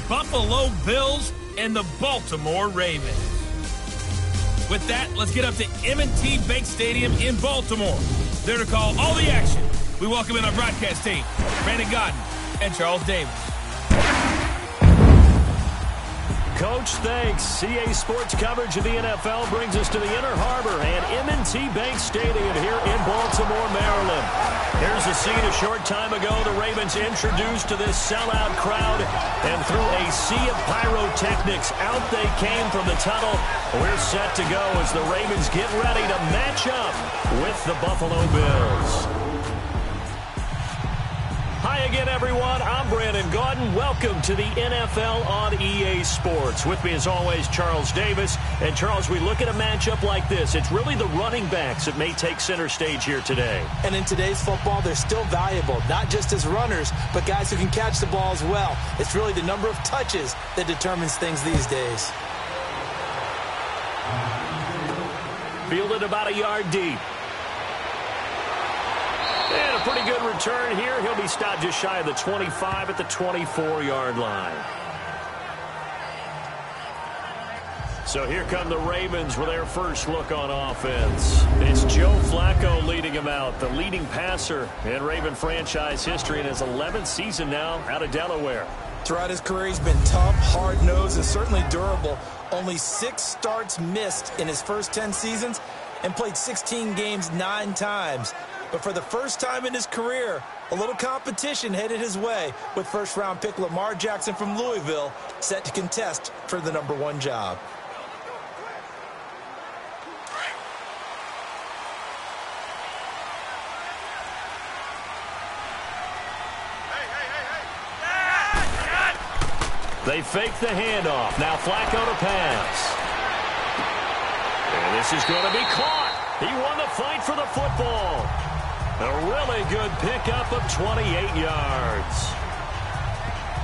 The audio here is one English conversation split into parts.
Buffalo Bills and the Baltimore Ravens. With that, let's get up to M&T Bank Stadium in Baltimore. There to call all the action, we welcome in our broadcast team, Brandon Godden and Charles Davis. Coach, thanks. CA Sports coverage of the NFL brings us to the Inner Harbor and M&T Bank Stadium here in Baltimore, Maryland. Here's a scene a short time ago. The Ravens introduced to this sellout crowd, and through a sea of pyrotechnics, out they came from the tunnel. We're set to go as the Ravens get ready to match up with the Buffalo Bills. Hi again, everyone. I'm Brandon Godden. Welcome to the NFL on EA Sports. With me, as always, Charles Davis. And, Charles, we look at a matchup like this. It's really the running backs that may take center stage here today. And in today's football, they're still valuable, not just as runners, but guys who can catch the ball as well. It's really the number of touches that determines things these days. Fielded about a yard deep. And a pretty good return here. He'll be stopped just shy of the 25 at the 24-yard line. So here come the Ravens with their first look on offense. It's Joe Flacco leading him out, the leading passer in Raven franchise history in his 11th season now out of Delaware. Throughout his career, he's been tough, hard-nosed, and certainly durable. Only 6 starts missed in his first 10 seasons and played 16 games 9 times. But for the first time in his career, a little competition headed his way with first-round pick Lamar Jackson from Louisville set to contest for the #1 job. They fake the handoff. Now Flacco to pass. And this is going to be caught. He won the fight for the football. A really good pickup of 28 yards.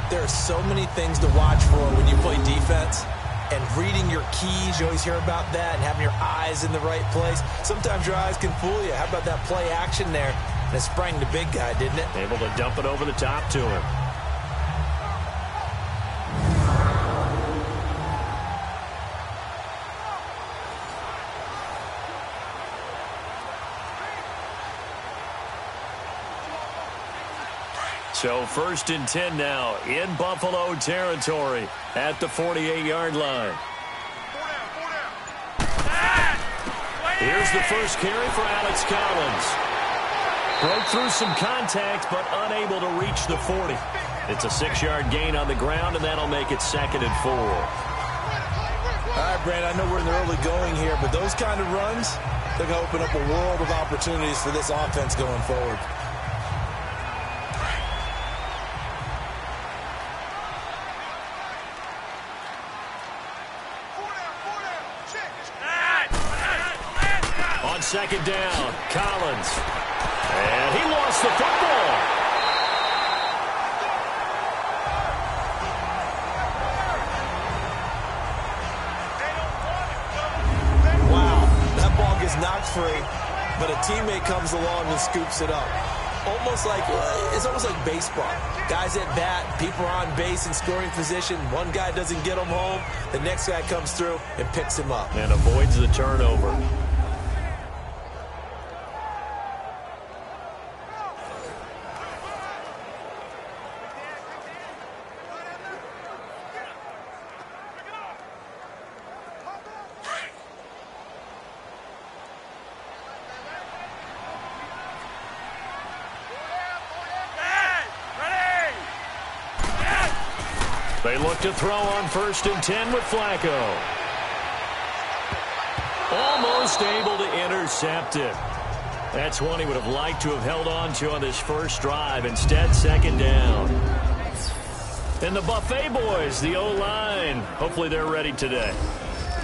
There are so many things to watch for when you play defense. And reading your keys, you always hear about that, and having your eyes in the right place. Sometimes your eyes can fool you. How about that play action there? And it sprang the big guy, didn't it? Able to dump it over the top to him. So 1st and 10 now in Buffalo territory at the 48-yard line. Here's the first carry for Alex Collins. Broke through some contact, but unable to reach the 40. It's a 6-yard gain on the ground, and that'll make it 2nd and 4. All right, Brandon, I know we're in the early going here, but those kind of runs, they're going to open up a world of opportunities for this offense going forward. On 2nd down, Collins. And he lost the football. Wow, that ball gets knocked free, but a teammate comes along and scoops it up. It's almost like baseball. Guys at bat, people are on base in scoring position. One guy doesn't get him home. The next guy comes through and picks him up. And avoids the turnover. They look to throw on 1st and 10 with Flacco. Almost able to intercept it. That's one he would have liked to have held on to on this first drive. Instead, 2nd down. And the Buffet boys, the O-line, hopefully they're ready today.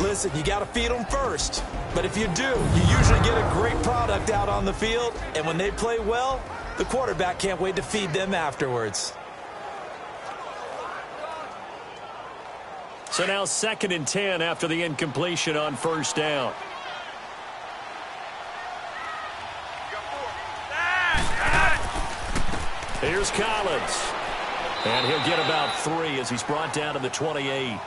Listen, you got to feed them first. But if you do, you usually get a great product out on the field. And when they play well, the quarterback can't wait to feed them afterwards. So now 2nd and 10 after the incompletion on 1st down. Here's Collins. And he'll get about 3 as he's brought down to the 28.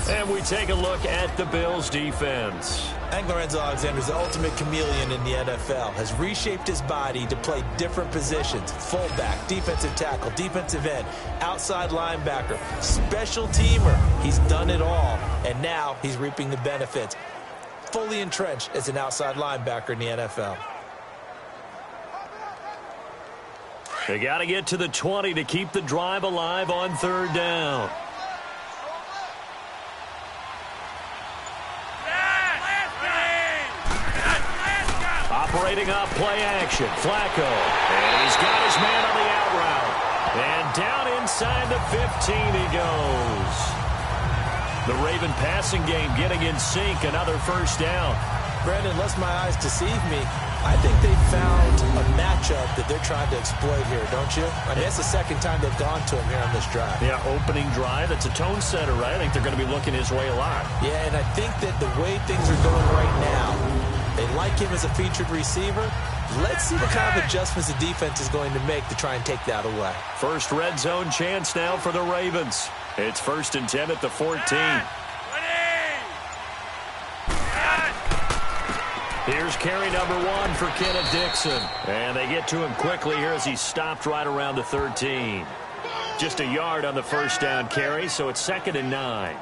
And we take a look at the Bills' defense. I think Lorenzo Alexander is the ultimate chameleon in the NFL. Has reshaped his body to play different positions. Fullback, defensive tackle, defensive end, outside linebacker, special teamer. He's done it all, and now he's reaping the benefits. Fully entrenched as an outside linebacker in the NFL. They got to get to the 20 to keep the drive alive on 3rd down. Operating off play action, Flacco. And he's got his man on the out route. And down inside the 15 he goes. The Raven passing game getting in sync, another 1st down. Brandon, unless my eyes deceive me, I think they found a matchup that they're trying to exploit here, don't you? I mean, that's the 2nd time they've gone to him here on this drive. Yeah, opening drive. It's a tone setter, right? I think they're going to be looking his way a lot. Yeah, and I think that the way things are going right now, they like him as a featured receiver. Let's see what kind of adjustments the defense is going to make to try and take that away. First red zone chance now for the Ravens. It's 1st and 10 at the 14. Here's carry number 1 for Kenneth Dixon. And they get to him quickly here as he's stopped right around the 13. Just a yard on the 1st down carry, so it's 2nd and 9.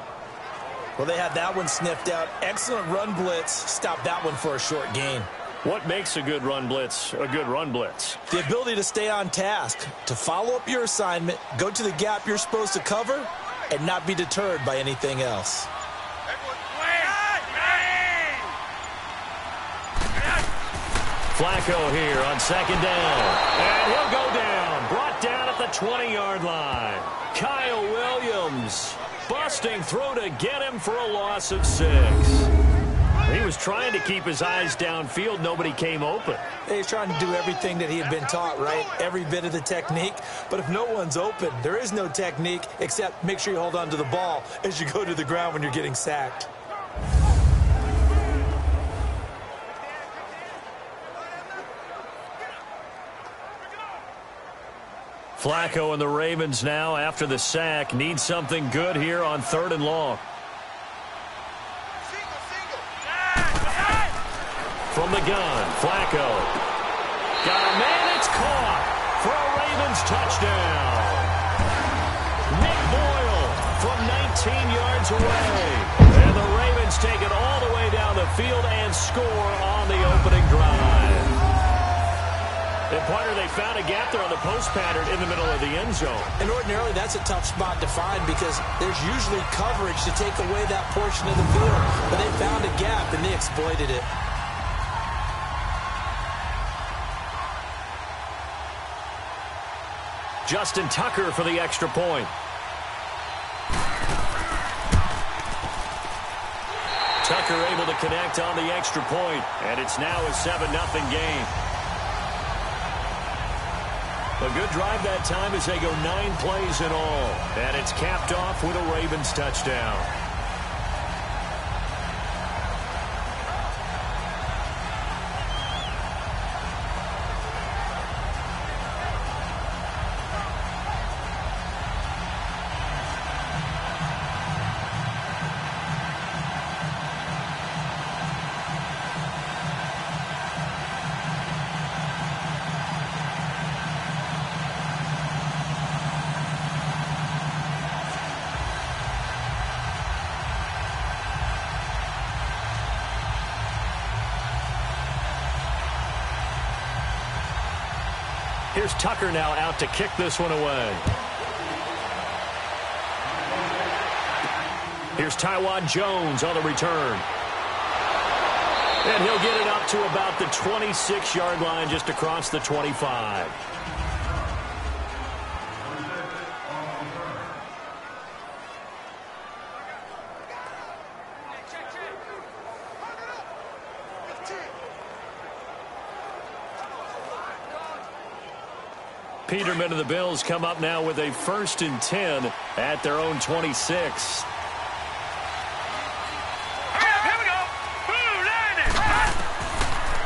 Well, they had that one sniffed out. Excellent run blitz. Stopped that one for a short gain. What makes a good run blitz a good run blitz? The ability to stay on task, to follow up your assignment, go to the gap you're supposed to cover, and not be deterred by anything else. Flacco here on 2nd down. And he'll go down. Brought down at the 20-yard line. Kyle Williams busting through to get him for a loss of 6. He was trying to keep his eyes downfield. Nobody came open. He's trying to do everything that he had been taught, right? Every bit of the technique. But if no one's open, there is no technique except make sure you hold on to the ball as you go to the ground when you're getting sacked. Flacco and the Ravens now, after the sack, need something good here on 3rd and long. From the gun, Flacco. Got a man, it's caught for a Ravens touchdown. Nick Boyle from 19 yards away. And the Ravens take it all the way down the field and score on the opening drive. And partner, they found a gap there on the post pattern in the middle of the end zone. And ordinarily, that's a tough spot to find because there's usually coverage to take away that portion of the field. But they found a gap, and they exploited it. Justin Tucker for the extra point. Tucker able to connect on the extra point, and it's now a 7-0 game. A good drive that time as they go 9 plays in all. And it's capped off with a Ravens touchdown. Here's Tucker now out to kick this one away. Here's Taiwan Jones on the return. And he'll get it up to about the 26-yard line, just across the 25. Peterman and the Bills come up now with a 1st and 10 at their own 26.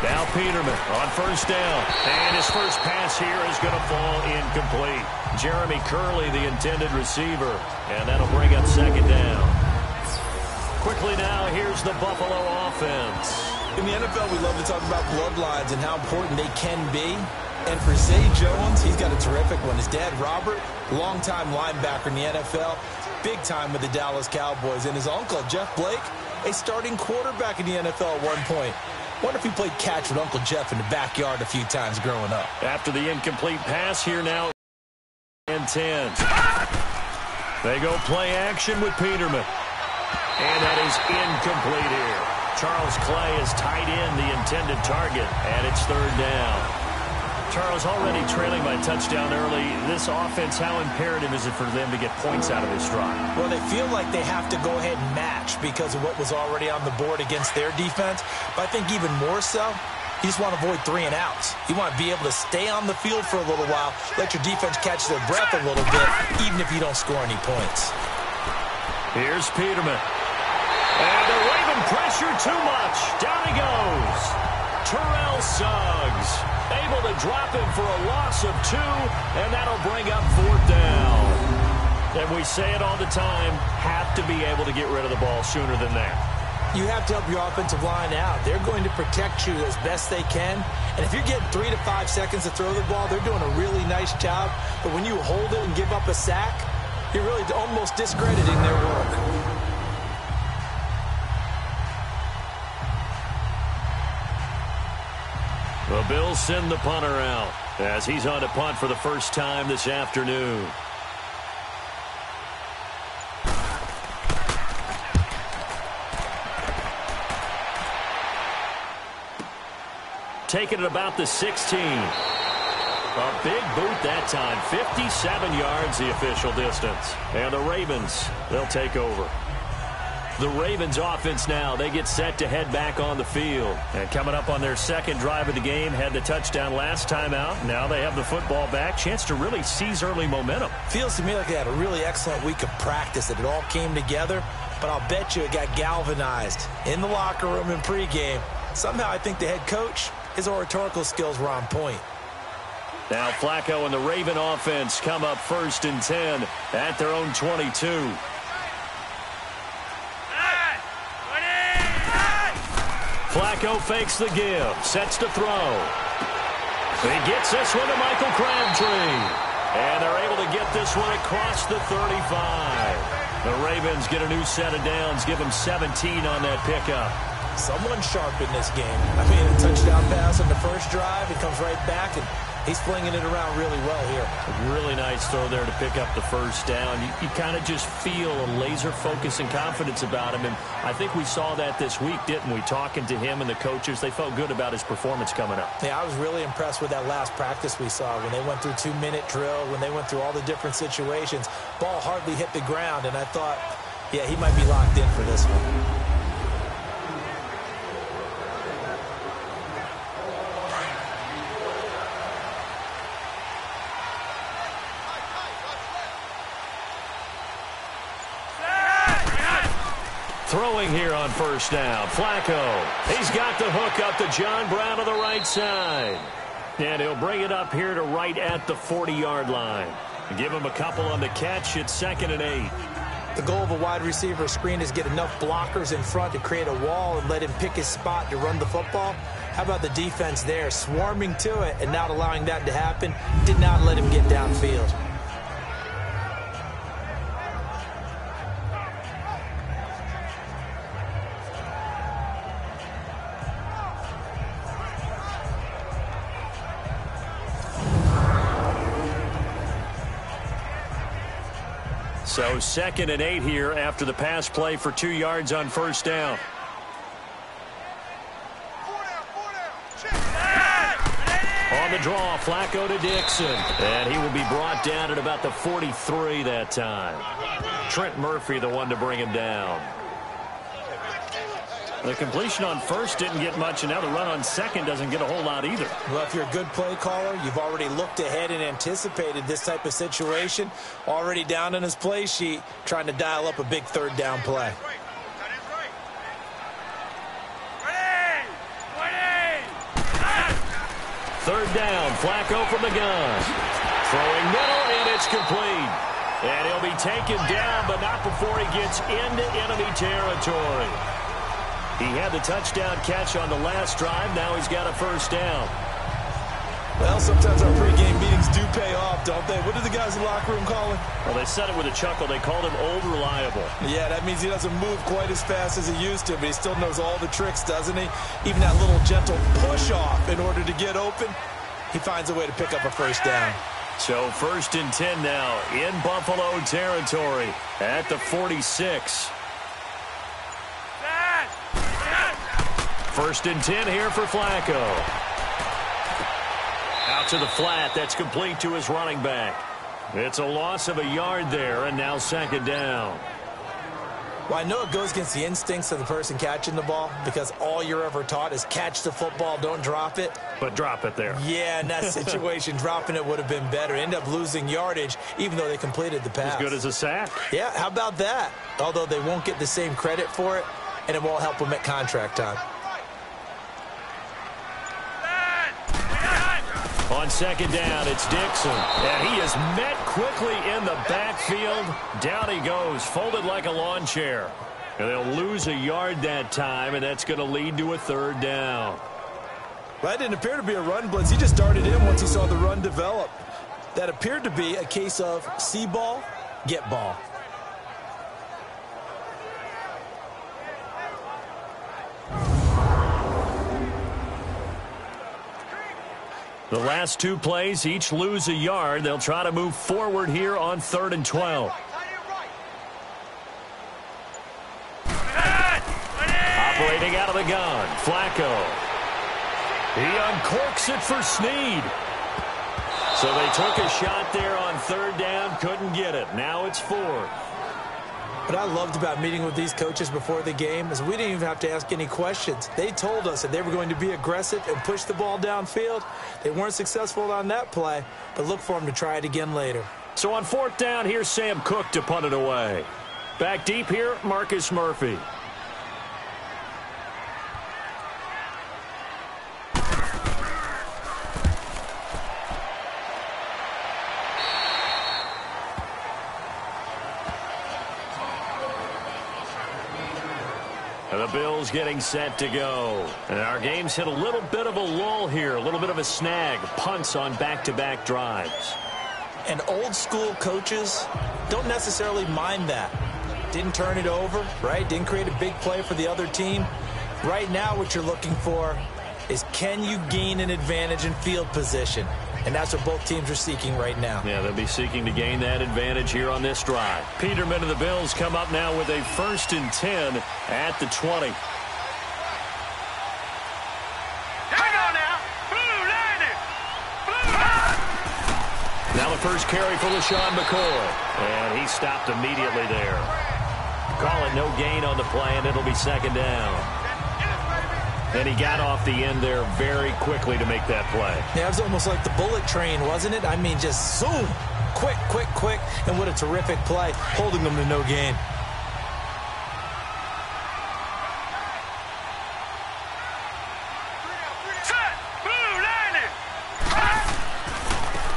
Now Peterman on first down. And his first pass here is going to fall incomplete. Jeremy Curley, the intended receiver. And that'll bring up second down. Quickly now, here's the Buffalo offense. In the NFL, we love to talk about bloodlines and how important they can be. And for Zay Jones, he's got a terrific one. His dad, Robert, longtime linebacker in the NFL, big time with the Dallas Cowboys. And his uncle, Jeff Blake, a starting quarterback in the NFL at one point. Wonder if he played catch with Uncle Jeff in the backyard a few times growing up. After the incomplete pass here now, and 10. They go play action with Peterman. And that is incomplete here. Charles Clay is tied in the intended target, and it's third down. Charles, already trailing by touchdown early. This offense, how imperative is it for them to get points out of this drive? Well, they feel like they have to go ahead and match because of what was already on the board against their defense. But I think even more so, you just want to avoid 3 and outs. You want to be able to stay on the field for a little while, let your defense catch their breath a little bit, even if you don't score any points. Here's Peterman. And the Raven pressure too much. Down he goes. Terrell Suggs able to drop him for a loss of 2, and that'll bring up fourth down. And we say it all the time, have to be able to get rid of the ball sooner than that. You have to help your offensive line out. They're going to protect you as best they can. And if you're getting 3 to 5 seconds to throw the ball, they're doing a really nice job. But when you hold it and give up a sack, you're really almost discrediting their work. The Bills send the punter out as he's on to punt for the first time this afternoon. Taking it about the 16. A big boot that time. 57 yards the official distance. And the Ravens, they'll take over. The Ravens offense now, they get set to head back on the field. And coming up on their second drive of the game, had the touchdown last time out. Now they have the football back. Chance to really seize early momentum. Feels to me like they had a really excellent week of practice, that it all came together. But I'll bet you it got galvanized in the locker room in pregame. Somehow I think the head coach, his oratorical skills were on point. Now Flacco and the Raven offense come up first and 10 at their own 22. Flacco fakes the give, sets to throw. He gets this one to Michael Crabtree. And they're able to get this one across the 35. The Ravens get a new set of downs, give them 17 on that pickup. Someone sharp in this game. I mean, a touchdown pass on the first drive, he comes right back, and he's flinging it around really well here. A really nice throw there to pick up the first down. You kind of just feel a laser focus and confidence about him, and I think we saw that this week, didn't we? Talking to him and the coaches, they felt good about his performance coming up. Yeah, I was really impressed with that last practice we saw when they went through 2-minute drill, when they went through all the different situations. Ball hardly hit the ground, and I thought, yeah, he might be locked in for this one. Throwing here on first down, Flacco. He's got the hook up to John Brown to the right side. And he'll bring it up here to right at the 40-yard line. Give him a couple on the catch. It's 2nd and 8. The goal of a wide receiver screen is get enough blockers in front to create a wall and let him pick his spot to run the football. How about the defense there, swarming to it and not allowing that to happen? Did not let him get downfield. So 2nd and 8 here after the pass play for 2 yards on first down. On the draw, Flacco to Dixon. And he will be brought down at about the 43 that time. Trent Murphy, the one to bring him down. The completion on first didn't get much, and now the run on second doesn't get a whole lot either. Well, if you're a good play caller, you've already looked ahead and anticipated this type of situation. Already down in his play sheet, trying to dial up a big third down play. third down. Flacco from the gun. Throwing middle, and it's complete. And he'll be taken down, but not before he gets into enemy territory. He had the touchdown catch on the last drive. Now he's got a first down. Well, sometimes our pregame meetings do pay off, don't they? What do the guys in the locker room call him? Well, they said it with a chuckle. They called him Old Reliable. Yeah, that means he doesn't move quite as fast as he used to, but he still knows all the tricks, doesn't he? Even that little gentle push-off in order to get open, he finds a way to pick up a first down. So 1st and 10 now in Buffalo territory at the 46. 1st and 10 here for Flacco. Out to the flat. That's complete to his running back. It's a loss of a yard there, and now 2nd down. Well, I know it goes against the instincts of the person catching the ball because all you're ever taught is catch the football, don't drop it. But drop it there. Yeah, in that situation, dropping it would have been better. End up losing yardage, even though they completed the pass. As good as a sack. Yeah, how about that? Although they won't get the same credit for it, and it won't help them at contract time. On 2nd down, it's Dixon. And he is met quickly in the backfield. Down he goes, folded like a lawn chair. And they'll lose a yard that time, and that's going to lead to a 3rd down. Well, that didn't appear to be a run blitz. He just darted in once he saw the run develop. That appeared to be a case of see ball, get ball. The last 2 plays each lose a yard. They'll try to move forward here on 3rd and 12. Operating out of the gun, Flacco. He uncorks it for Snead. So they took a shot there on 3rd down, couldn't get it. Now it's 4th. What I loved about meeting with these coaches before the game is we didn't even have to ask any questions. They told us that they were going to be aggressive and push the ball downfield. They weren't successful on that play, but look for them to try it again later. So on 4th down, here's Sam Cook to punt it away. Back deep here, Marcus Murphy. The Bills getting set to go. And our game's hit a little bit of a lull here, a little bit of a snag. Punts on back-to-back drives. And old school coaches don't necessarily mind that. Didn't turn it over, right? Didn't create a big play for the other team. Right now what you're looking for is can you gain an advantage in field position? And that's what both teams are seeking right now. Yeah, they'll be seeking to gain that advantage here on this drive. Peterman and the Bills come up now with a 1st and 10 at the 20. Hang on now. Blue line. Now the first carry for Lesean Mccoy. And he stopped immediately there. Call it no gain on the play, and it'll be 2nd down. And he got off the end there very quickly to make that play. Yeah, it was almost like the bullet train, wasn't it? I mean, just zoom. Quick, quick, quick. And what a terrific play, holding them to no gain.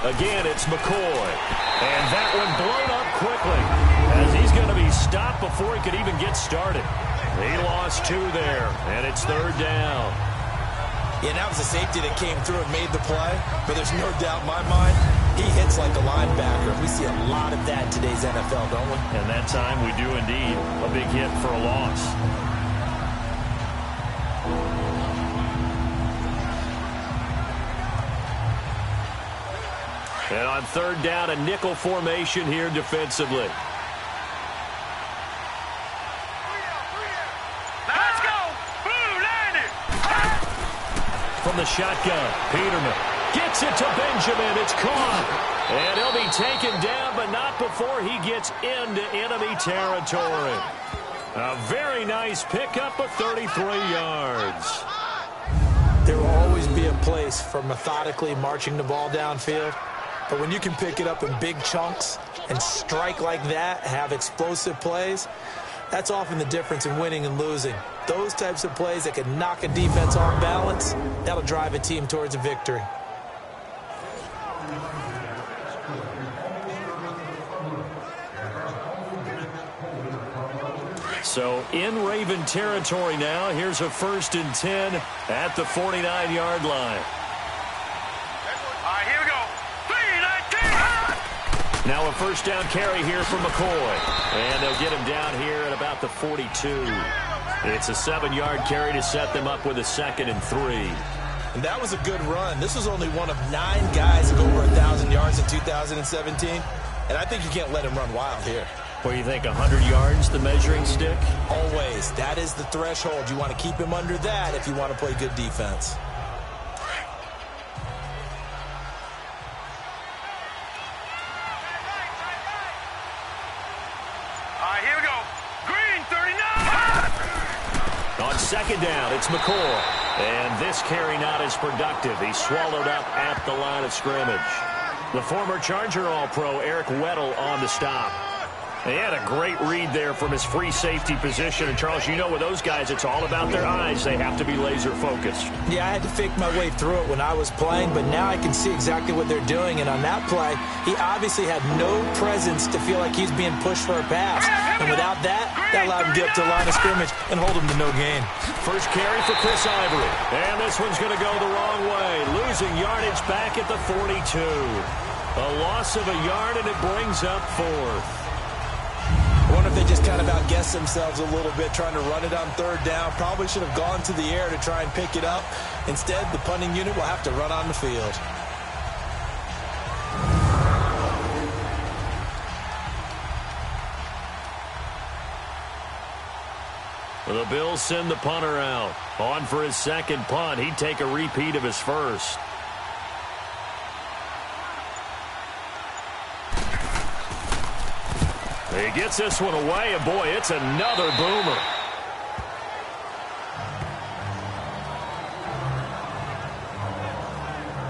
Again, it's McCoy. And that one blown up quickly as he's going to be stopped before he could even get started. He lost 2 there, and it's 3rd down. Yeah, that was a safety that came through and made the play, but there's no doubt in my mind, he hits like a linebacker. We see a lot of that in today's NFL, don't we? And that time we do indeed. A big hit for a loss. And on 3rd down, a nickel formation here defensively. From the shotgun, Peterman gets it to Benjamin. It's caught. And he'll be taken down, but not before he gets into enemy territory. A very nice pickup of 33 yards. There will always be a place for methodically marching the ball downfield. But when you can pick it up in big chunks and strike like that, have explosive plays, that's often the difference in winning and losing. Those types of plays that can knock a defense off balance, that'll drive a team towards a victory. So in Raven territory now. Here's a 1st and 10 at the 49-yard line. All right, here we go. 3-19. Now a 1st down carry here for McCoy. And they'll get him down here at about the 42. It's a 7-yard carry to set them up with a 2nd and 3. And that was a good run. This was only one of 9 guys to go over 1,000 yards in 2017. And I think you can't let him run wild here. What do you think, 100 yards, the measuring stick? Always. That is the threshold. You want to keep him under that if you want to play good defense. All right, here we go. Green, 39. On 2nd down, it's McCoy. And this carry not as productive. He's swallowed up at the line of scrimmage. The former Charger All-Pro Eric Weddle on the stop. He had a great read there from his free safety position. And, Charles, you know with those guys, it's all about their eyes. They have to be laser-focused. Yeah, I had to fake my way through it when I was playing, but now I can see exactly what they're doing. And on that play, he obviously had no presence to feel like he's being pushed for a pass. And without that, that allowed him to get up to the line of scrimmage and hold him to no gain. First carry for Chris Ivory. And this one's going to go the wrong way. Losing yardage back at the 42. A loss of a yard, and it brings up 4th. I wonder if they just kind of outguessed themselves a little bit trying to run it on 3rd down. Probably should have gone to the air to try and pick it up. Instead, the punting unit will have to run on the field. The Bills send the punter out. On for his 2nd punt. He'd take a repeat of his 1st. He gets this one away, and boy, it's another boomer.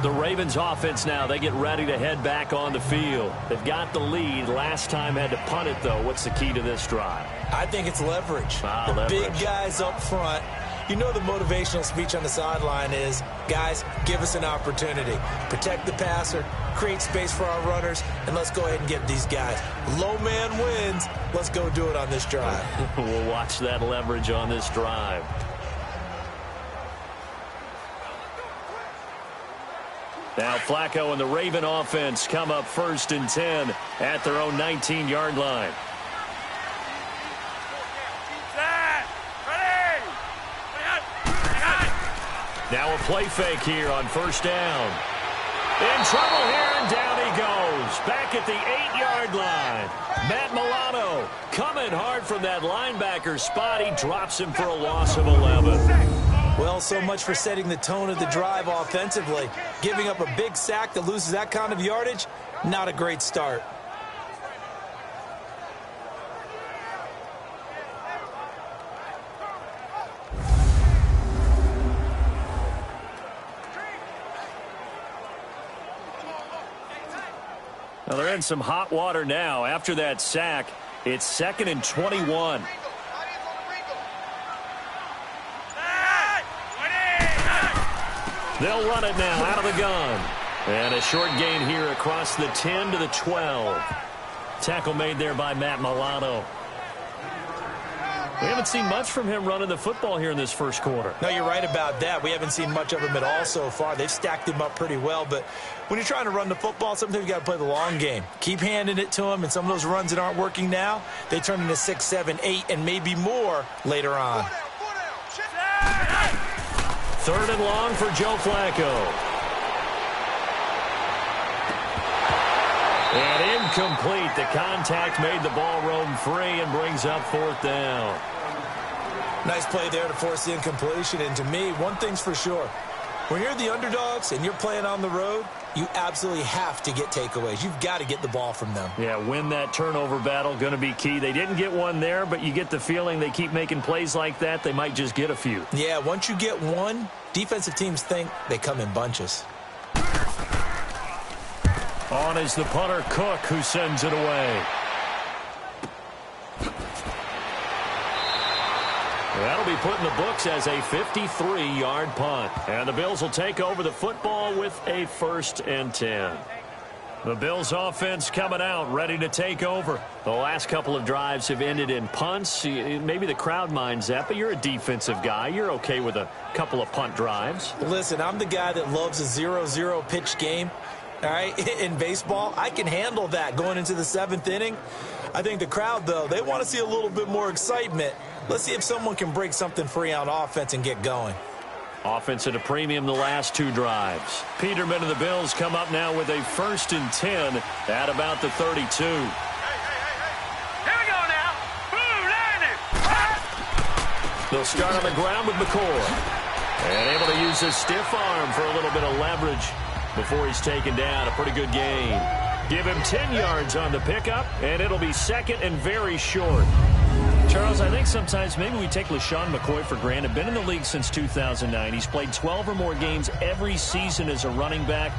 The Ravens offense now, they get ready to head back on the field. They've got the lead. Last time had to punt it, though. What's the key to this drive? I think it's leverage. The big guys up front. You know the motivational speech on the sideline is, guys, give us an opportunity. Protect the passer, create space for our runners, and let's go ahead and get these guys. Low man wins. Let's go do it on this drive. We'll watch that leverage on this drive. Now Flacco and the Raven offense come up 1st and 10 at their own 19-yard line. Now a play fake here on 1st down. In trouble here, and down he goes. Back at the 8-yard line. Matt Milano coming hard from that linebacker spot. He drops him for a loss of 11. Well, so much for setting the tone of the drive offensively. Giving up a big sack that loses that kind of yardage, not a great start. Now they're in some hot water now. After that sack, it's 2nd and 21. They'll run it now out of the gun. And a short gain here across the 10 to the 12. Tackle made there by Matt Milano. We haven't seen much from him running the football here in this 1st quarter. No, you're right about that. We haven't seen much of him at all so far. They've stacked him up pretty well, but when you're trying to run the football, sometimes you got to play the long game. Keep handing it to him, and some of those runs that aren't working now, they turn into 6, 7, 8, and maybe more later on. 3rd and long for Joe Flacco. And incomplete. The contact made the ball roam free and brings up 4th down. Nice play there to force the incompletion. And to me, one thing's for sure. When you're the underdogs and you're playing on the road, you absolutely have to get takeaways. You've got to get the ball from them. Yeah, win that turnover battle, going to be key. They didn't get one there, but you get the feeling they keep making plays like that, they might just get a few. Yeah, once you get one, defensive teams think they come in bunches. On is the punter, Cook, who sends it away. That'll be put in the books as a 53-yard punt. And the Bills will take over the football with a 1st and 10. The Bills offense coming out, ready to take over. The last couple of drives have ended in punts. Maybe the crowd minds that, but you're a defensive guy. You're okay with a couple of punt drives. Listen, I'm the guy that loves a 0-0 pitch game. All right, in baseball, I can handle that going into the 7th inning. I think the crowd, though, they want to see a little bit more excitement. Let's see if someone can break something free on offense and get going. Offense at a premium the last 2 drives. Peterman and the Bills come up now with a 1st and 10 at about the 32. Here we go now. Blue line. They'll start on the ground with McCoy. And able to use his stiff arm for a little bit of leverage before he's taken down. A pretty good gain. Give him 10 yards on the pickup, and it'll be 2nd and very short. Charles, I think sometimes maybe we take Lesean Mccoy for granted. Been in the league since 2009. He's played 12 or more games every season as a running back.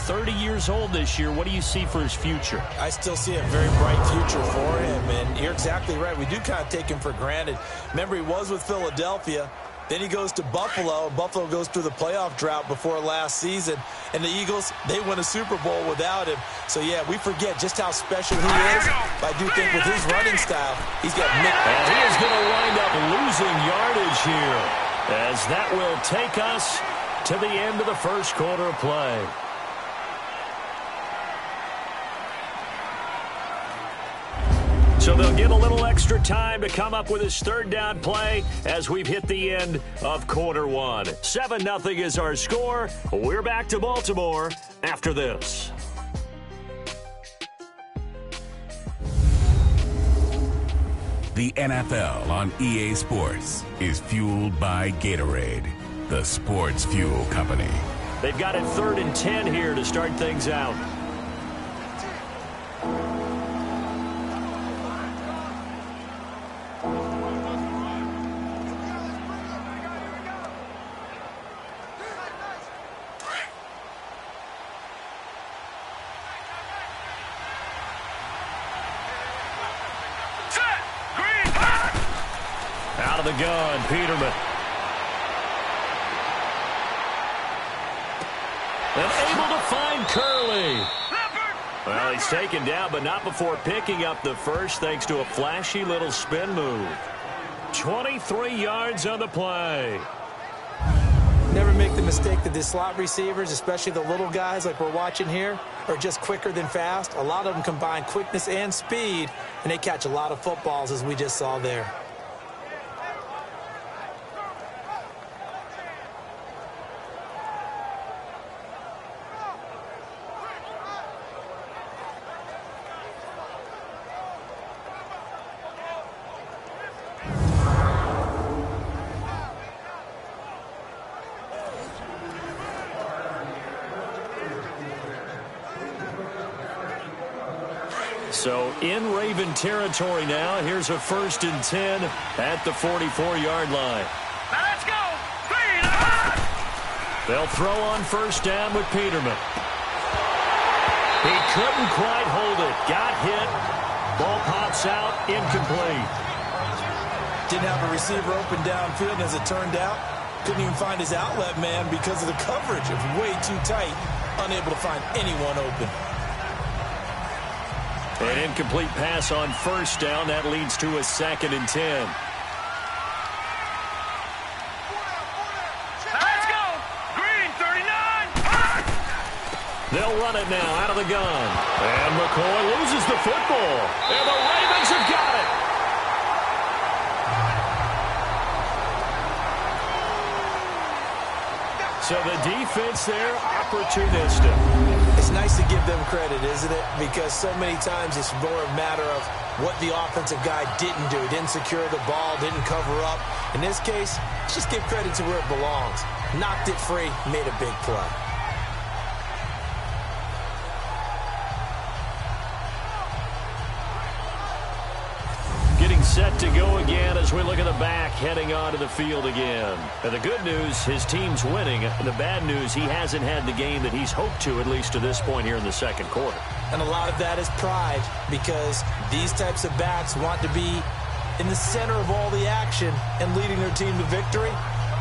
30 years old this year. What do you see for his future? I still see a very bright future for him, and you're exactly right. We do kind of take him for granted. Remember, he was with Philadelphia. Then he goes to Buffalo. Buffalo goes through the playoff drought before last season. And the Eagles, they win a Super Bowl without him. So, yeah, we forget just how special he is. But I do think with his running style, he's got and he is going to wind up losing yardage here, as that will take us to the end of the first quarter of play. So they'll get a little extra time to come up with his 3rd down play as we've hit the end of quarter 1. 7-0 is our score. We're back to Baltimore after this. The NFL on EA Sports is fueled by Gatorade, the sports fuel company. They've got it 3rd and 10 here to start things out. Out of the gun, Peterman. And able to find Curley. Well, he's taken down, but not before picking up the first, thanks to a flashy little spin move. 23 yards on the play. Never make the mistake that the slot receivers, especially the little guys like we're watching here, are just quicker than fast. A lot of them combine quickness and speed, and they catch a lot of footballs, as we just saw there. So in Raven territory now. Here's a 1st and 10 at the 44-yard line. Now let's go. 3 and a half. They'll throw on 1st down with Peterman. He couldn't quite hold it. Got hit. Ball pops out. Incomplete. Didn't have a receiver open downfield, as it turned out. Couldn't even find his outlet man because of the coverage. It was way too tight. Unable to find anyone open. An incomplete pass on 1st down. That leads to a 2nd and 10. Let's go. Green 39. They'll run it now out of the gun. And McCoy loses the football. And the Ravens have got it. So the defense there, opportunistic. It's nice to give them credit, isn't it? Because so many times it's more a matter of what the offensive guy didn't do. Didn't secure the ball, didn't cover up. In this case, let's just give credit to where it belongs. Knocked it free, made a big play. Set to go again as we look at the back heading onto the field again. And the good news, his team's winning. The bad news, he hasn't had the game that he's hoped to, at least to this point here in the 2nd quarter. And a lot of that is pride, because these types of backs want to be in the center of all the action and leading their team to victory.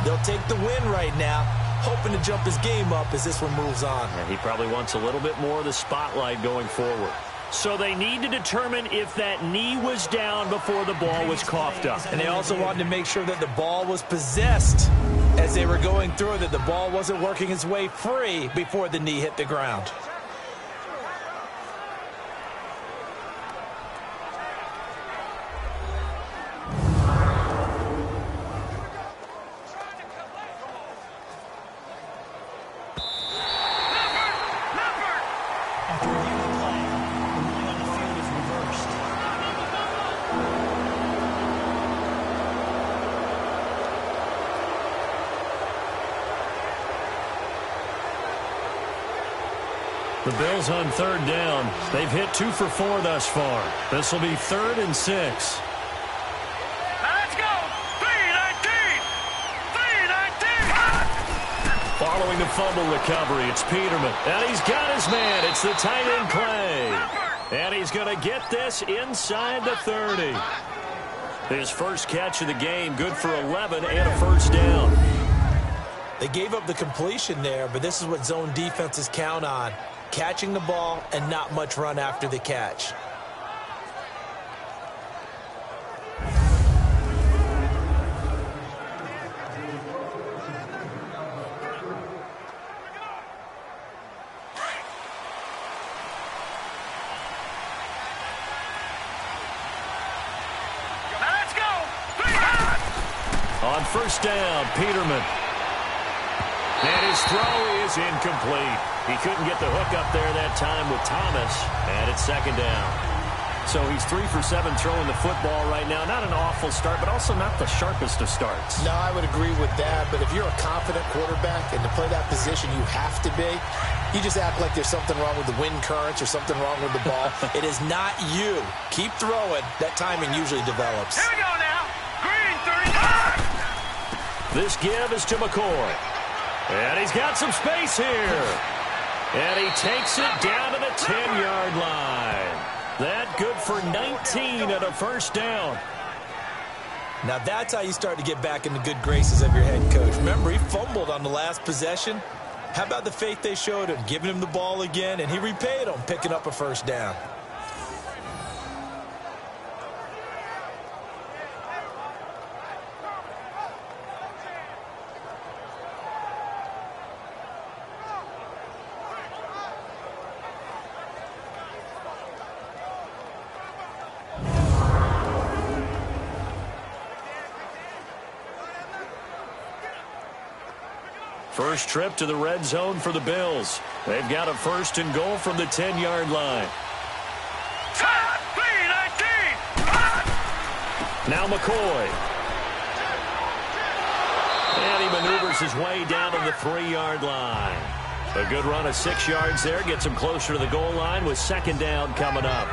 They'll take the win right now, hoping to jump his game up as this one moves on. And he probably wants a little bit more of the spotlight going forward. So they need to determine if that knee was down before the ball was coughed up. And they also wanted to make sure that the ball was possessed as they were going through it, that the ball wasn't working its way free before the knee hit the ground. The Bills on third down. They've hit 2 for 4 thus far. This will be 3rd and 6. Let's go! 3-19! 3-19! Following the fumble recovery, it's Peterman. And he's got his man. It's the tight end Clay. And he's going to get this inside the 30. His first catch of the game, good for 11 and a first down. They gave up the completion there, but this is what zone defenses count on. Catching the ball and not much run after the catch. Let's go! On first down, Peterman. And his throw is incomplete. He couldn't get the hook up there that time with Thomas, and it's second down. So he's 3 for 7 throwing the football right now. Not an awful start, but also not the sharpest of starts. No, I would agree with that, but if you're a confident quarterback and to play that position you have to be, you just act like there's something wrong with the wind currents or something wrong with the ball. It is not you. Keep throwing. That timing usually develops. Here we go now. Green 35! This give is to McCoy. And he's got some space here. And he takes it down to the 10-yard line. That good for 19 and a first down. Now that's how you start to get back in the good graces of your head coach. Remember, he fumbled on the last possession. How about the faith they showed him, giving him the ball again, and he repaid them, picking up a first down. First trip to the red zone for the Bills. They've got a first and goal from the 10-yard line. Now McCoy. And he maneuvers his way down to the 3-yard line. A good run of 6 yards there. Gets him closer to the goal line with second down coming up.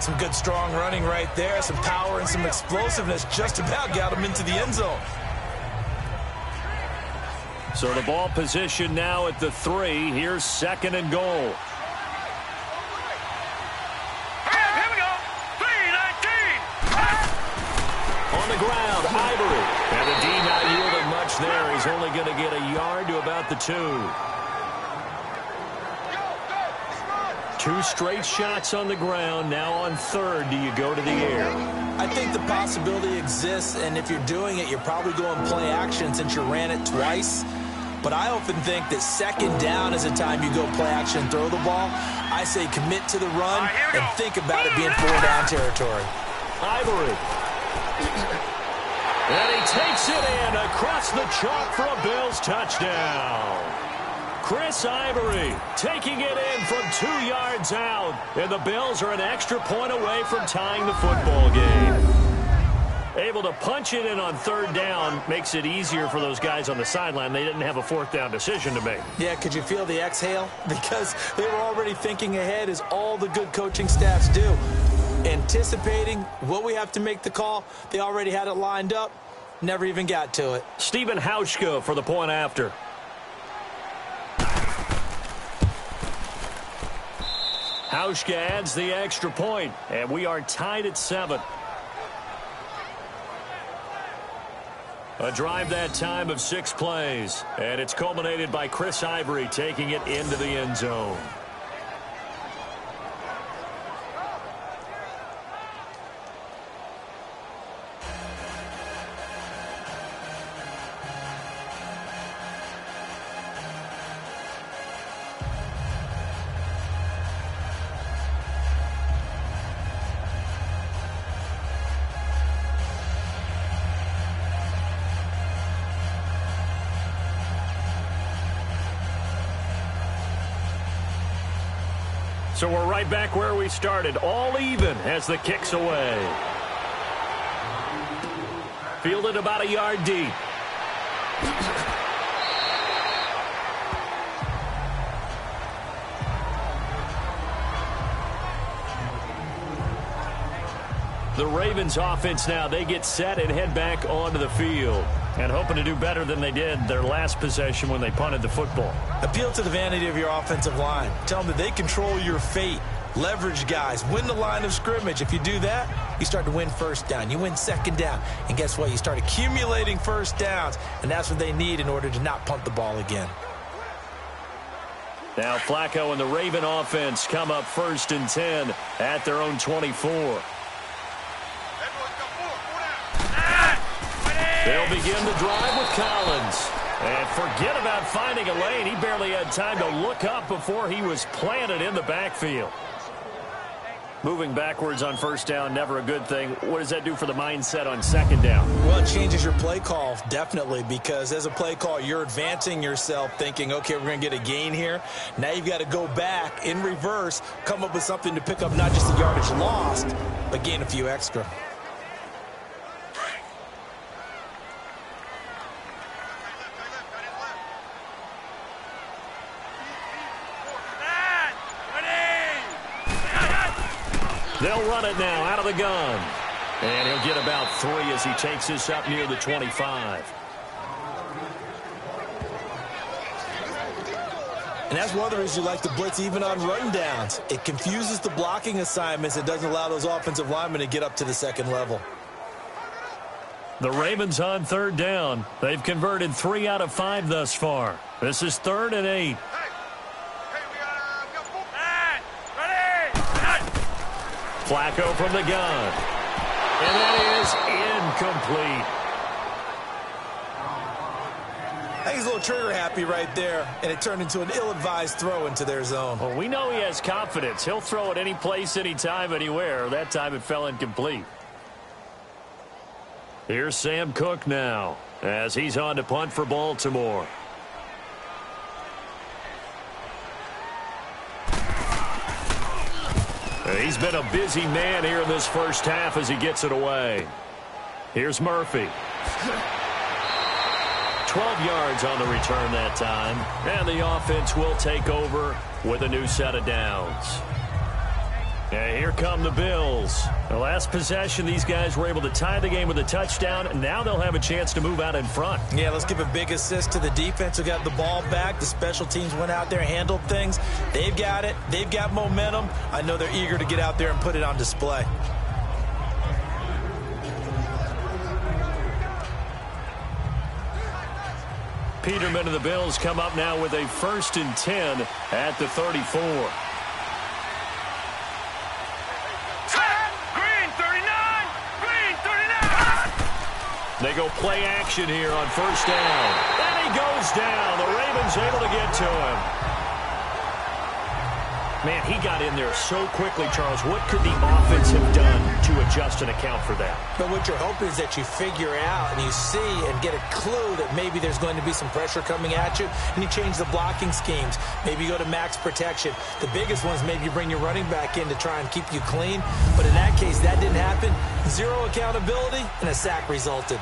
Some good strong running right there. Some power and some explosiveness just about got him into the end zone. So the ball position now at the 3. Here's second and goal. Here we go. 3-19. On the ground, Ivory. And the D not yielding much there. He's only going to get a yard to about the 2. 2 straight shots on the ground. Now on third, do you go to the air? I think the possibility exists, and if you're doing it, you're probably going play action since you ran it twice. But I often think that second down is the time you go play action and throw the ball. I say commit to the run and think about it being 4-down territory. Ivory. And he takes it in across the chalk for a Bills touchdown. Chris Ivory taking it in from 2 yards out. And the Bills are an extra point away from tying the football game. Able to punch it in on third down makes it easier for those guys on the sideline. They didn't have a 4th down decision to make. Yeah, could you feel the exhale? Because they were already thinking ahead, as all the good coaching staffs do. Anticipating, will we have to make the call? They already had it lined up. Never even got to it. Stephen Hauschka for the point after. Hauschka adds the extra point, and we are tied at 7. A drive that time of 6 plays, and it's culminated by Chris Ivory taking it into the end zone. So we're right back where we started, all even as the kick's away. Fielded about a yard deep. The Ravens offense now, they get set and head back onto the field. And hoping to do better than they did their last possession when they punted the football. Appeal to the vanity of your offensive line. Tell them that they control your fate. Leverage guys. Win the line of scrimmage. If you do that, you start to win first down. You win second down. And guess what? You start accumulating first downs. And that's what they need in order to not punt the ball again. Now Flacco and the Raven offense come up 1st and 10 at their own 24. They'll begin the drive with Collins. And forget about finding a lane. He barely had time to look up before he was planted in the backfield. Moving backwards on 1st down, never a good thing. What does that do for the mindset on 2nd down? Well, it changes your play call, definitely, because as a play call, you're advancing yourself thinking, okay, we're going to get a gain here. Now you've got to go back in reverse, come up with something to pick up not just the yardage lost, but gain a few extra. They'll run it now out of the gun. And he'll get about 3 as he takes this up near the 25. And that's one of the reasons you like to blitz even on rundowns. It confuses the blocking assignments. It doesn't allow those offensive linemen to get up to the 2nd level. The Ravens on 3rd down. They've converted 3 out of 5 thus far. This is 3rd and 8. Flacco from the gun. And that is incomplete. I think he's a little trigger happy right there, and it turned into an ill-advised throw into their zone. Well, we know he has confidence. He'll throw it any place, anytime, anywhere. That time it fell incomplete. Here's Sam Cook now as he's on to punt for Baltimore. He's been a busy man here in this 1st half as he gets it away. Here's Murphy. 12 yards on the return that time. And the offense will take over with a new set of downs. And here come the Bills. The last possession, these guys were able to tie the game with a touchdown, and now they'll have a chance to move out in front. Yeah, let's give a big assist to the defense who got the ball back. The special teams went out there, handled things. They've got it. They've got momentum. I know they're eager to get out there and put it on display. Peterman and the Bills come up now with a 1st and 10 at the 34. They go play action here on 1st down. And he goes down. The Ravens able to get to him. Man, he got in there so quickly, Charles. What could the offense have done to adjust and account for that? But what you're hoping is that you figure out and you see and get a clue that maybe there's going to be some pressure coming at you, and you change the blocking schemes. Maybe you go to max protection. The biggest one is maybe you bring your running back in to try and keep you clean. But in that case, that didn't happen. 0 accountability, and a sack resulted.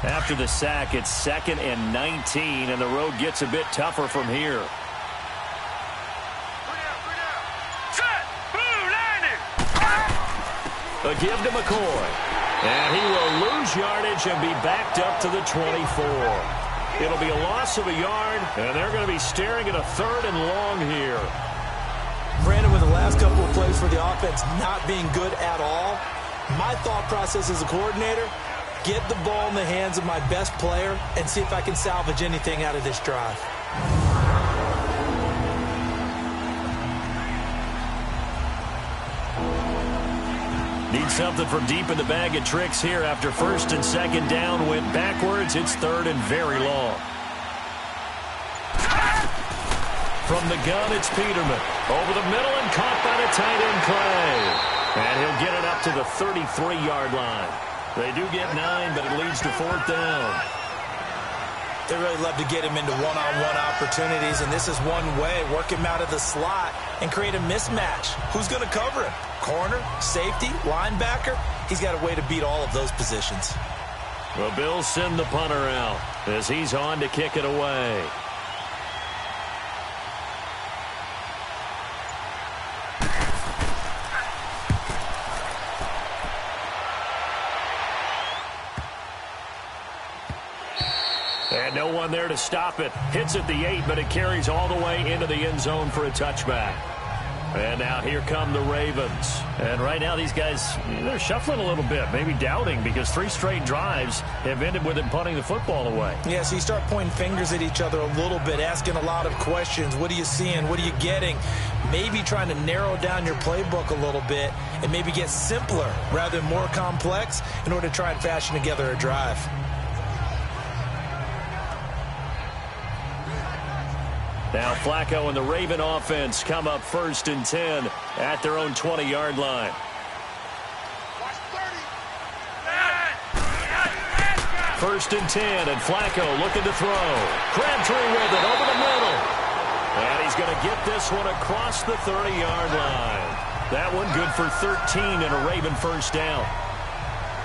After the sack, it's 2nd and 19, and the road gets a bit tougher from here. A give to McCoy. And he will lose yardage and be backed up to the 24. It'll be a loss of a yard, and they're going to be staring at a 3rd and long here. Brandon, with the last couple of plays for the offense not being good at all, My thought process as a coordinator, get the ball in the hands of my best player and see if I can salvage anything out of this drive. Need something from deep in the bag of tricks here after first and second down went backwards. It's third and very long. From the gun, it's Peterman. Over the middle and caught by the tight end Clay. And he'll get it up to the 33-yard line. They do get 9, but it leads to fourth down. They really love to get him into one-on-one opportunities, and this is one way. Work him out of the slot and create a mismatch. Who's going to cover him? Corner, safety, linebacker? He's got a way to beat all of those positions. The Bills send the punter out as he's on to kick it away. And no one there to stop it. Hits at the 8, but it carries all the way into the end zone for a touchback. And now here come the Ravens. And right now these guys, they're shuffling a little bit, maybe doubting, because 3 straight drives have ended with them punting the football away. Yeah, so you start pointing fingers at each other a little bit, asking a lot of questions. What are you seeing? What are you getting? Maybe trying to narrow down your playbook a little bit and maybe get simpler rather than more complex in order to try and fashion together a drive. Now Flacco and the Raven offense come up first and 10 at their own 20-yard line. First and 10, and Flacco looking to throw. Crabtree with it over the middle. And he's going to get this one across the 30-yard line. That one good for 13 and a Raven first down.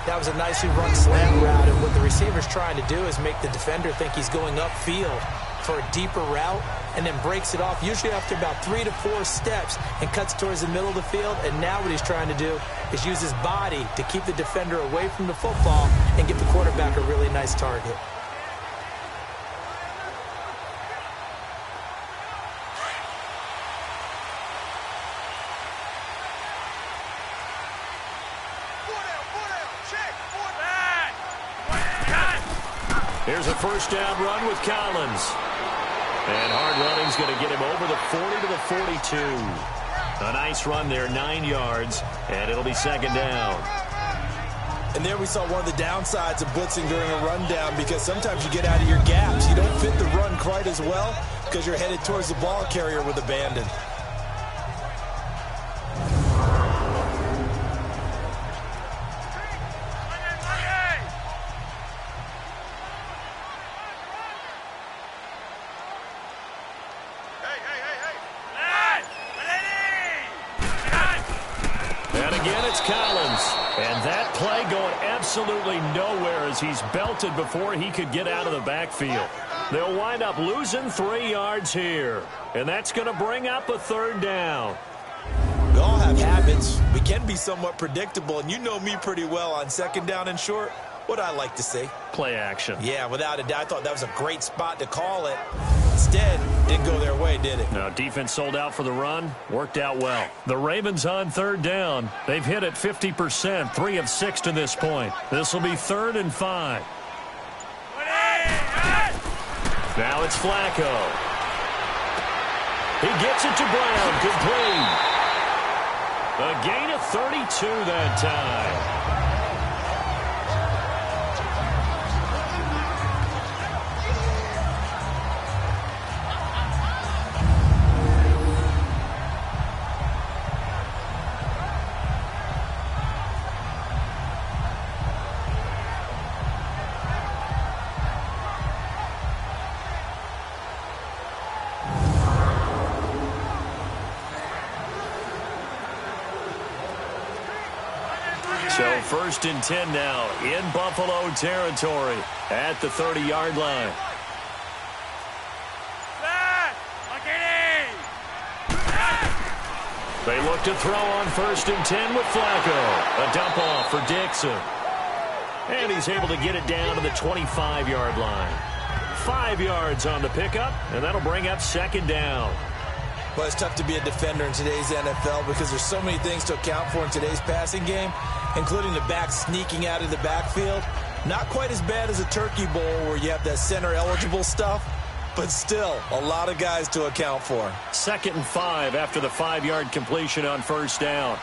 That was a nicely run slant route, and what the receiver's trying to do is make the defender think he's going upfield for a deeper route, and then breaks it off, usually after about 3 to 4 steps, and cuts towards the middle of the field. And now what he's trying to do is use his body to keep the defender away from the football and give the quarterback a really nice target. Here's a first down run with Collins. And hard running's going to get him over the 40 to the 42. A nice run there, 9 yards, and it'll be second down. And there we saw one of the downsides of blitzing during a rundown, because sometimes you get out of your gaps. You don't fit the run quite as well because you're headed towards the ball carrier with abandon. Absolutely nowhere as he's belted before he could get out of the backfield. They'll wind up losing 3 yards here, and that's going to bring up a third down. We all have habits. We can be somewhat predictable, and you know me pretty well on second down and short. What I like to see. Play action. Yeah, without a doubt. I thought that was a great spot to call it. Instead, didn't go their way, did it? No, defense sold out for the run. Worked out well. The Ravens on third down. They've hit it 50%, 3 of 6 to this point. This will be 3rd and 5. Now it's Flacco. He gets it to Brown. Complete. A gain of 32 that time. So first and 10 now in Buffalo territory at the 30-yard line. They look to throw on first and 10 with Flacco. A dump off for Dixon. And he's able to get it down to the 25-yard line. 5 yards on the pickup, and that'll bring up second down. Well, it's tough to be a defender in today's NFL because there's so many things to account for in today's passing game, including the back sneaking out of the backfield. Not quite as bad as a turkey bowl where you have that center-eligible stuff, but still a lot of guys to account for. 2nd and 5 after the 5-yard completion on first down.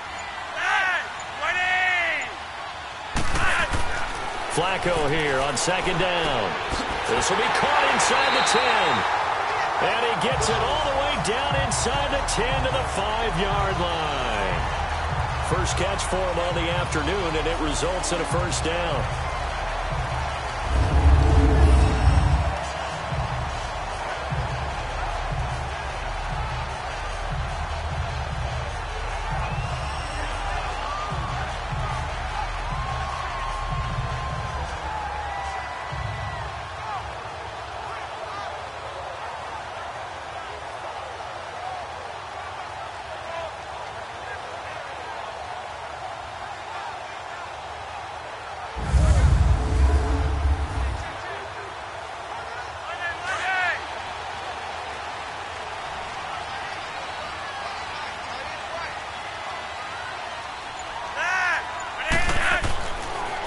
Flacco here on 2nd down. This will be caught inside the 10. And he gets it all the way down inside the 10 to the 5-yard line. First catch for him on the afternoon, and it results in a first down.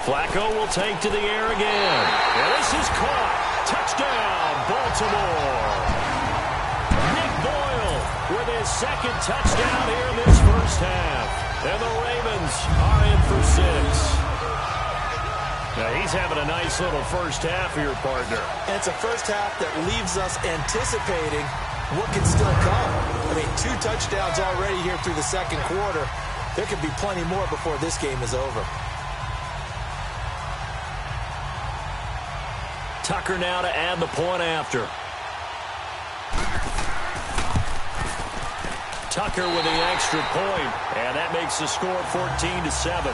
Flacco will take to the air again. And this is caught. Touchdown, Baltimore. Nick Boyle with his 2nd touchdown here in this first half. And the Ravens are in for 6. Now he's having a nice little first half here, partner. And it's a first half that leaves us anticipating what can still come. I mean, 2 touchdowns already here through the 2nd quarter. There could be plenty more before this game is over. Tucker now to add the point after. Tucker with the extra point, and that makes the score 14-7.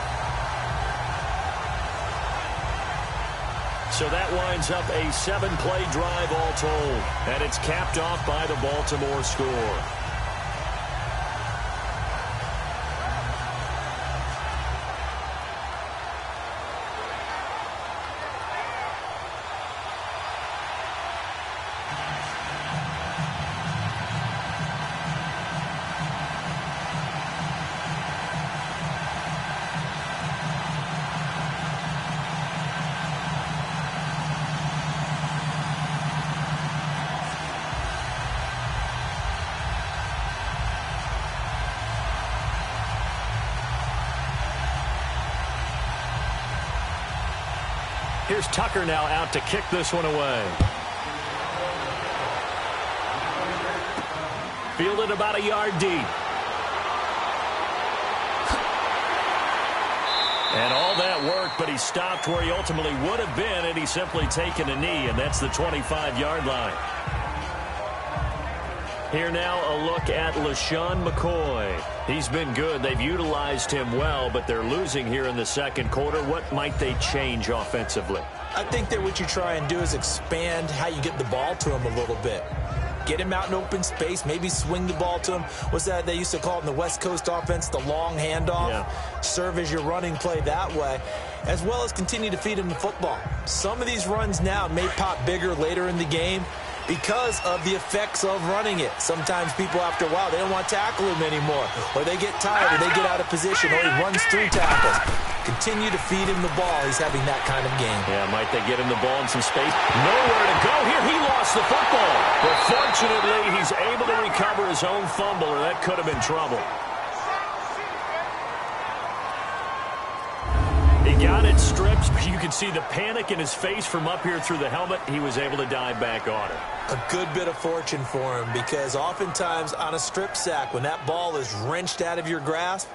So that winds up a 7-play drive all told, and it's capped off by the Baltimore score. Here's Tucker now out to kick this one away. Fielded about a yard deep. And all that work, but he stopped where he ultimately would have been, and he's simply taken a knee, and that's the 25-yard line. Here now a look at Lesean Mccoy. He's been good. They've utilized him well, but they're losing here in the 2nd quarter. What might they change offensively? I think that what you try and do is expand how you get the ball to him a little bit. Get him out in open space, maybe swing the ball to him. What's that they used to call it in the West Coast offense, the long handoff? Yeah. Serve as your running play that way, as well as continue to feed him the football. Some of these runs now may pop bigger later in the game because of the effects of running it. Sometimes people, after a while, they don't want to tackle him anymore, or they get tired, or they get out of position, or he runs through tackles. Continue to feed him the ball. He's having that kind of game. Yeah, might they get him the ball in some space? Nowhere to go here. He lost the football. But fortunately, he's able to recover his own fumble, or that could have been trouble. He got it stripped, but you can see the panic in his face from up here through the helmet. He was able to dive back on it. A good bit of fortune for him, because oftentimes on a strip sack, when that ball is wrenched out of your grasp,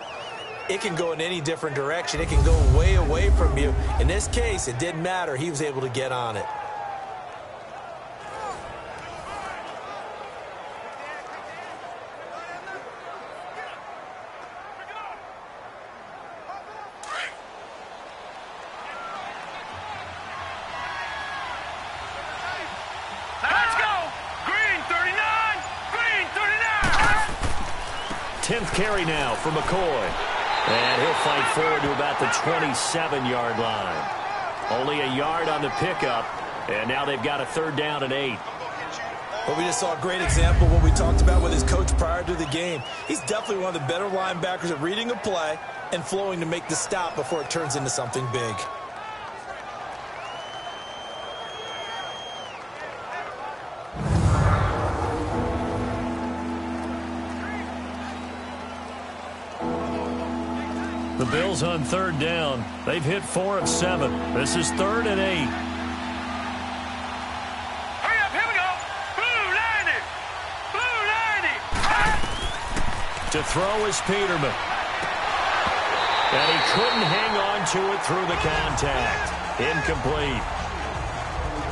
it can go in any different direction. It can go way away from you. In this case, it didn't matter. He was able to get on it. Let's go! Green 39! Green 39! 10th carry now for McCoy. And he'll fight forward to about the 27-yard line. Only a yard on the pickup, and now they've got a 3rd down and 8. Well, we just saw a great example of what we talked about with his coach prior to after the game. He's definitely one of the better linebackers at reading a play and flowing to make the stop before it turns into something big. The Bills on third down. They've hit 4 of 7. This is 3rd and 8. Hurry up, here we go. Blue line it. Blue line it. To throw is Peterman. And he couldn't hang on to it through the contact. Incomplete.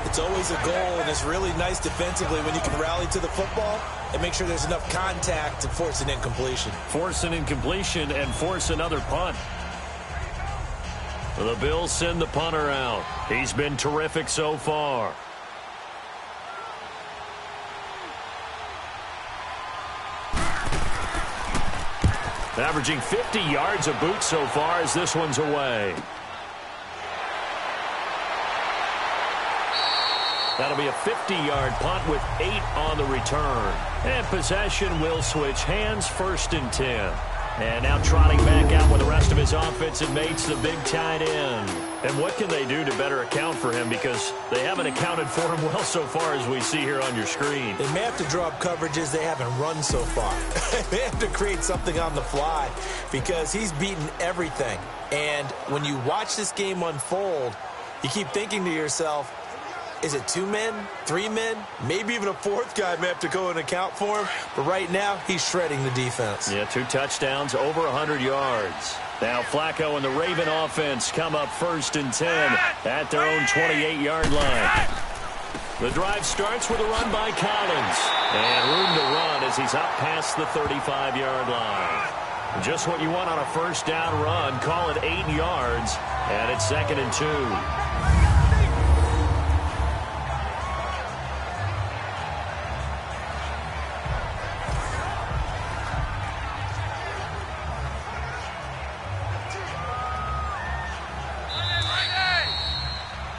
It's always a goal, and it's really nice defensively when you can rally to the football and make sure there's enough contact to force an incompletion. Force an incompletion and force another punt. The Bills send the punter out. He's been terrific so far. Averaging 50 yards a boot so far as this one's away. That'll be a 50-yard punt with 8 on the return. And possession will switch hands, 1st and 10. And now trotting back out with the rest of his offensive mates, the big tight end. And what can they do to better account for him? Because they haven't accounted for him well so far as we see here on your screen. They may have to draw up coverages they haven't run so far. They have to create something on the fly because he's beaten everything. And when you watch this game unfold, you keep thinking to yourself, is it 2 men, 3 men, maybe even a 4th guy may have to go and account for him. But right now, he's shredding the defense. Yeah, 2 touchdowns, over 100 yards. Now Flacco and the Raven offense come up 1st and 10 at their own 28-yard line. The drive starts with a run by Collins. And room to run as he's up past the 35-yard line. Just what you want on a 1st down run. Call it 8 yards. And it's 2nd and 2.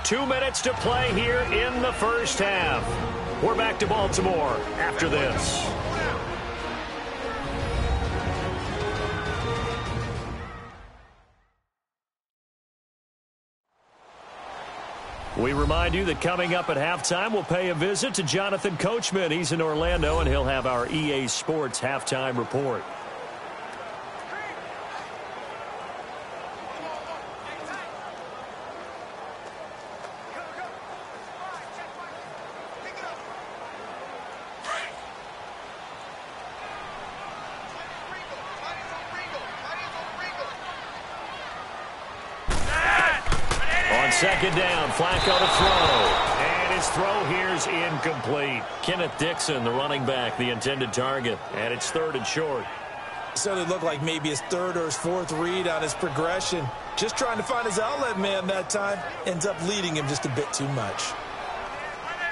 2 minutes to play here in the 1st half. We're back to Baltimore after this. We remind you that coming up at halftime, we'll pay a visit to Jonathan Coachman. He's in Orlando, and he'll have our EA Sports halftime report. Second down, Flacco to throw. And his throw here's incomplete. Kenneth Dixon, the running back, the intended target. And it's 3rd and short. So it looked like maybe his 3rd or his 4th read on his progression. Just trying to find his outlet man that time. Ends up leading him just a bit too much.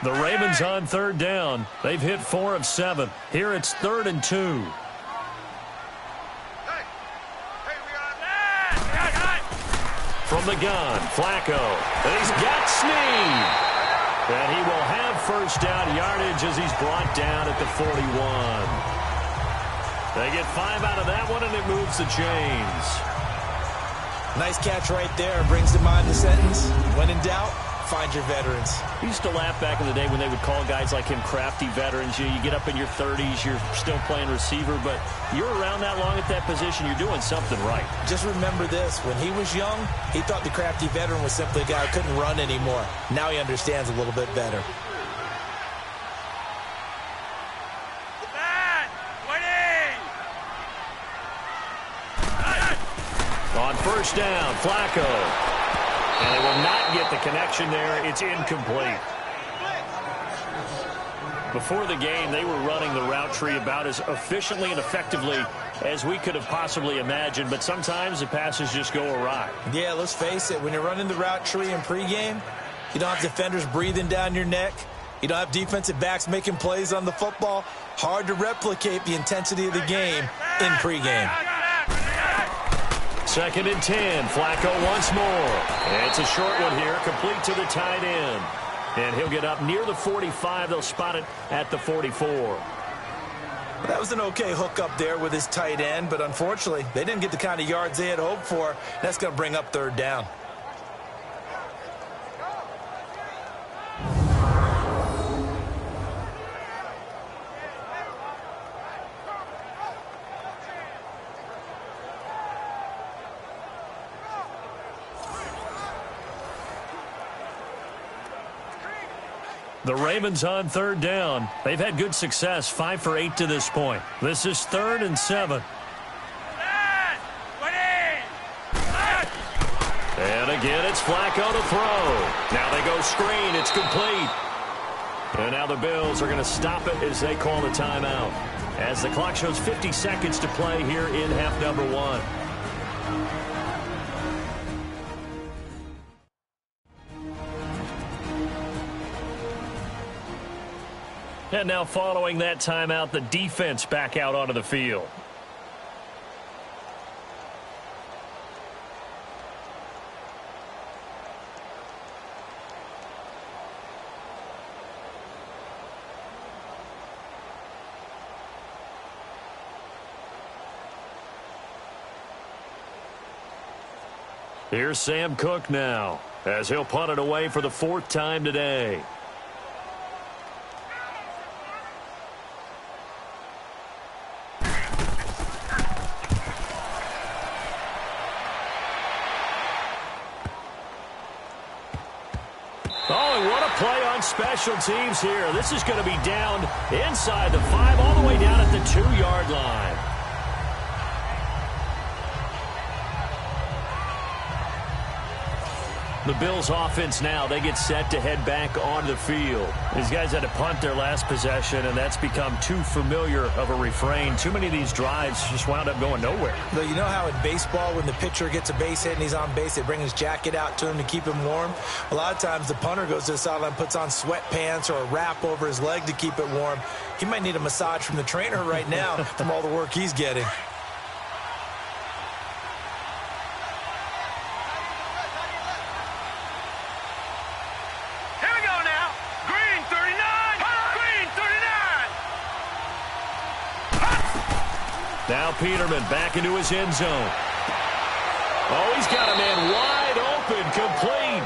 The Ravens on 3rd down. They've hit 4 of 7. Here it's 3rd and 2. From the gun, Flacco. And he's got Snead. And he will have 1st down yardage as he's brought down at the 41. They get 5 out of that one, and it moves the chains. Nice catch right there. Brings to mind the sentence, when in doubt, find your veterans. We used to laugh back in the day when they would call guys like him crafty veterans. You get up in your 30s, you're still playing receiver, but you're around that long at that position, you're doing something right. Just remember this. When he was young, he thought the crafty veteran was simply a guy who couldn't run anymore. Now he understands a little bit better. On 1st down, Flacco. And they will not get the connection there. It's incomplete. Before the game, they were running the route tree about as efficiently and effectively as we could have possibly imagined, but sometimes the passes just go awry. Yeah, let's face it. When you're running the route tree in pregame, you don't have defenders breathing down your neck. You don't have defensive backs making plays on the football. Hard to replicate the intensity of the game in pregame. 2nd and 10. Flacco once more. And it's a short one here, complete to the tight end. And he'll get up near the 45. They'll spot it at the 44. That was an okay hook up there with his tight end, but unfortunately, they didn't get the kind of yards they had hoped for. That's going to bring up third down. The Ravens on third down. They've had good success, 5 for 8 to this point. This is 3rd and 7. And again, it's Flacco to throw. Now they go screen. It's complete. And now the Bills are going to stop it as they call the timeout. As the clock shows 50 seconds to play here in half number 1. And now following that timeout, the defense back out onto the field. Here's Sam Cook now, as he'll punt it away for the 4th time today. Special teams here. This is going to be down inside the 5, all the way down at the 2-yard line. The Bills offense now, they get set to head back on the field. These guys had to punt their last possession, and that's become too familiar of a refrain. Too many of these drives just wound up going nowhere. But you know how in baseball, when the pitcher gets a base hit and he's on base, they bring his jacket out to him to keep him warm? A lot of times the punter goes to the sideline, puts on sweatpants or a wrap over his leg to keep it warm. He might need a massage from the trainer right now from all the work he's getting. Now Peterman back into his end zone. Oh, he's got a man wide open, complete.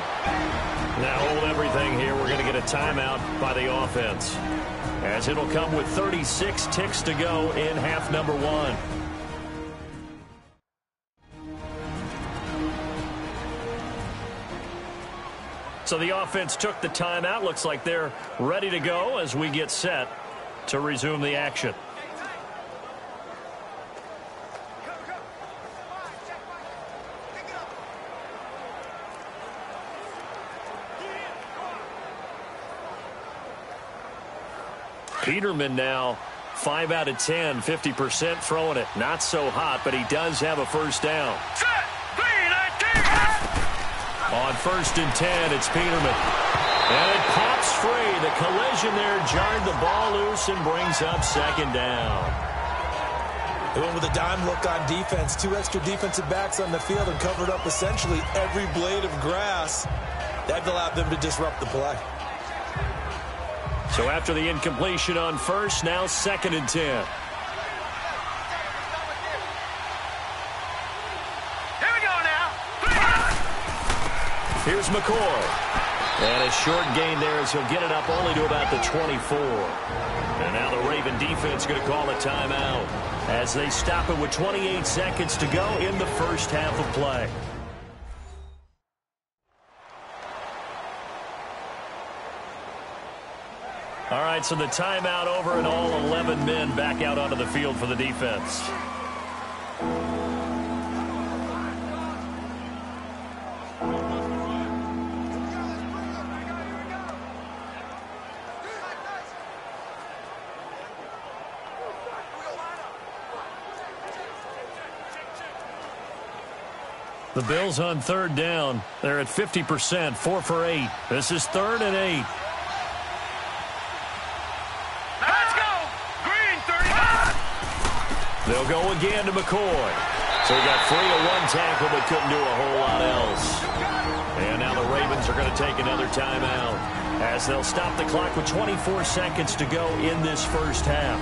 Now hold everything here. We're going to get a timeout by the offense, as it'll come with 36 ticks to go in half number 1. So the offense took the timeout. Looks like they're ready to go as we get set to resume the action. Peterman now 5 out of 10, 50% throwing it. Not so hot, but he does have a first down. On 1st and 10, it's Peterman. And it pops free. The collision there jarred the ball loose and brings up 2nd down. They went with a dime look on defense. 2 extra defensive backs on the field and covered up essentially every blade of grass. That allowed them to disrupt the play. So after the incompletion on 1st, now 2nd and 10. Here we go now. Here's McCoy. And a short gain there as he'll get it up only to about the 24. And now the Raven defense going to call a timeout as they stop it with 28 seconds to go in the first half of play. All right, so the timeout over and all 11 men back out onto the field for the defense. The Bills on 3rd down. They're at 50%, 4 for 8. This is 3rd and 8. They'll go again to McCoy. So he got free of 1 tackle but couldn't do a whole lot else. And now the Ravens are going to take another timeout as they'll stop the clock with 24 seconds to go in this first half.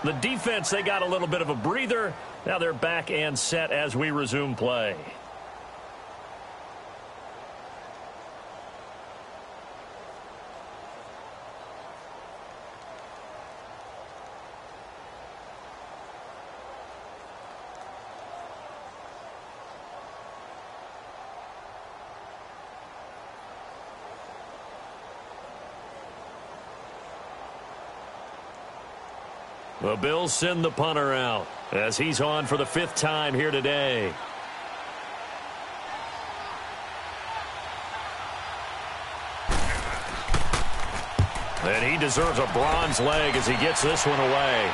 The defense, they got a little bit of a breather. Now they're back and set as we resume play. The Bills send the punter out as he's on for the 5th time here today. And he deserves a bronze leg as he gets this one away.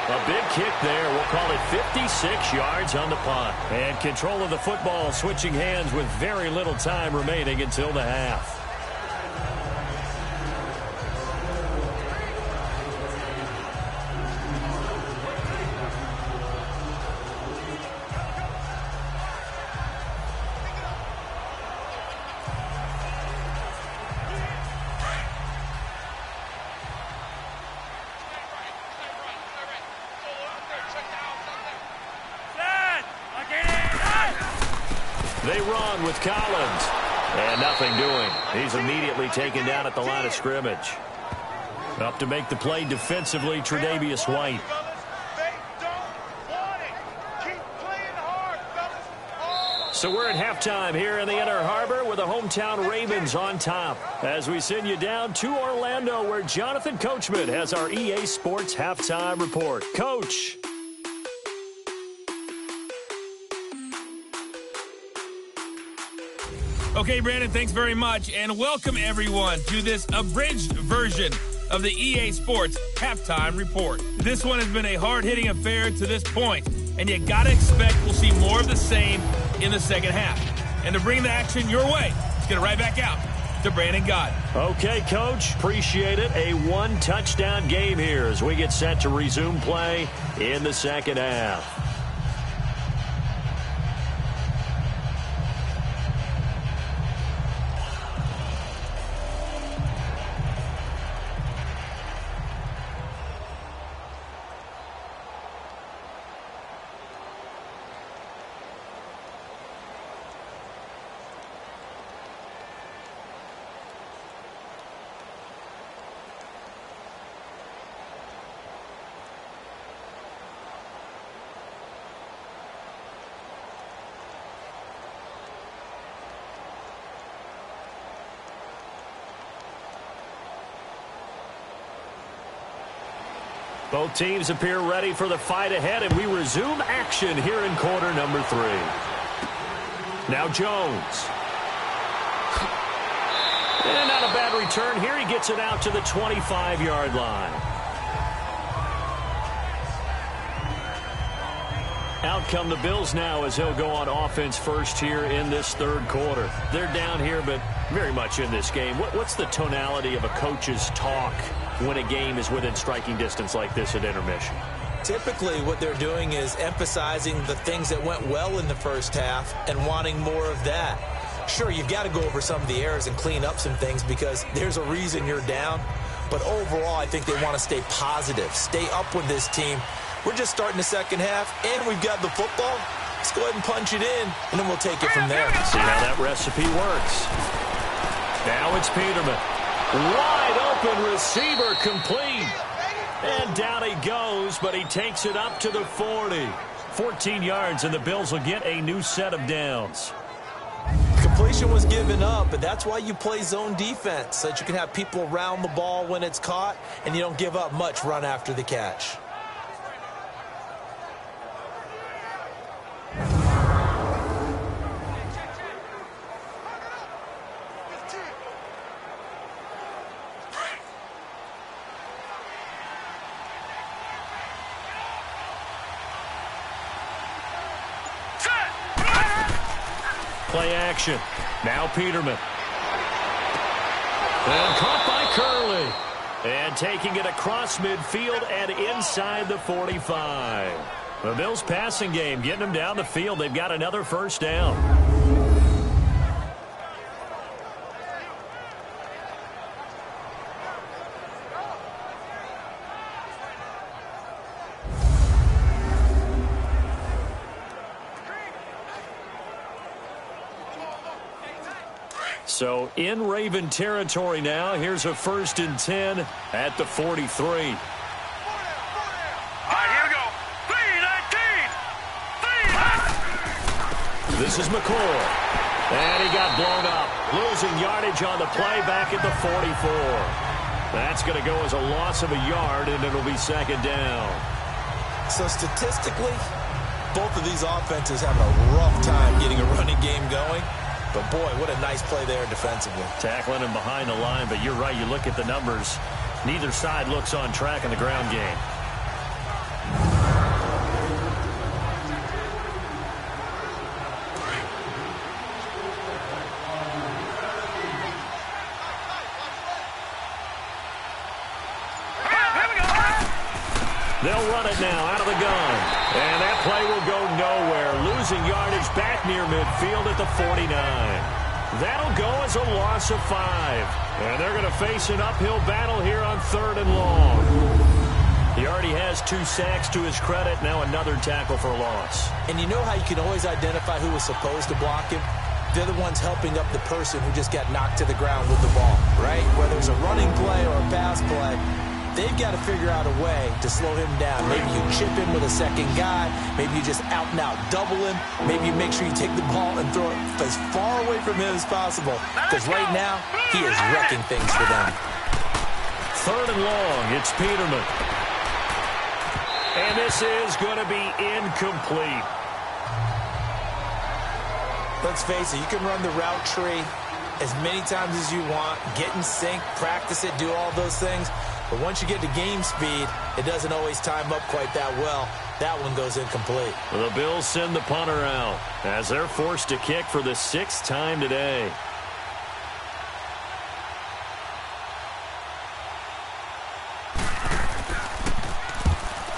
A big kick there. We'll call it 56 yards on the punt. And control of the football switching hands with very little time remaining until the half. They run with Collins. And nothing doing. He's immediately taken down at the line of scrimmage. Up to make the play defensively, Tre'Davious White. So we're at halftime here in the Inner Harbor with the hometown Ravens on top. As we send you down to Orlando where Jonathan Coachman has our EA Sports Halftime Report. Coach. Okay, Brandon, thanks very much, and welcome everyone to this abridged version of the EA Sports Halftime Report. This one has been a hard-hitting affair to this point, and you gotta expect we'll see more of the same in the second half. And to bring the action your way, let's get it right back out to Brandon Gott. Okay, Coach, appreciate it. A one-touchdown game here as we get set to resume play in the second half. Both teams appear ready for the fight ahead, and we resume action here in quarter number 3. Now Jones. And not a bad return here. He gets it out to the 25-yard line. Out come the Bills now as he'll go on offense first here in this third quarter. They're down here, but very much in this game. What's the tonality of a coach's talk when a game is within striking distance like this at intermission? Typically what they're doing is emphasizing the things that went well in the first half and wanting more of that. Sure, you've got to go over some of the errors and clean up some things because there's a reason you're down. But overall, I think they want to stay positive, stay up with this team. We're just starting the second half, and we've got the football. Let's go ahead and punch it in, and then we'll take it from there. See how that recipe works. Now it's Peterman. Wide open receiver complete. And down he goes, but he takes it up to the 40. 14 yards, and the Bills will get a new set of downs. Completion was given up, but that's why you play zone defense, so that you can have people around the ball when it's caught, and you don't give up much run after the catch. Play action. Now Peterman. And caught by Curley. And taking it across midfield and inside the 45. The Bills passing game getting them down the field. They've got another first down. So in Raven territory now. Here's a 1st and 10 at the 43. All right, here we go. 3-19. This is McCoy. And he got blown up. Losing yardage on the play back at the 44. That's going to go as a loss of a yard, and it'll be 2nd down. So statistically, both of these offenses having a rough time getting a running game going. But, boy, what a nice play there defensively. Tackling him behind the line, but you're right. You look at the numbers. Neither side looks on track in the ground game. They'll run it now out of the gun. And that play will go nowhere. Losing yardage back near midfield at the 49. That'll go as a loss of 5. And they're going to face an uphill battle here on 3rd and long. He already has 2 sacks to his credit. Now another tackle for a loss. And you know how you can always identify who was supposed to block him? They're the ones helping up the person who just got knocked to the ground with the ball, right? Whether it's a running play or a pass play, they've got to figure out a way to slow him down. Maybe you chip him with a second guy. Maybe you just out-and-out double him. Maybe you make sure you take the ball and throw it as far away from him as possible. Because right now, he is wrecking things for them. 3rd and long, it's Peterman. And this is going to be incomplete. Let's face it, you can run the route tree as many times as you want, get in sync, practice it, do all those things. But once you get to game speed, it doesn't always time up quite that well. That one goes incomplete. The Bills send the punter out as they're forced to kick for the 6th time today.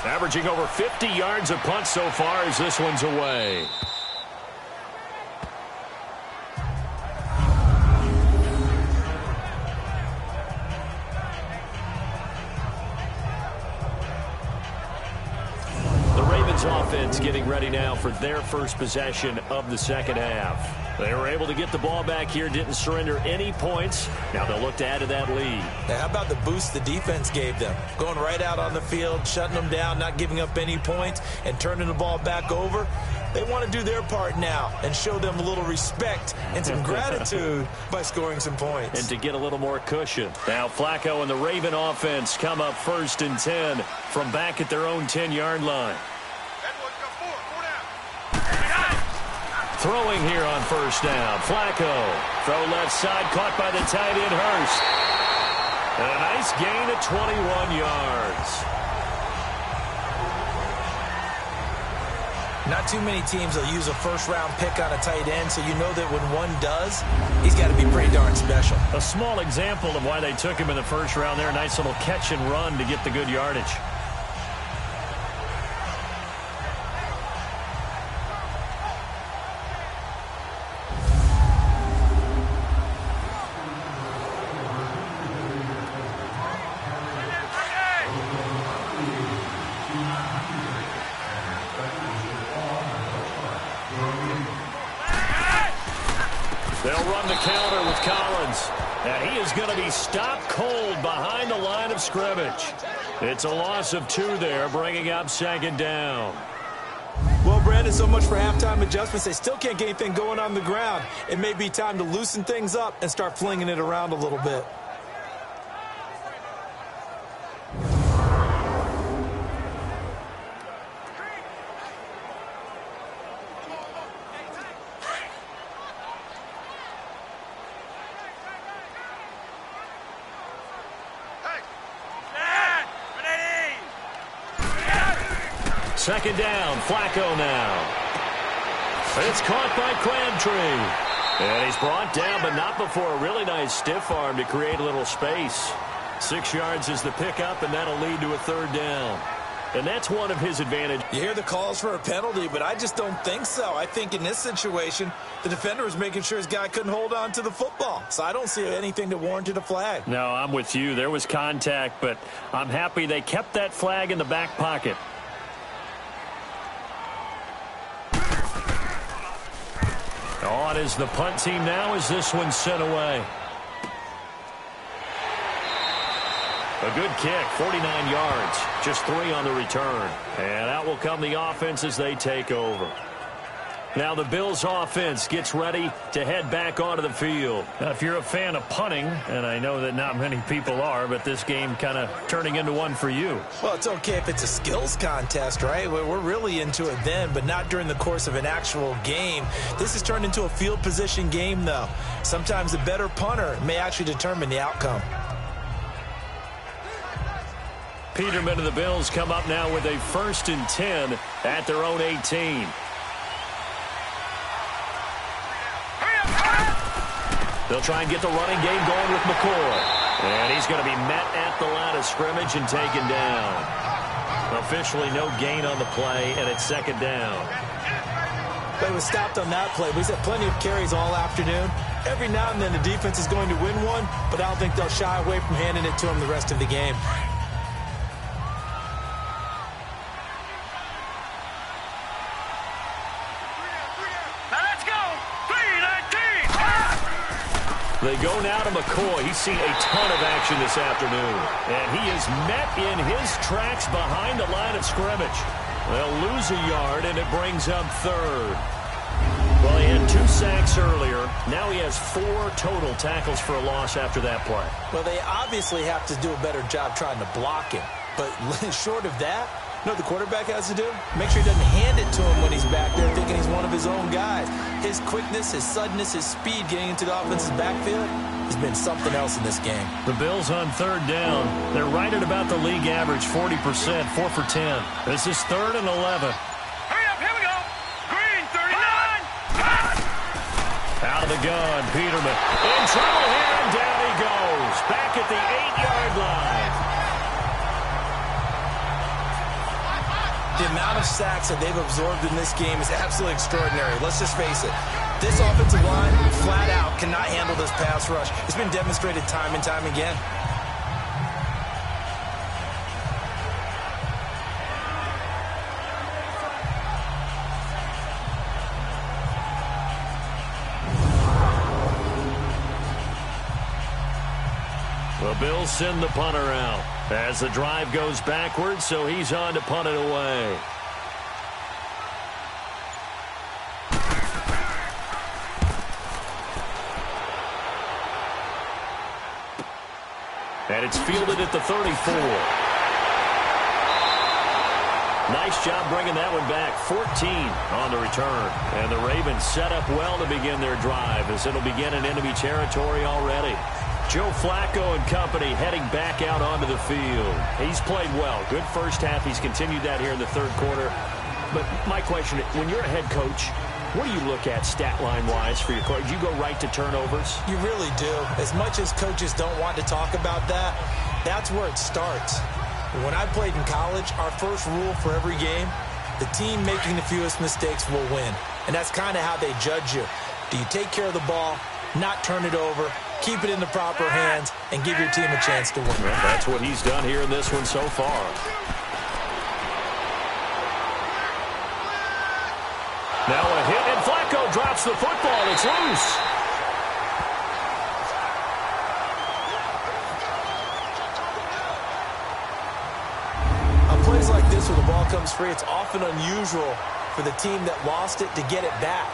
Averaging over 50 yards a punt so far as this one's away. Offense getting ready now for their first possession of the 2nd half. They were able to get the ball back here, didn't surrender any points. Now they'll look to add to that lead. Now, how about the boost the defense gave them? Going right out on the field, shutting them down, not giving up any points, and turning the ball back over. They want to do their part now and show them a little respect and some gratitude by scoring some points. And to get a little more cushion. Now Flacco and the Raven offense come up 1st and 10 from back at their own 10-yard line. Throwing here on 1st down. Flacco. Throw left side, caught by the tight end, Hurst. And a nice gain of 21 yards. Not too many teams will use a first-round pick on a tight end, so you know that when one does, he's got to be pretty darn special. A small example of why they took him in the 1st round there. Nice little catch and run to get the good yardage. Counter with Collins. And he is going to be stopped cold behind the line of scrimmage. It's a loss of 2 there, bringing up 2nd down. Well, Brandon, so much for halftime adjustments. They still can't get anything going on the ground. It may be time to loosen things up and start flinging it around a little bit. Second down, Flacco now. It's caught by Crabtree. And he's brought down, but not before a really nice stiff arm to create a little space. 6 yards is the pickup, and that'll lead to a 3rd down. And that's one of his advantages. You hear the calls for a penalty, but I just don't think so. I think in this situation, the defender was making sure his guy couldn't hold on to the football. So I don't see anything that warranted a flag. No, I'm with you. There was contact, but I'm happy they kept that flag in the back pocket. On is the punt team now as this one's sent away. A good kick, 49 yards, just 3 on the return. And out will come the offense as they take over. Now the Bills offense gets ready to head back onto the field. Now, if you're a fan of punting, and I know that not many people are, but this game kind of turning into one for you. Well, it's okay if it's a skills contest, right? We're really into it then, but not during the course of an actual game. This has turned into a field position game, though. Sometimes the better punter may actually determine the outcome. Peterman and the Bills come up now with a 1st and 10 at their own 18. They'll try and get the running game going with McCoy. And he's going to be met at the line of scrimmage and taken down. Officially no gain on the play, and it's 2nd down. But he was stopped on that play. But he's had plenty of carries all afternoon. Every now and then the defense is going to win one, but I don't think they'll shy away from handing it to him the rest of the game. They go now to McCoy. He's seen a ton of action this afternoon. And he is met in his tracks behind the line of scrimmage. They'll lose a yard, and it brings up 3rd. Well, he had 2 sacks earlier. Now he has 4 total tackles for a loss after that play. Well, they obviously have to do a better job trying to block him. But short of that, you know what the quarterback has to do? Make sure he doesn't hand it to him when he's back there thinking he's one of his own guys. His quickness, his suddenness, his speed getting into the offense's backfield has been something else in this game. The Bills on 3rd down. They're right at about the league average, 40%, 4 for 10. This is 3rd and 11. Hurry up, here we go. Green, 39. Out of the gun, Peterman. In trouble here, and down he goes. Back at the 8-yard line. The amount of sacks that they've absorbed in this game is absolutely extraordinary. Let's just face it. This offensive line, flat out, cannot handle this pass rush. It's been demonstrated time and time again. The Bills send the punter out as the drive goes backwards, so he's on to punt it away. And it's fielded at the 34. Nice job bringing that one back. 14 on the return. And the Ravens set up well to begin their drive as it'll begin in enemy territory already. Joe Flacco and company heading back out onto the field. He's played well. Good first half. He's continued that here in the 3rd quarter. But my question, when you're a head coach, what do you look at stat line-wise for your coach? Do you go right to turnovers? You really do. As much as coaches don't want to talk about that, that's where it starts. When I played in college, our first rule for every game, the team making the fewest mistakes will win. And that's kind of how they judge you. Do you take care of the ball, not turn it over, keep it in the proper hands, and give your team a chance to win? Well, that's what he's done here in this one so far. Now a hit, and Flacco drops the football. It's loose. On plays like this where the ball comes free, it's often unusual for the team that lost it to get it back.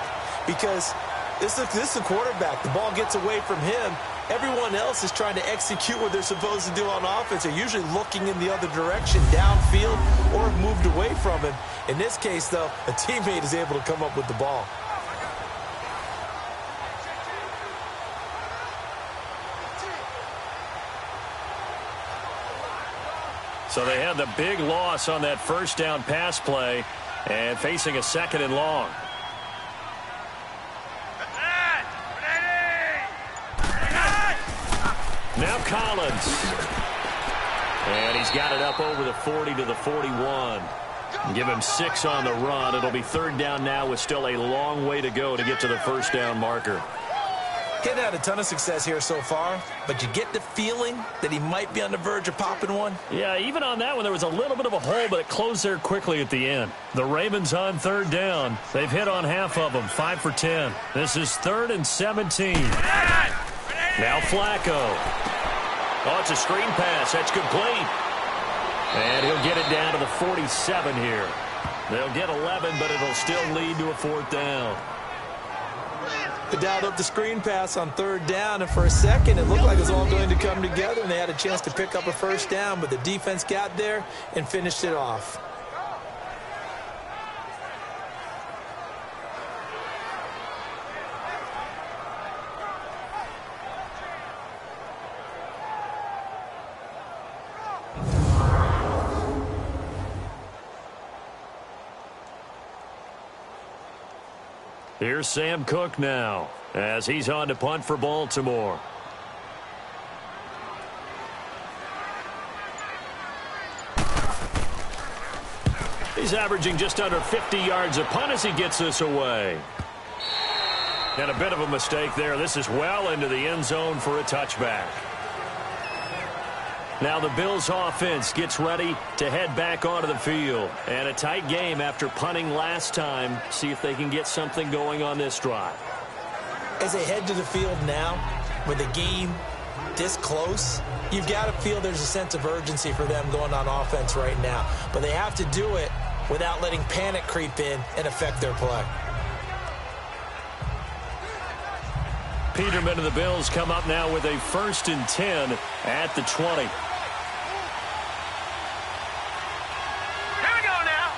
Because this is the quarterback. The ball gets away from him. Everyone else is trying to execute what they're supposed to do on offense. They're usually looking in the other direction, downfield, or have moved away from him. In this case, though, a teammate is able to come up with the ball. So they had the big loss on that first down pass play and facing a 2nd and long. Now Collins. And he's got it up over the 40 to the 41. Give him 6 on the run. It'll be 3rd down now with still a long way to go to get to the first down marker. He's had a ton of success here so far, but you get the feeling that he might be on the verge of popping one. Yeah, even on that one, there was a little bit of a hole, but it closed there quickly at the end. The Ravens on third down. They've hit on half of them, 5 for 10. This is 3rd and 17. Now Flacco. Oh, it's a screen pass. That's complete. And he'll get it down to the 47 here. They'll get 11, but it'll still lead to a 4th down. They dialed up the screen pass on 3rd down, and for a second it looked like it was all going to come together, and they had a chance to pick up a 1st down, but the defense got there and finished it off. Here's Sam Cook now as he's on to punt for Baltimore. He's averaging just under 50 yards a punt as he gets this away. And a bit of a mistake there. This is well into the end zone for a touchback. Now the Bills offense gets ready to head back onto the field. And a tight game after punting last time. See if they can get something going on this drive. As they head to the field now, with the game this close, you've got to feel there's a sense of urgency for them going on offense right now. But they have to do it without letting panic creep in and affect their play. Peterman and the Bills come up now with a 1st and 10 at the 20. Here we go now.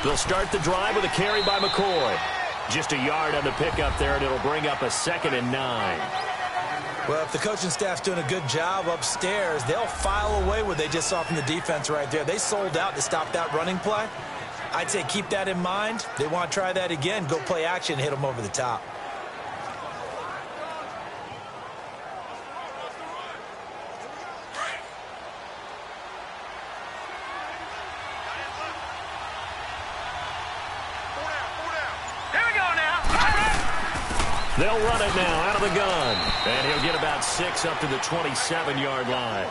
They'll start the drive with a carry by McCoy. Just a yard on the pickup there, and it'll bring up a 2nd and 9. Well, if the coaching staff's doing a good job upstairs, they'll file away what they just saw from the defense right there. They sold out to stop that running play. I'd say keep that in mind. They want to try that again, go play action, hit them over the top. They'll run it now out of the gun. And he'll get about 6 up to the 27-yard line.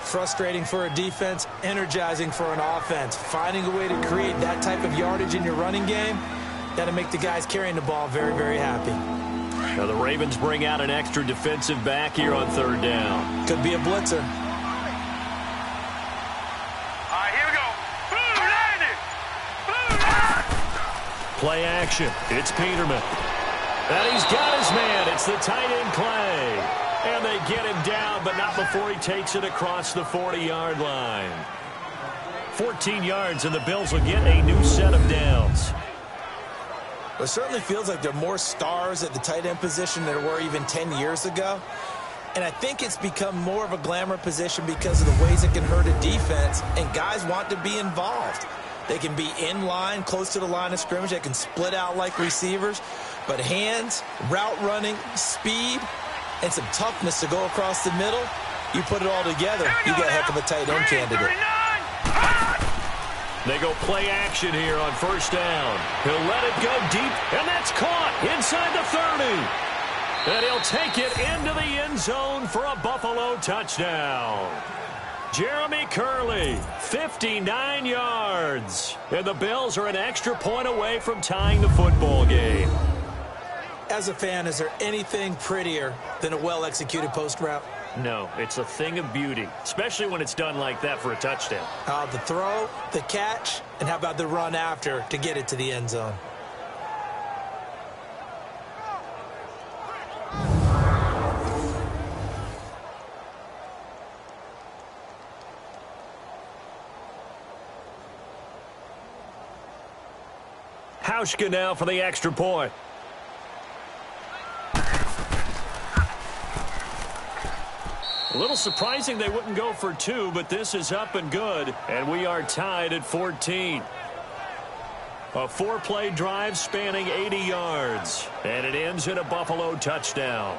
Frustrating for a defense, energizing for an offense. Finding a way to create that type of yardage in your running game, that'll make the guys carrying the ball very, very happy. Now the Ravens bring out an extra defensive back here on 3rd down. Could be a blitzer. Play action. It's Peterman. And he's got his man. It's the tight end Clay. And they get him down, but not before he takes it across the 40-yard line. 14 yards, and the Bills will get a new set of downs. Well, it certainly feels like there are more stars at the tight end position than there were even 10 years ago. And I think it's become more of a glamour position because of the ways it can hurt a defense, and guys want to be involved. They can be in line, close to the line of scrimmage. They can split out like receivers. But hands, route running, speed, and some toughness to go across the middle, you put it all together, you got a heck of a tight end candidate. They go play action here on 1st down. He'll let it go deep, and that's caught inside the 30. And he'll take it into the end zone for a Buffalo touchdown. Jeremy Curley, 59 yards. And the Bills are an extra point away from tying the football game. As a fan, is there anything prettier than a well-executed post route? No, it's a thing of beauty, especially when it's done like that for a touchdown. The throw, the catch, and how about the run after to get it to the end zone? Hauschka now for the extra point. A little surprising they wouldn't go for 2, but this is up and good, and we are tied at 14. A 4-play drive spanning 80 yards, and it ends in a Buffalo touchdown.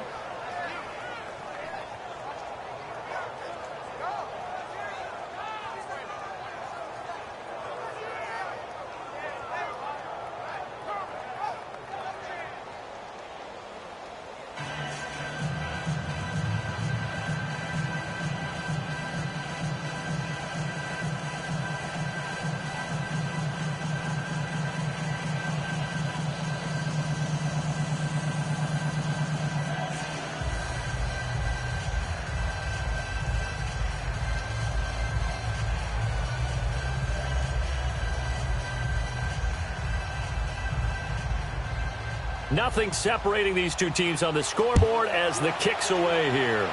Nothing separating these two teams on the scoreboard as the kick's away here.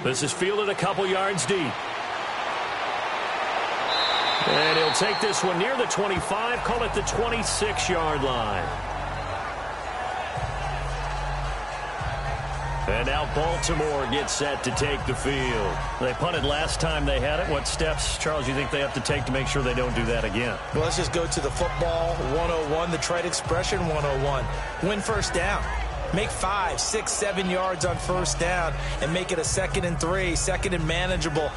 This is fielded a couple yards deep. And he'll take this one near the 25, call it the 26-yard line. And now Baltimore gets set to take the field. They punted last time they had it. What steps, Charles, you think they have to take to make sure they don't do that again? Well, let's just go to the football 101, the trade expression 101. Win first down. Make 5, 6, 7 yards on first down and make it a 2nd and 3, 2nd and manageable.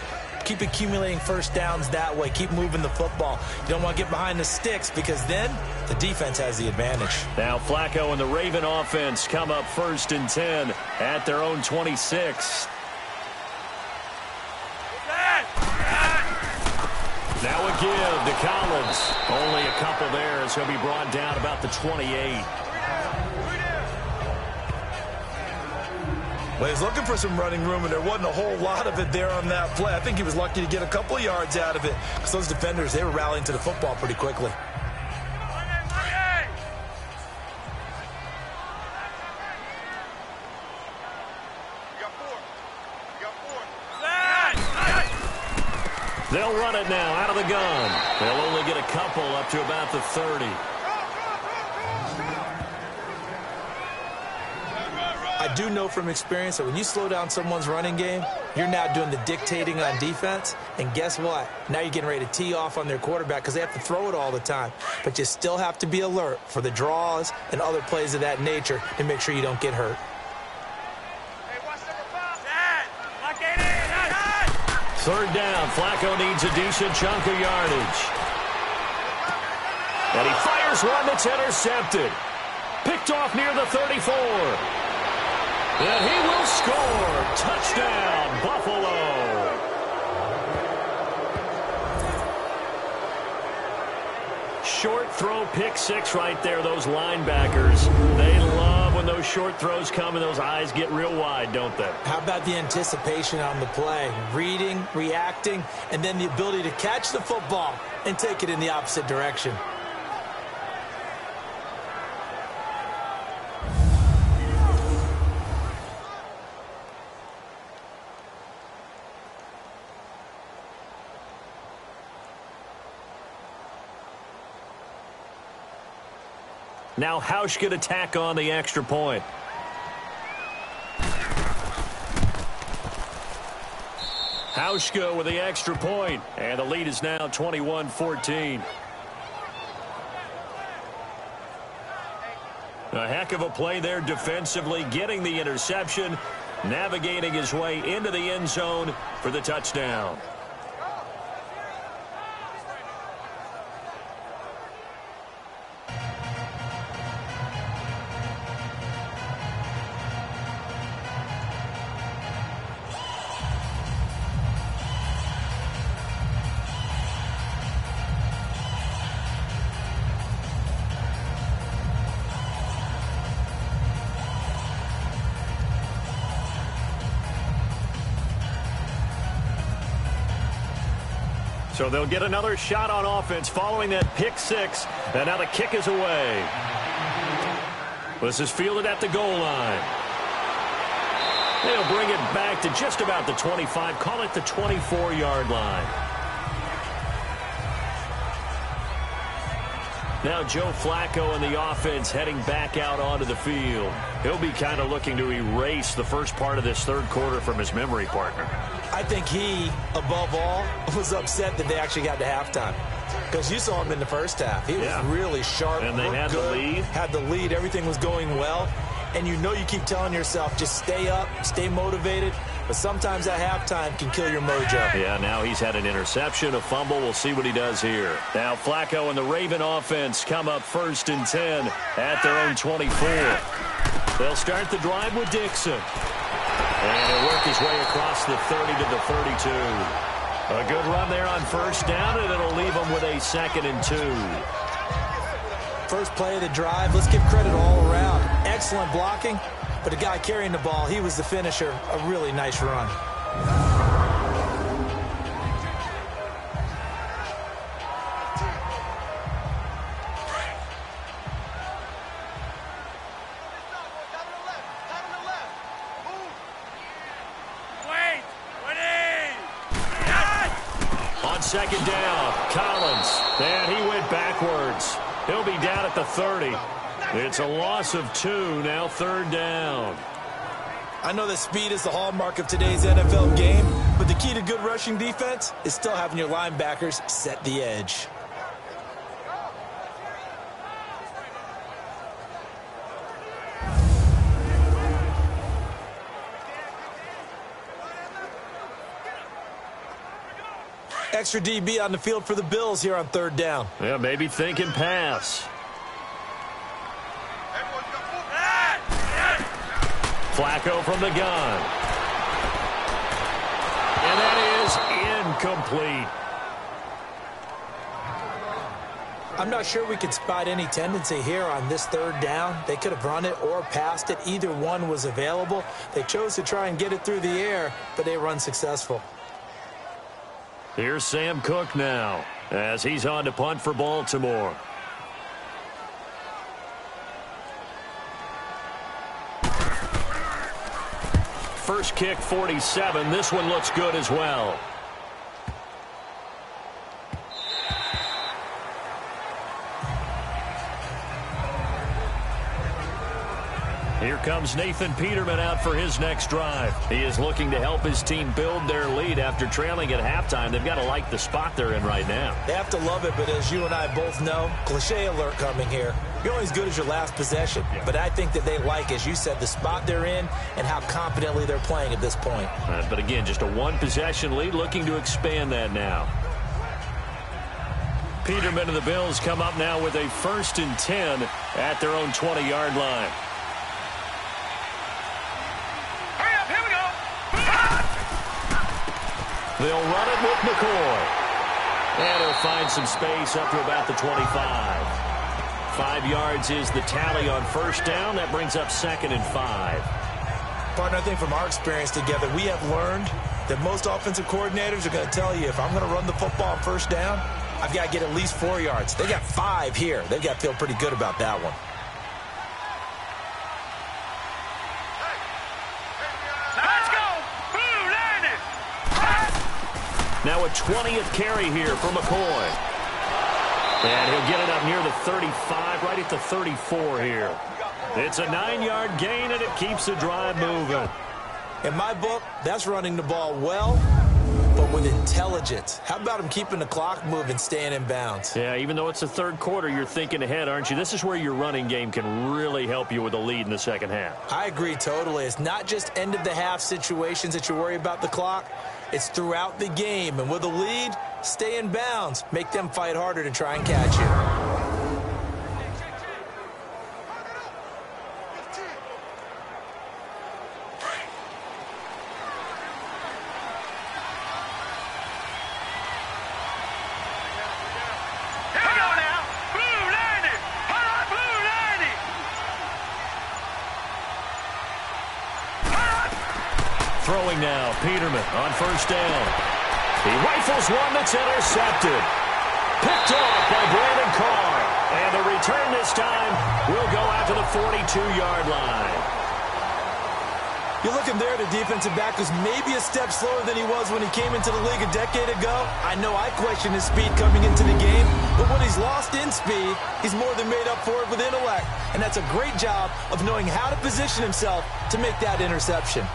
Keep accumulating first downs that way. Keep moving the football. You don't want to get behind the sticks because then the defense has the advantage. Now Flacco and the Raven offense come up 1st and 10 at their own 26. Now a give to Collins. Only a couple there as he'll be brought down about the 28. Well, he was looking for some running room, and there wasn't a whole lot of it there on that play. I think he was lucky to get a couple of yards out of it because those defenders, they were rallying to the football pretty quickly. They'll run it now out of the gun. They'll only get a couple up to about the 30. I do know from experience that when you slow down someone's running game, you're now doing the dictating on defense. And guess what? Now you're getting ready to tee off on their quarterback because they have to throw it all the time. But you still have to be alert for the draws and other plays of that nature to make sure you don't get hurt. Third down. Flacco needs a decent chunk of yardage. And he fires one that's intercepted. Picked off near the 34. And he will score. Touchdown, Buffalo. Short throw, pick six right there. Those linebackers, they love when those short throws come and those eyes get real wide, don't they? How about the anticipation on the play? Reading, reacting, and then the ability to catch the football and take it in the opposite direction. Now Hausch could attack on the extra point. Hauschka with the extra point, and the lead is now 21-14. A heck of a play there defensively, getting the interception, navigating his way into the end zone for the touchdown. So they'll get another shot on offense following that pick six. And now the kick is away. This is fielded at the goal line. They'll bring it back to just about the 25. Call it the 24-yard line. Now Joe Flacco and the offense heading back out onto the field. He'll be kind of looking to erase the first part of this third quarter from his memory partner. I think he, above all, was upset that they actually got to halftime. Because you saw him in the first half. He was really sharp. And they had the lead. Had the lead. Everything was going well. And you know you keep telling yourself, just stay up, stay motivated. But sometimes that halftime can kill your mojo. Yeah, now he's had an interception, a fumble. We'll see what he does here. Now Flacco and the Raven offense come up 1st and 10 at their own 24. They'll start the drive with Dixon. And he'll work his way across the 30 to the 32. A good run there on first down, and it'll leave him with a 2nd and 2. First play of the drive, let's give credit all around. Excellent blocking, but the guy carrying the ball, he was the finisher. A really nice run. second down. Collins. And he went backwards. He'll be down at the 30. It's a loss of 2, now third down. I know that speed is the hallmark of today's NFL game, but the key to good rushing defense is still having your linebackers set the edge. Extra DB on the field for the Bills here on third down. Yeah, maybe thinking pass. Flacco from the gun. And that is incomplete. I'm not sure we could spot any tendency here on this third down. They could have run it or passed it. Either one was available. They chose to try and get it through the air, but they were unsuccessful. Here's Sam Cook now as he's on to punt for Baltimore. First kick, 47. This one looks good as well. Here comes Nathan Peterman out for his next drive. He is looking to help his team build their lead after trailing at halftime. They've got to like the spot they're in right now. They have to love it, but as you and I both know, cliche alert coming here. You're only as good as your last possession. Yeah. But I think that they like, as you said, the spot they're in and how confidently they're playing at this point. But again, just a one-possession lead, looking to expand that now. Peterman and the Bills come up now with a 1st and 10 at their own 20-yard line. They'll run it with McCoy. And he'll find some space up to about the 25. 5 yards is the tally on first down. That brings up 2nd and 5. Partner, I think from our experience together, we have learned that most offensive coordinators are going to tell you, if I'm going to run the football on first down, I've got to get at least 4 yards. They got 5 here. They've got to feel pretty good about that one. Now a 20th carry here for McCoy. And he'll get it up near the 35, right at the 34 here. It's a 9-yard gain, and it keeps the drive moving. In my book, that's running the ball well, but with intelligence. How about him keeping the clock moving, staying in bounds? Yeah, even though it's the third quarter, you're thinking ahead, aren't you? This is where your running game can really help you with a lead in the second half. I agree totally. It's not just end-of-the-half situations that you worry about the clock. It's throughout the game. And with a lead, stay in bounds. Make them fight harder to try and catch you. Throwing now, Peterman on first down. He rifles one that's intercepted. Picked off by Brandon Carr. And the return this time will go out to the 42-yard line. You're looking there, the defensive back was maybe a step slower than he was when he came into the league a decade ago. I know I questioned his speed coming into the game, but when he's lost in speed, he's more than made up for it with intellect. And that's a great job of knowing how to position himself to make that interception.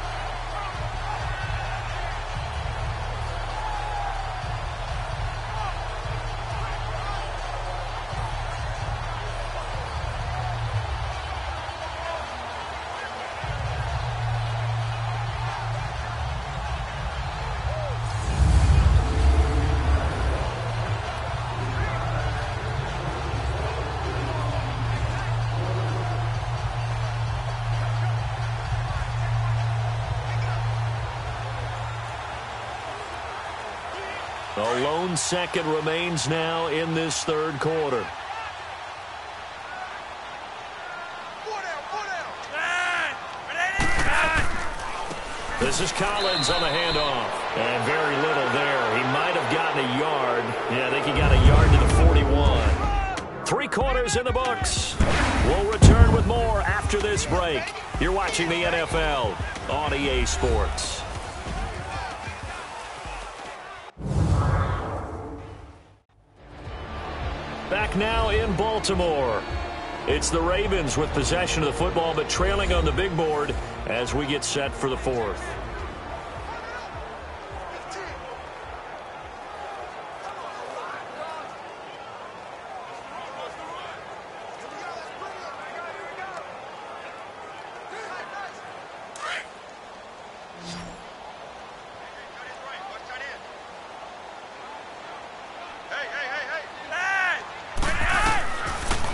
A lone second remains now in this third quarter. This is Collins on the handoff. And very little there. He might have gotten a yard. Yeah, I think he got a yard to the 41. 3 quarters in the books. We'll return with more after this break. You're watching the NFL on EA Sports. Back now in Baltimore. It's the Ravens with possession of the football, but trailing on the big board as we get set for the fourth.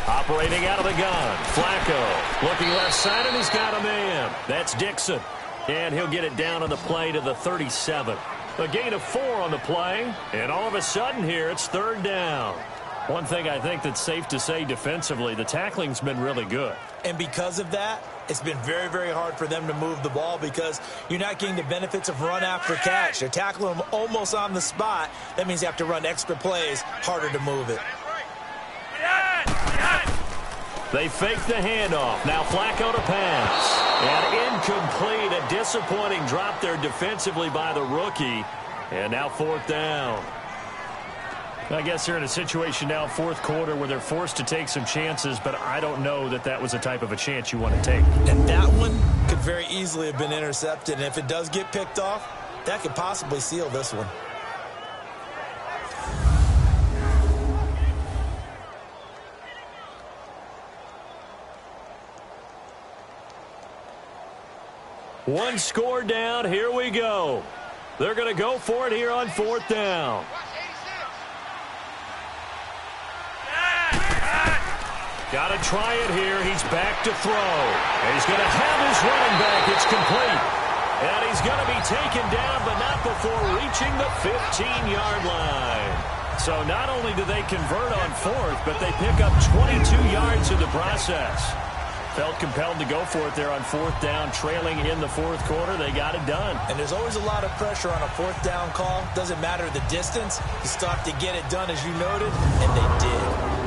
Operating out of the gun, Flacco looking left side, and he's got a man. That's Dixon, and he'll get it down on the play to the 37. A gain of 4 on the play, and all of a sudden here it's third down. One thing I think that's safe to say defensively, the tackling's been really good. And because of that, it's been very, very hard for them to move the ball because you're not getting the benefits of run after catch. They're tackling them almost on the spot. That means you have to run extra plays, harder to move it. They fake the handoff. Now Flacco to pass. And incomplete. A disappointing drop there defensively by the rookie. And now fourth down. I guess they're in a situation now, fourth quarter, where they're forced to take some chances, but I don't know that that was the type of a chance you want to take. And that one could very easily have been intercepted. And if it does get picked off, that could possibly seal this one. One score down. Here we go. They're going to go for it here on fourth down. Got to try it here. He's back to throw. And he's going to have his running back. It's complete. And he's going to be taken down, but not before reaching the 15-yard line. So not only do they convert on fourth, but they pick up 22 yards in the process. Felt compelled to go for it there on fourth down, trailing in the fourth quarter. They got it done. And there's always a lot of pressure on a fourth down call. Doesn't matter the distance. You still have to get it done, as you noted, and they did.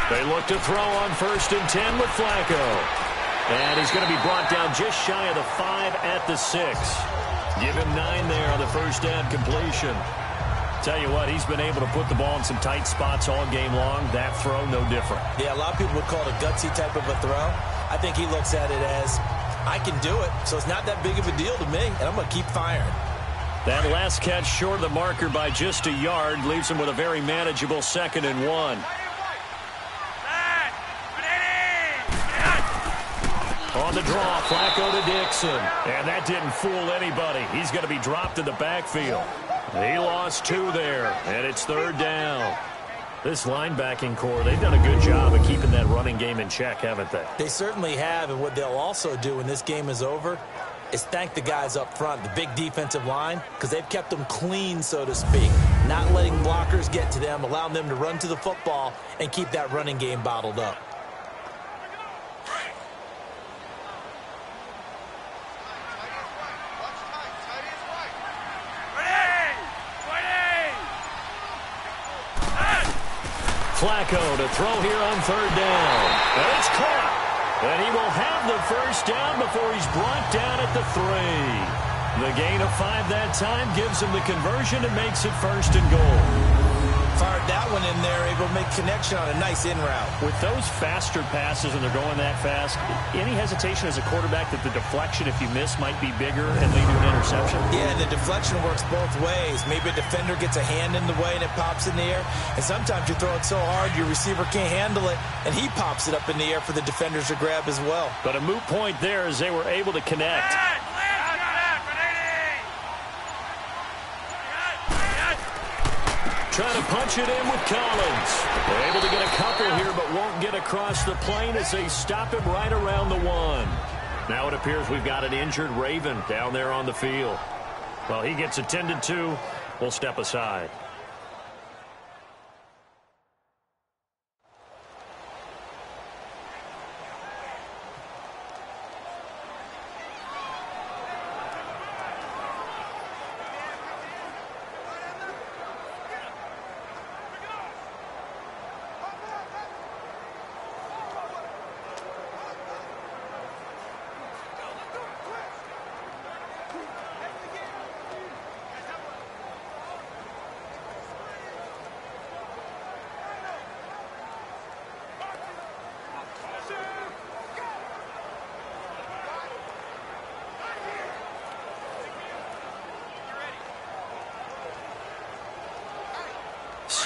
They look to throw on 1st and 10 with Flacco. And he's going to be brought down just shy of the 5 at the 6. Give him 9 there on the first down completion. Tell you what, he's been able to put the ball in some tight spots all game long. That throw, no different. Yeah, a lot of people would call it a gutsy type of a throw. I think he looks at it as, I can do it, so it's not that big of a deal to me, and I'm going to keep firing. That last catch short of the marker by just a yard leaves him with a very manageable 2nd and 1. On the draw, Flacco to Dixon. And that didn't fool anybody. He's going to be dropped in the backfield. He lost 2 there, and it's third down. This linebacking core, they've done a good job of keeping that running game in check, haven't they? They certainly have, and what they'll also do when this game is over is thank the guys up front, the big defensive line, because they've kept them clean, so to speak. Not letting blockers get to them, allowing them to run to the football and keep that running game bottled up. Flacco to throw here on third down. And it's caught. And he will have the first down before he's brought down at the 3. The gain of 5 that time gives him the conversion and makes it 1st and goal. Fired that one in there, able to make connection on a nice in route. With those faster passes and they're going that fast, any hesitation as a quarterback that the deflection, if you miss, might be bigger and lead to an interception? Yeah, and the deflection works both ways. Maybe a defender gets a hand in the way and it pops in the air. And sometimes you throw it so hard your receiver can't handle it, and he pops it up in the air for the defenders to grab as well. But a moot point there as they were able to connect. Trying to punch it in with Collins. They're able to get a couple here, but won't get across the plane as they stop him right around the 1. Now it appears we've got an injured Raven down there on the field. Well, he gets attended to. We'll step aside.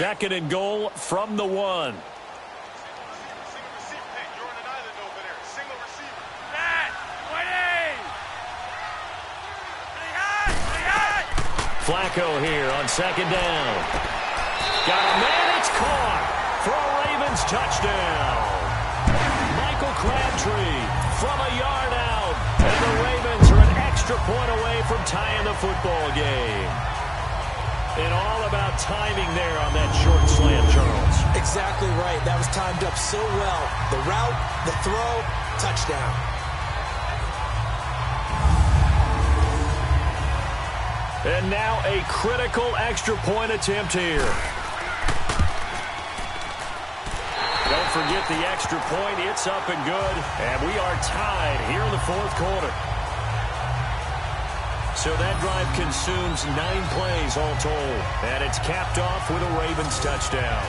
2nd and goal from the 1. Flacco here on 2nd down. Got a man, it's caught for a Ravens touchdown. Michael Crabtree from a yard out. And the Ravens are an extra point away from tying the football game. And all about timing there on that short slant, Charles. Exactly right. That was timed up so well. The route, the throw, touchdown. And now a critical extra point attempt here. Don't forget the extra point. It's up and good. And we are tied here in the 4th quarter. So that drive consumes 9 plays all told. And it's capped off with a Ravens touchdown.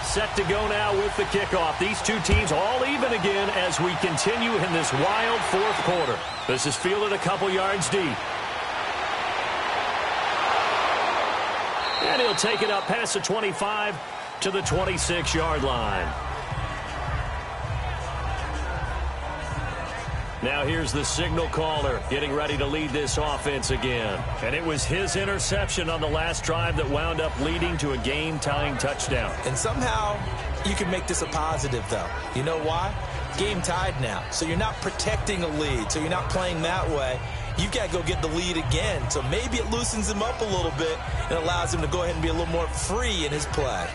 Set to go now with the kickoff. These two teams all even again as we continue in this wild 4th quarter. This is fielded a couple yards deep. And he'll take it up past the 25 to the 26-yard line. Now here's the signal caller getting ready to lead this offense again. And it was his interception on the last drive that wound up leading to a game-tying touchdown. And somehow you can make this a positive, though. You know why? Game tied now. So you're not protecting a lead. So you're not playing that way. You've got to go get the lead again. So maybe it loosens him up a little bit and allows him to go ahead and be a little more free in his play.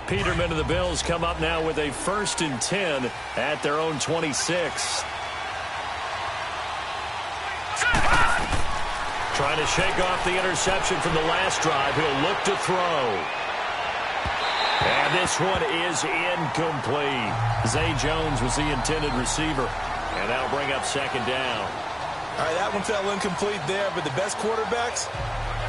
Peterman and the Bills come up now with a 1st and 10 at their own 26. Trying to shake off the interception from the last drive. He'll look to throw. And this one is incomplete. Zay Jones was the intended receiver. And that'll bring up 2nd down. All right, that one fell incomplete there, but the best quarterbacks,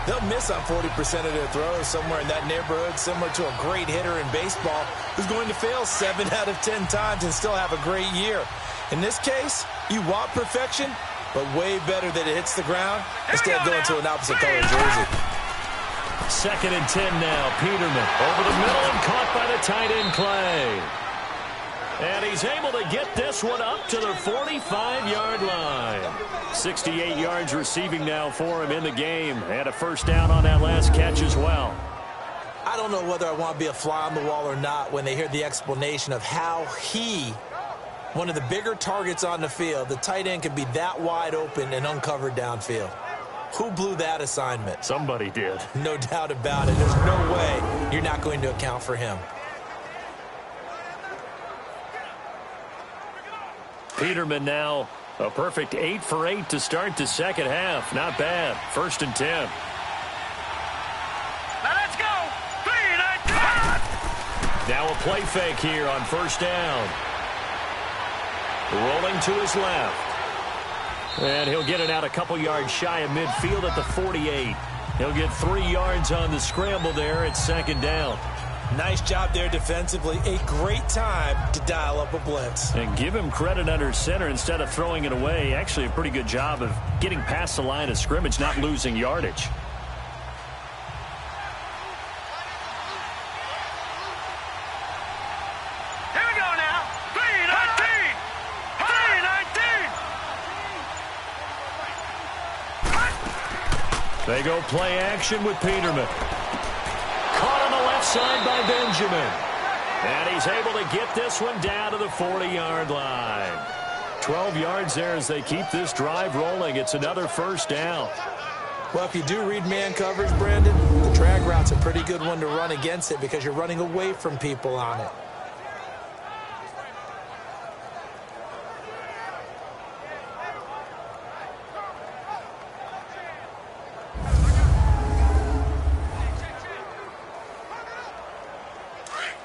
they'll miss on 40% of their throws, somewhere in that neighborhood, similar to a great hitter in baseball who's going to fail 7 out of 10 times and still have a great year. In this case, you want perfection, but way better that it hits the ground instead of going to an opposite color jersey. 2nd and 10 now. Peterman over the middle and caught by the tight end Clay. And he's able to get this one up to the 45-yard line. 68 yards receiving now for him in the game. And a 1st down on that last catch as well. I don't know whether I want to be a fly on the wall or not when they hear the explanation of how one of the bigger targets on the field, the tight end can be that wide open and uncovered downfield. Who blew that assignment? Somebody did. No doubt about it. There's no way you're not going to account for him. Peterman now a perfect 8 for 8 to start the 2nd half. Not bad. 1st and 10. Now let's go. 3-9. Now a play fake here on 1st down. Rolling to his left. And he'll get it out a couple yards shy of midfield at the 48. He'll get 3 yards on the scramble there at 2nd down. Nice job there defensively. A great time to dial up a blitz. And give him credit under center instead of throwing it away. Actually a pretty good job of getting past the line of scrimmage, not losing yardage. They go play action with Peterman. Caught on the left side by Benjamin. And he's able to get this one down to the 40-yard line. 12 yards there as they keep this drive rolling. It's another 1st down. Well, if you do read man coverage, Brandon, the drag route's a pretty good one to run against it because you're running away from people on it.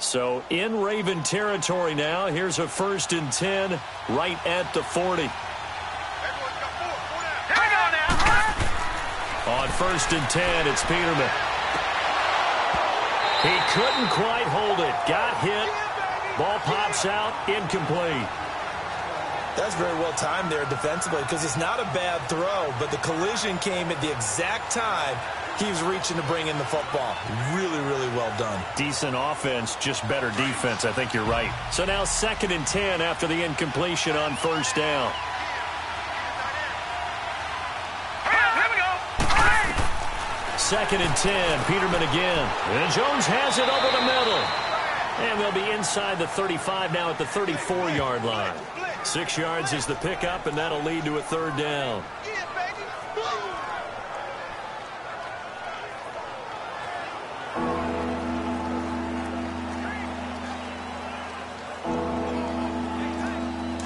So in Raven territory now. Here's a 1st and 10 right at the 40. On 1st and 10, it's Peterman. He couldn't quite hold it. Got hit. Ball pops out. Incomplete. That's very well timed there defensively because it's not a bad throw, but the collision came at the exact time he was reaching to bring in the football. Really, really well done. Decent offense, just better defense. I think you're right. So now 2nd and 10 after the incompletion on 1st down. Here we go. 2nd and 10, Peterman again. And Jones has it over the middle. And they'll be inside the 35 now at the 34-yard line. 6 yards is the pickup, and that'll lead to a 3rd down.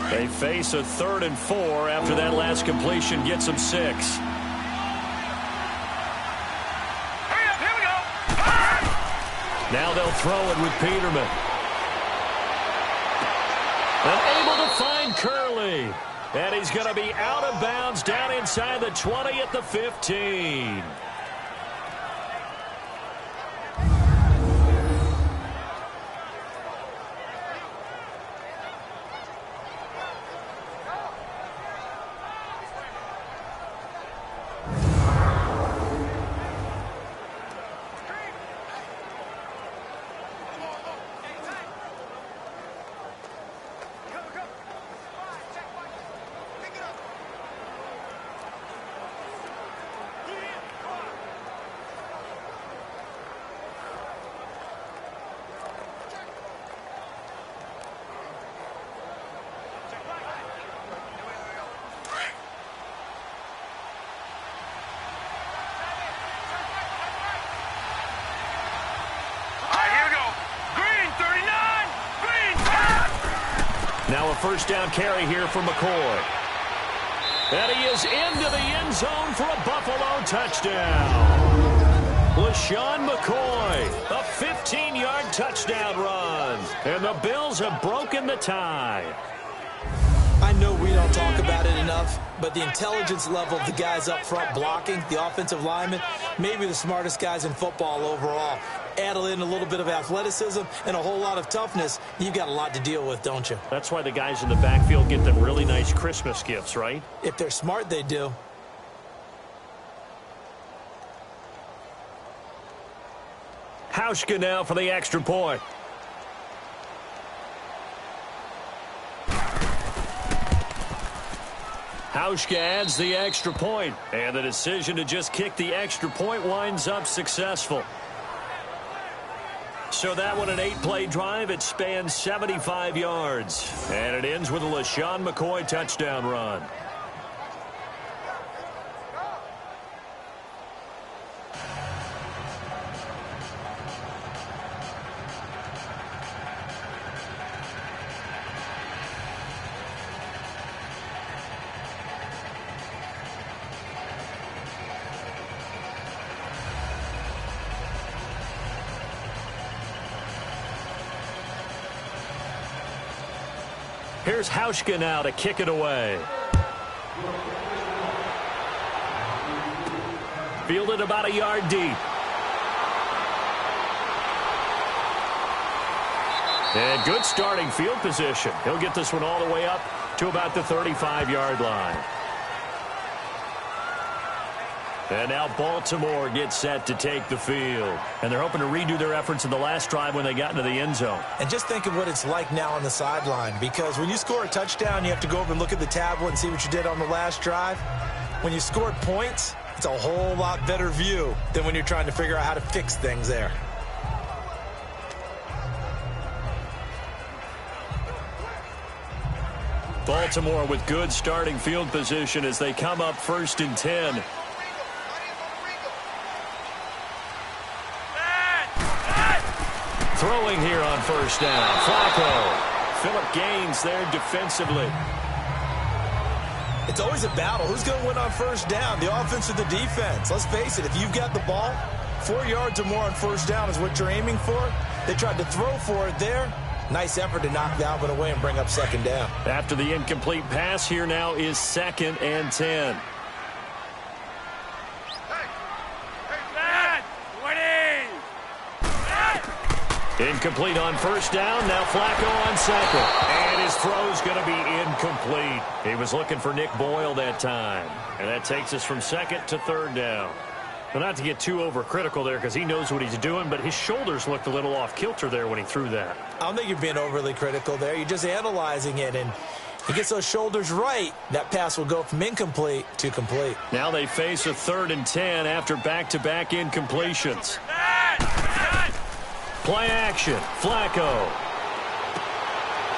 They face a 3rd and 4 after that last completion gets them 6. Here we go. Now they'll throw it with Peterman. Unable to find Curley. And he's going to be out of bounds down inside the 20 at the 15. Now a 1st down carry here for McCoy. And he is into the end zone for a Buffalo touchdown. Lesean Mccoy, a 15-yard touchdown run. And the Bills have broken the tie. I know we don't talk about it enough, but the intelligence level of the guys up front blocking, the offensive linemen, maybe the smartest guys in football overall. Add in a little bit of athleticism and a whole lot of toughness, you've got a lot to deal with, don't you? That's why the guys in the backfield get them really nice Christmas gifts, right? If they're smart, they do. Hauschka now for the extra point. Hauschka adds the extra point, and the decision to just kick the extra point winds up successful. So that one, an 8-play drive. It spans 75 yards. And it ends with a Lesean McCoy touchdown run. Here's Hauschka now to kick it away. Fielded about a yard deep. And good starting field position. He'll get this one all the way up to about the 35-yard line. And now Baltimore gets set to take the field. And they're hoping to redo their efforts in the last drive when they got into the end zone. And just think of what it's like now on the sideline, because when you score a touchdown, you have to go over and look at the tablet and see what you did on the last drive. When you scored points, it's a whole lot better view than when you're trying to figure out how to fix things there. Baltimore with good starting field position as they come up 1st and 10. Throwing here on 1st down. Flacco. Phillip Gaines there defensively. It's always a battle. Who's going to win on 1st down, the offense or the defense? Let's face it, if you've got the ball, 4 yards or more on 1st down is what you're aiming for. They tried to throw for it there. Nice effort to knock the outlet away and bring up second down. After the incomplete pass, here now is 2nd and 10. Incomplete on first down. Now Flacco on second. And his throw's going to be incomplete. He was looking for Nick Boyle that time. And that takes us from 2nd to 3rd down. Well, not to get too overcritical there because he knows what he's doing, but his shoulders looked a little off kilter there when he threw that. I don't think you're being overly critical there. You're just analyzing it, and he gets those shoulders right. That pass will go from incomplete to complete. Now they face a 3rd and 10 after back-to-back incompletions. Play action. Flacco.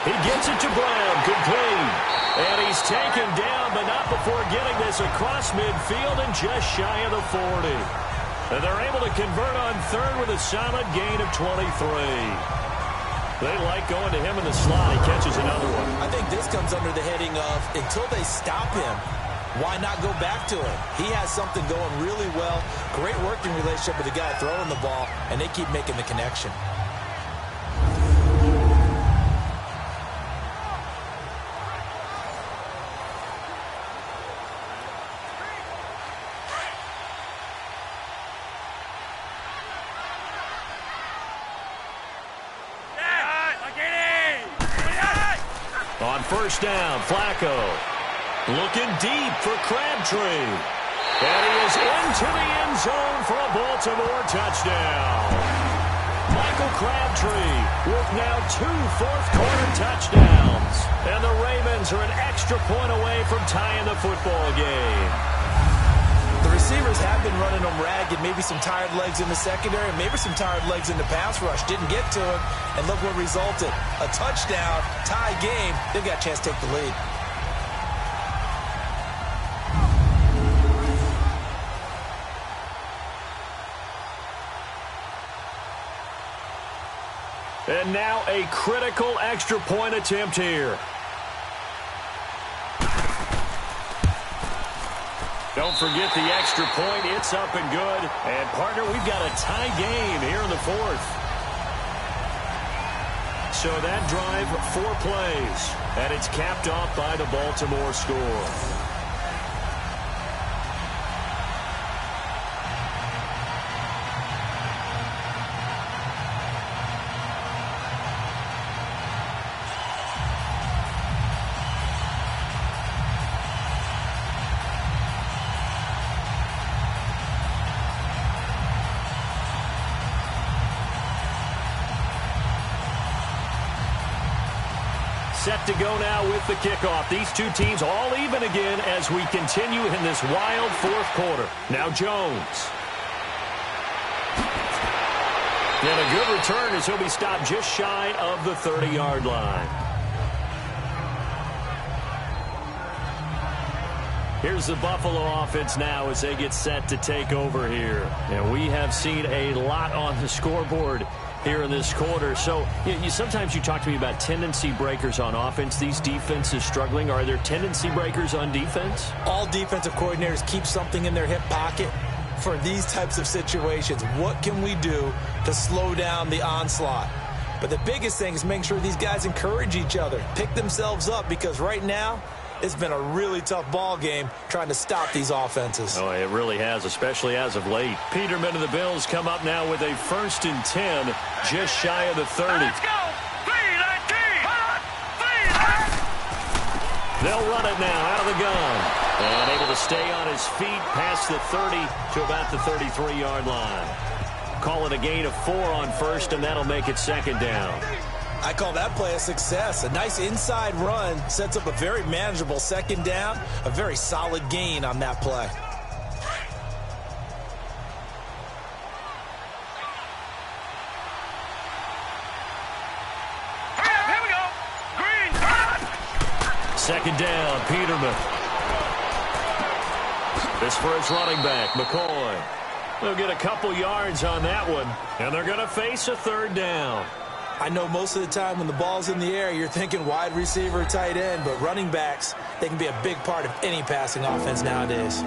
He gets it to Brown. Complete. And he's taken down, but not before getting this across midfield and just shy of the 40. And they're able to convert on 3rd with a solid gain of 23. They like going to him in the slot. He catches another one. I think this comes under the heading of until they stop him, why not go back to him? He has something going really well. Great working relationship with the guy throwing the ball, and they keep making the connection. On first down, Flacco looking deep for Crabtree. And he is into the end zone for a Baltimore touchdown. Michael Crabtree with now 2 fourth-quarter touchdowns. And the Ravens are an extra point away from tying the football game. The receivers have been running them ragged. Maybe some tired legs in the secondary, maybe some tired legs in the pass rush. Didn't get to him, and look what resulted. A touchdown, tie game. They've got a chance to take the lead. And now a critical extra point attempt here. Don't forget the extra point. It's up and good. And, partner, we've got a tie game here in the 4th. So that drive, 4 plays. And it's capped off by the Baltimore score. Set to go now with the kickoff. These two teams all even again as we continue in this wild 4th quarter. Now Jones. And a good return as he'll be stopped just shy of the 30-yard line. Here's the Buffalo offense now as they get set to take over here. And we have seen a lot on the scoreboard here in this quarter. So sometimes you talk to me about tendency breakers on offense. These defenses struggling. Are there tendency breakers on defense? All defensive coordinators keep something in their hip pocket for these types of situations. What can we do to slow down the onslaught? But the biggest thing is making sure these guys encourage each other, pick themselves up, because right now it's been a really tough ball game trying to stop these offenses. Oh, it really has, especially as of late. Peterman and the Bills come up now with a 1st and 10, just shy of the 30. Let's go! 3-19! They'll run it now out of the gun. And able to stay on his feet past the 30 to about the 33-yard line. Call it a gain of 4 on first, and that'll make it 2nd down. I call that play a success. A nice inside run sets up a very manageable 2nd down. A very solid gain on that play. Here we go. Green. 2nd down, Peterman. This for his running back, McCoy. They'll get a couple yards on that one, and they're going to face a 3rd down. I know most of the time when the ball's in the air, you're thinking wide receiver, tight end, but running backs, they can be a big part of any passing offense nowadays.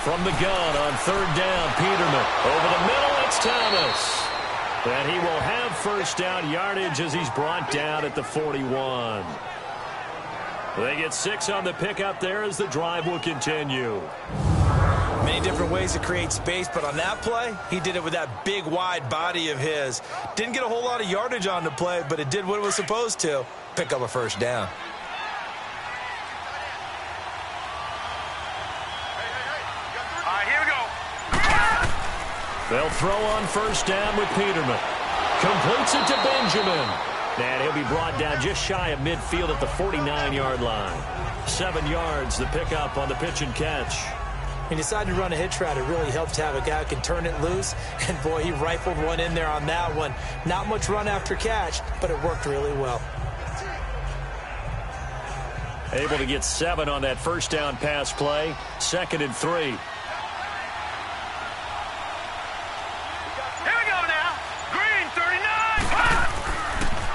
From the gun on third down, Peterman. Over the middle, it's Thomas. And he will have first down yardage as he's brought down at the 41. They get 6 on the pickup there as the drive will continue. Many different ways to create space, but on that play, he did it with that big, wide body of his. Didn't get a whole lot of yardage on the play, but it did what it was supposed to. Pick up a first down. All right, here we go. They'll throw on first down with Peterman. Completes it to Benjamin. And he'll be brought down just shy of midfield at the 49-yard line. 7 yards, the pickup on the pitch and catch. He decided to run a hitch route. It really helped to have a guy who can turn it loose. And, boy, he rifled one in there on that one. Not much run after catch, but it worked really well. Able to get 7 on that first down pass play. 2nd and 3.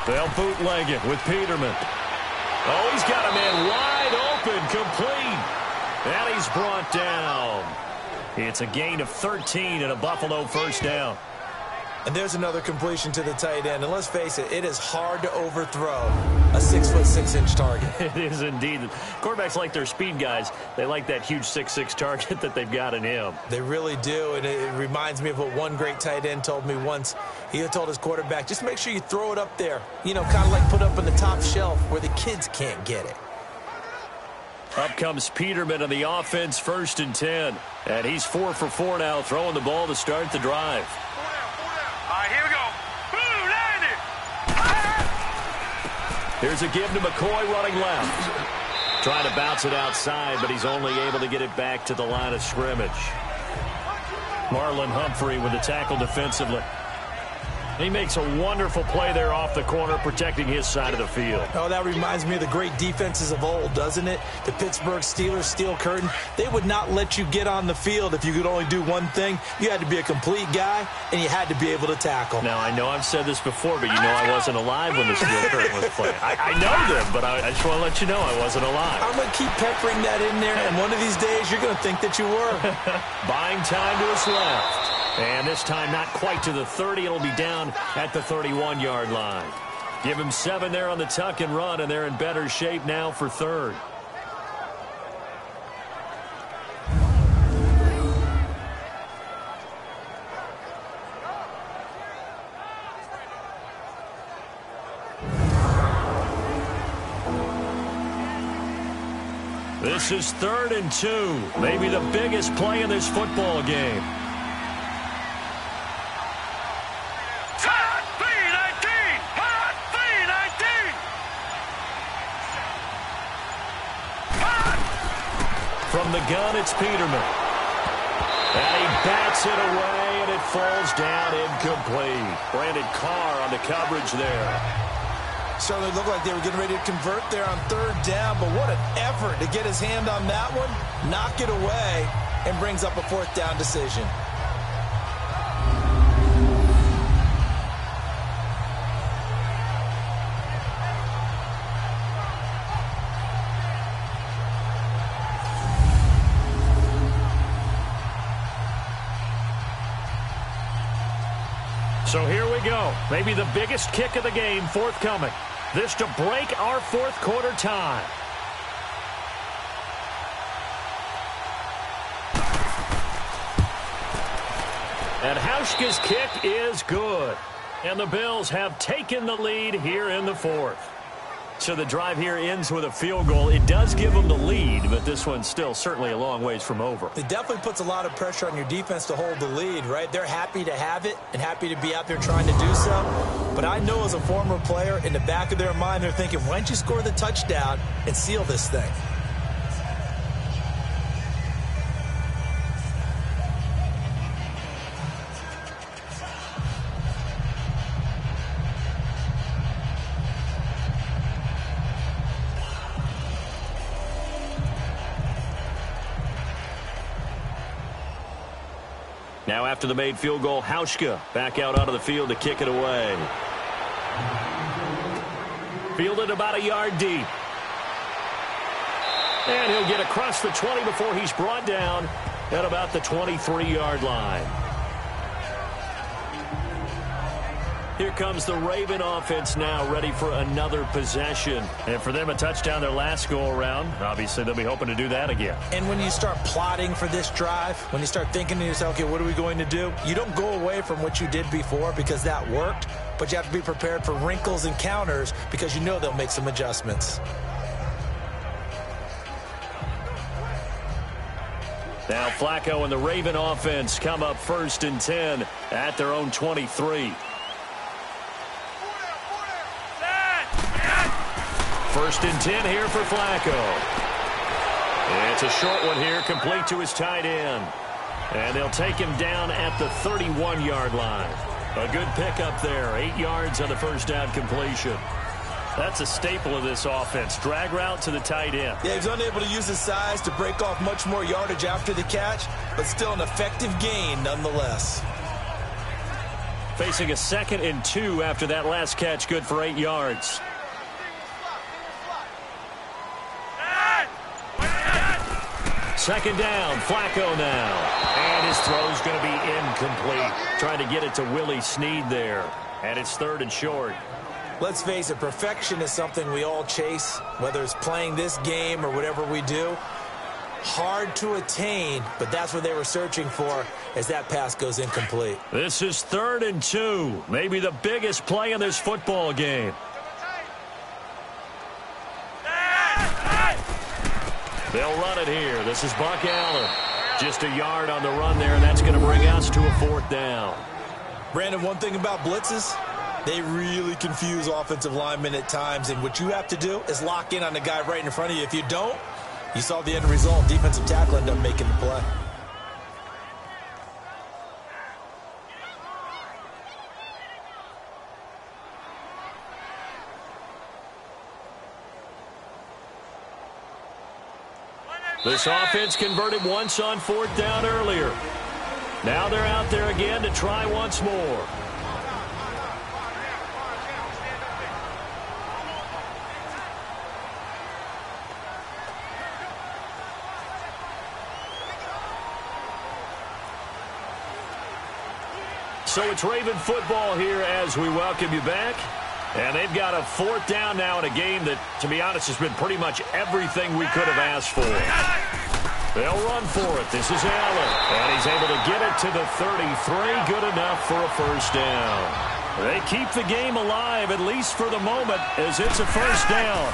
They'll bootleg it with Peterman. Oh, he's got a man wide open, complete. And he's brought down. It's a gain of 13 and a Buffalo first down. And there's another completion to the tight end. And let's face it, it is hard to overthrow a 6'6" target. It is indeed. Quarterbacks like their speed guys. They like that huge 6'6" target that they've got in him. They really do. And it reminds me of what one great tight end told me once. He told his quarterback, just make sure you throw it up there. You know, kind of like put up on the top shelf where the kids can't get it. Up comes Peterman on the offense, 1st and 10. And he's 4 for 4 now, throwing the ball to start the drive. All right, here we go. Blue, line it. Here's a give to McCoy running left. Trying to bounce it outside, but he's only able to get it back to the line of scrimmage. Marlon Humphrey with the tackle defensively. He makes a wonderful play there off the corner, protecting his side of the field. Oh, that reminds me of the great defenses of old, doesn't it? The Pittsburgh Steelers steel curtain. They would not let you get on the field if you could only do one thing. You had to be a complete guy, and you had to be able to tackle. Now, I know I've said this before, but you know I wasn't alive when the steel curtain was playing. I know them, but I just want to let you know I wasn't alive. I'm going to keep peppering that in there, and one of these days you're going to think that you were. Buying time to his left. And this time not quite to the 30. It'll be down at the 31-yard line. Give him 7 there on the tuck and run, and they're in better shape now for 3rd. This is 3rd and 2. Maybe the biggest play in this football game. From the gun, it's Peterman. And he bats it away, and it falls down incomplete. Brandon Carr on the coverage there. Certainly looked like they were getting ready to convert there on 3rd down, but what an effort to get his hand on that one, knock it away, and brings up a 4th down decision. So here we go. Maybe the biggest kick of the game forthcoming. This to break our 4th quarter tie. And Hauschka's kick is good. And the Bills have taken the lead here in the 4th. So the drive here ends with a field goal. It does give them the lead, but this one's still certainly a long ways from over. It definitely puts a lot of pressure on your defense to hold the lead, right? They're happy to have it and happy to be out there trying to do so. But I know as a former player, in the back of their mind, they're thinking, why don't you score the touchdown and seal this thing? Now after the made field goal, Hauschka back out onto the field to kick it away. Fielded about a yard deep. And he'll get across the 20 before he's brought down at about the 23-yard line. Here comes the Raven offense now, ready for another possession. And for them, a touchdown their last go-around. Obviously, they'll be hoping to do that again. And when you start plotting for this drive, when you start thinking to yourself, okay, what are we going to do? You don't go away from what you did before because that worked, but you have to be prepared for wrinkles and counters because you know they'll make some adjustments. Now Flacco and the Raven offense come up 1st and 10 at their own 23. 1st and 10 here for Flacco. It's a short one here, complete to his tight end. And they'll take him down at the 31-yard line. A good pickup there, 8 yards on the first down completion. That's a staple of this offense. Drag route to the tight end. Yeah, he's unable to use his size to break off much more yardage after the catch, but still an effective gain nonetheless. Facing a 2nd and 2 after that last catch, good for 8 yards. Second down, Flacco now. And his throw's going to be incomplete. Trying to get it to Willie Snead there. And it's 3rd and short. Let's face it, perfection is something we all chase, whether it's playing this game or whatever we do. Hard to attain, but that's what they were searching for as that pass goes incomplete. This is 3rd and 2. Maybe the biggest play in this football game. They'll run it here. This is Buck Allen. Just a yard on the run there, and that's going to bring us to a 4th down. Brandon, one thing about blitzes, they really confuse offensive linemen at times, and what you have to do is lock in on the guy right in front of you. If you don't, you saw the end result. Defensive tackle ended up making the play. This offense converted once on 4th down earlier. Now they're out there again to try once more. So it's Raven football here as we welcome you back. And they've got a 4th down now in a game that, to be honest, has been pretty much everything we could have asked for. They'll run for it. This is Allen. And he's able to get it to the 33. Good enough for a 1st down. They keep the game alive, at least for the moment, as it's a 1st down.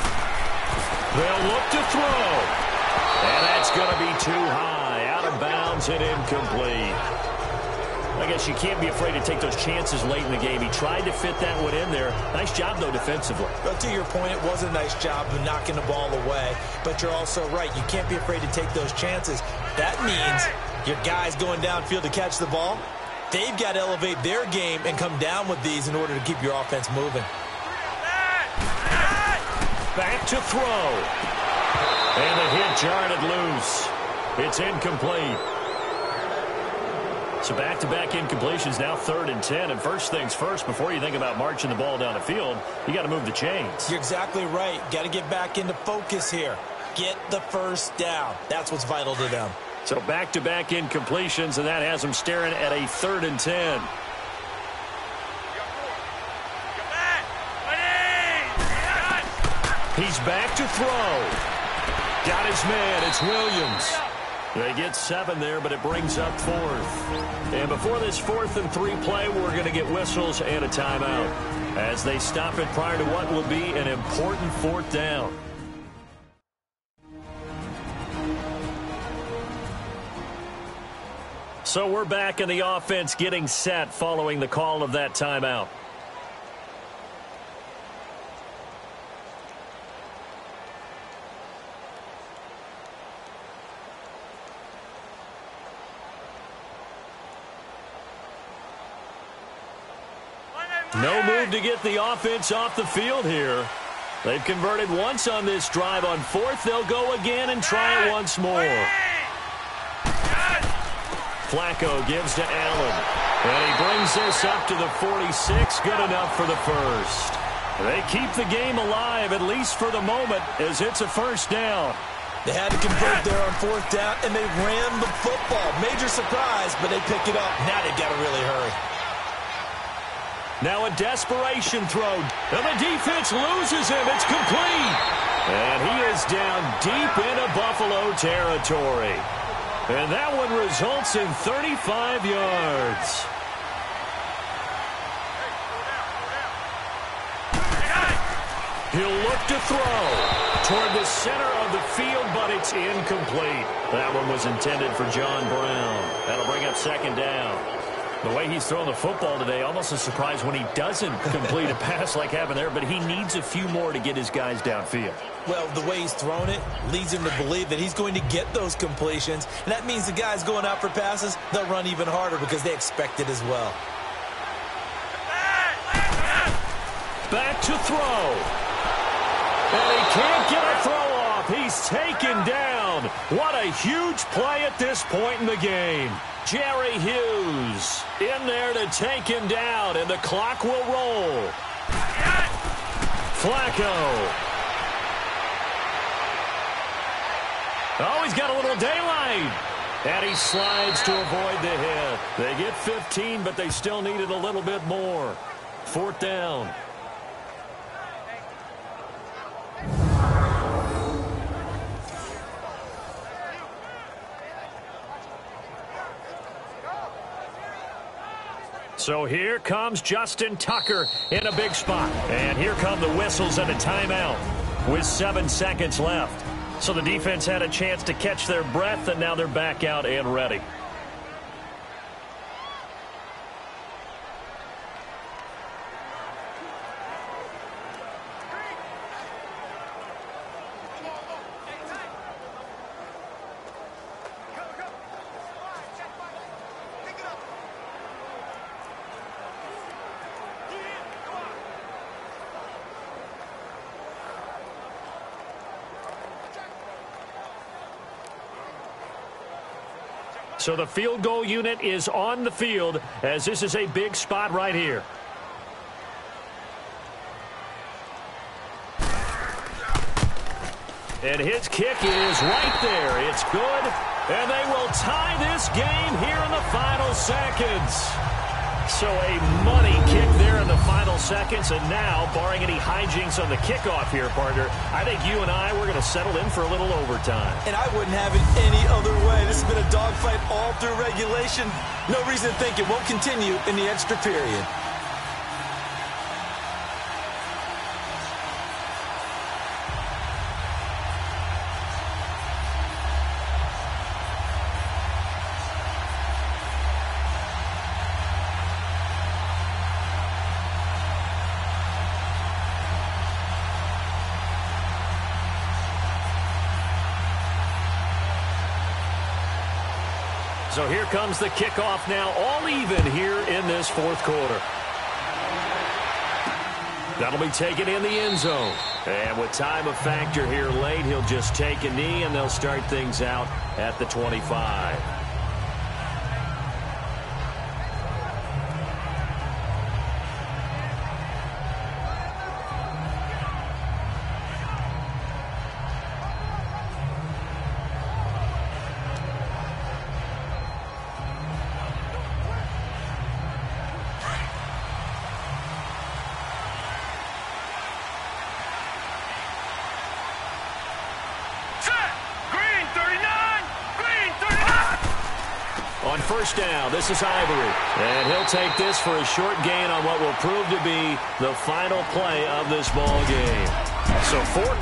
They'll look to throw. And that's going to be too high. Out of bounds and incomplete. I guess you can't be afraid to take those chances late in the game. He tried to fit that one in there. Nice job, though, defensively. But to your point, it was a nice job of knocking the ball away. But you're also right. You can't be afraid to take those chances. That means your guys going downfield to catch the ball, they've got to elevate their game and come down with these in order to keep your offense moving. Back to throw. And the hit jarred loose. It's incomplete. So back-to-back incompletions, now 3rd and 10. And first things first, before you think about marching the ball down the field, you got to move the chains. You're exactly right. Got to get back into focus here. Get the 1st down. That's what's vital to them. So back-to-back incompletions, and that has them staring at a 3rd and 10. He's back to throw. Got his man. It's Williams. They get 7 there, but it brings up 4th. And before this 4th and 3 play, we're going to get whistles and a timeout as they stop it prior to what will be an important 4th down. So we're back in the offense getting set following the call of that timeout. No move to get the offense off the field here. They've converted once on this drive. On 4th, they'll go again and try it once more. Flacco gives to Allen. And he brings this up to the 46. Good enough for the 1st. They keep the game alive, at least for the moment, as it's a 1st down. They had to convert there on fourth down, and they ran the football. Major surprise, but they pick it up. Now they've got to really hurry. Now a desperation throw, and the defense loses him. It's complete. And he is down deep into Buffalo territory. And that one results in 35 yards. He'll look to throw toward the center of the field, but it's incomplete. That one was intended for John Brown. That'll bring up second down. The way he's throwing the football today, almost a surprise when he doesn't complete a pass like happened there, but he needs a few more to get his guys downfield. Well, the way he's thrown it leads him to believe that he's going to get those completions, and that means the guys going out for passes, they'll run even harder because they expect it as well. Back to throw. And he can't get a throw off. He's taken down. What a huge play at this point in the game. Jerry Hughes in there to take him down, and the clock will roll. Flacco. Oh, he's got a little daylight. And he slides to avoid the hit. They get 15, but they still needed a little bit more. Fourth down. So here comes Justin Tucker in a big spot. And here come the whistles and a timeout with 7 seconds left. So the defense had a chance to catch their breath, and now they're back out and ready. So the field goal unit is on the field as this is a big spot right here. And his kick is right there. It's good. And they will tie this game here in the final seconds. So a money kick there in the final seconds. And now, barring any hijinks on the kickoff here, partner, I think you and I, we're going to settle in for a little overtime. And I wouldn't have it any other way. This has been a dogfight all through regulation. No reason to think it won't continue in the extra period. So here comes the kickoff now, all even here in this fourth quarter. That'll be taken in the end zone. And with time of factor here late, he'll just take a knee, and they'll start things out at the 25. On first down, this is Ivory. And he'll take this for a short gain on what will prove to be the final play of this ball game. So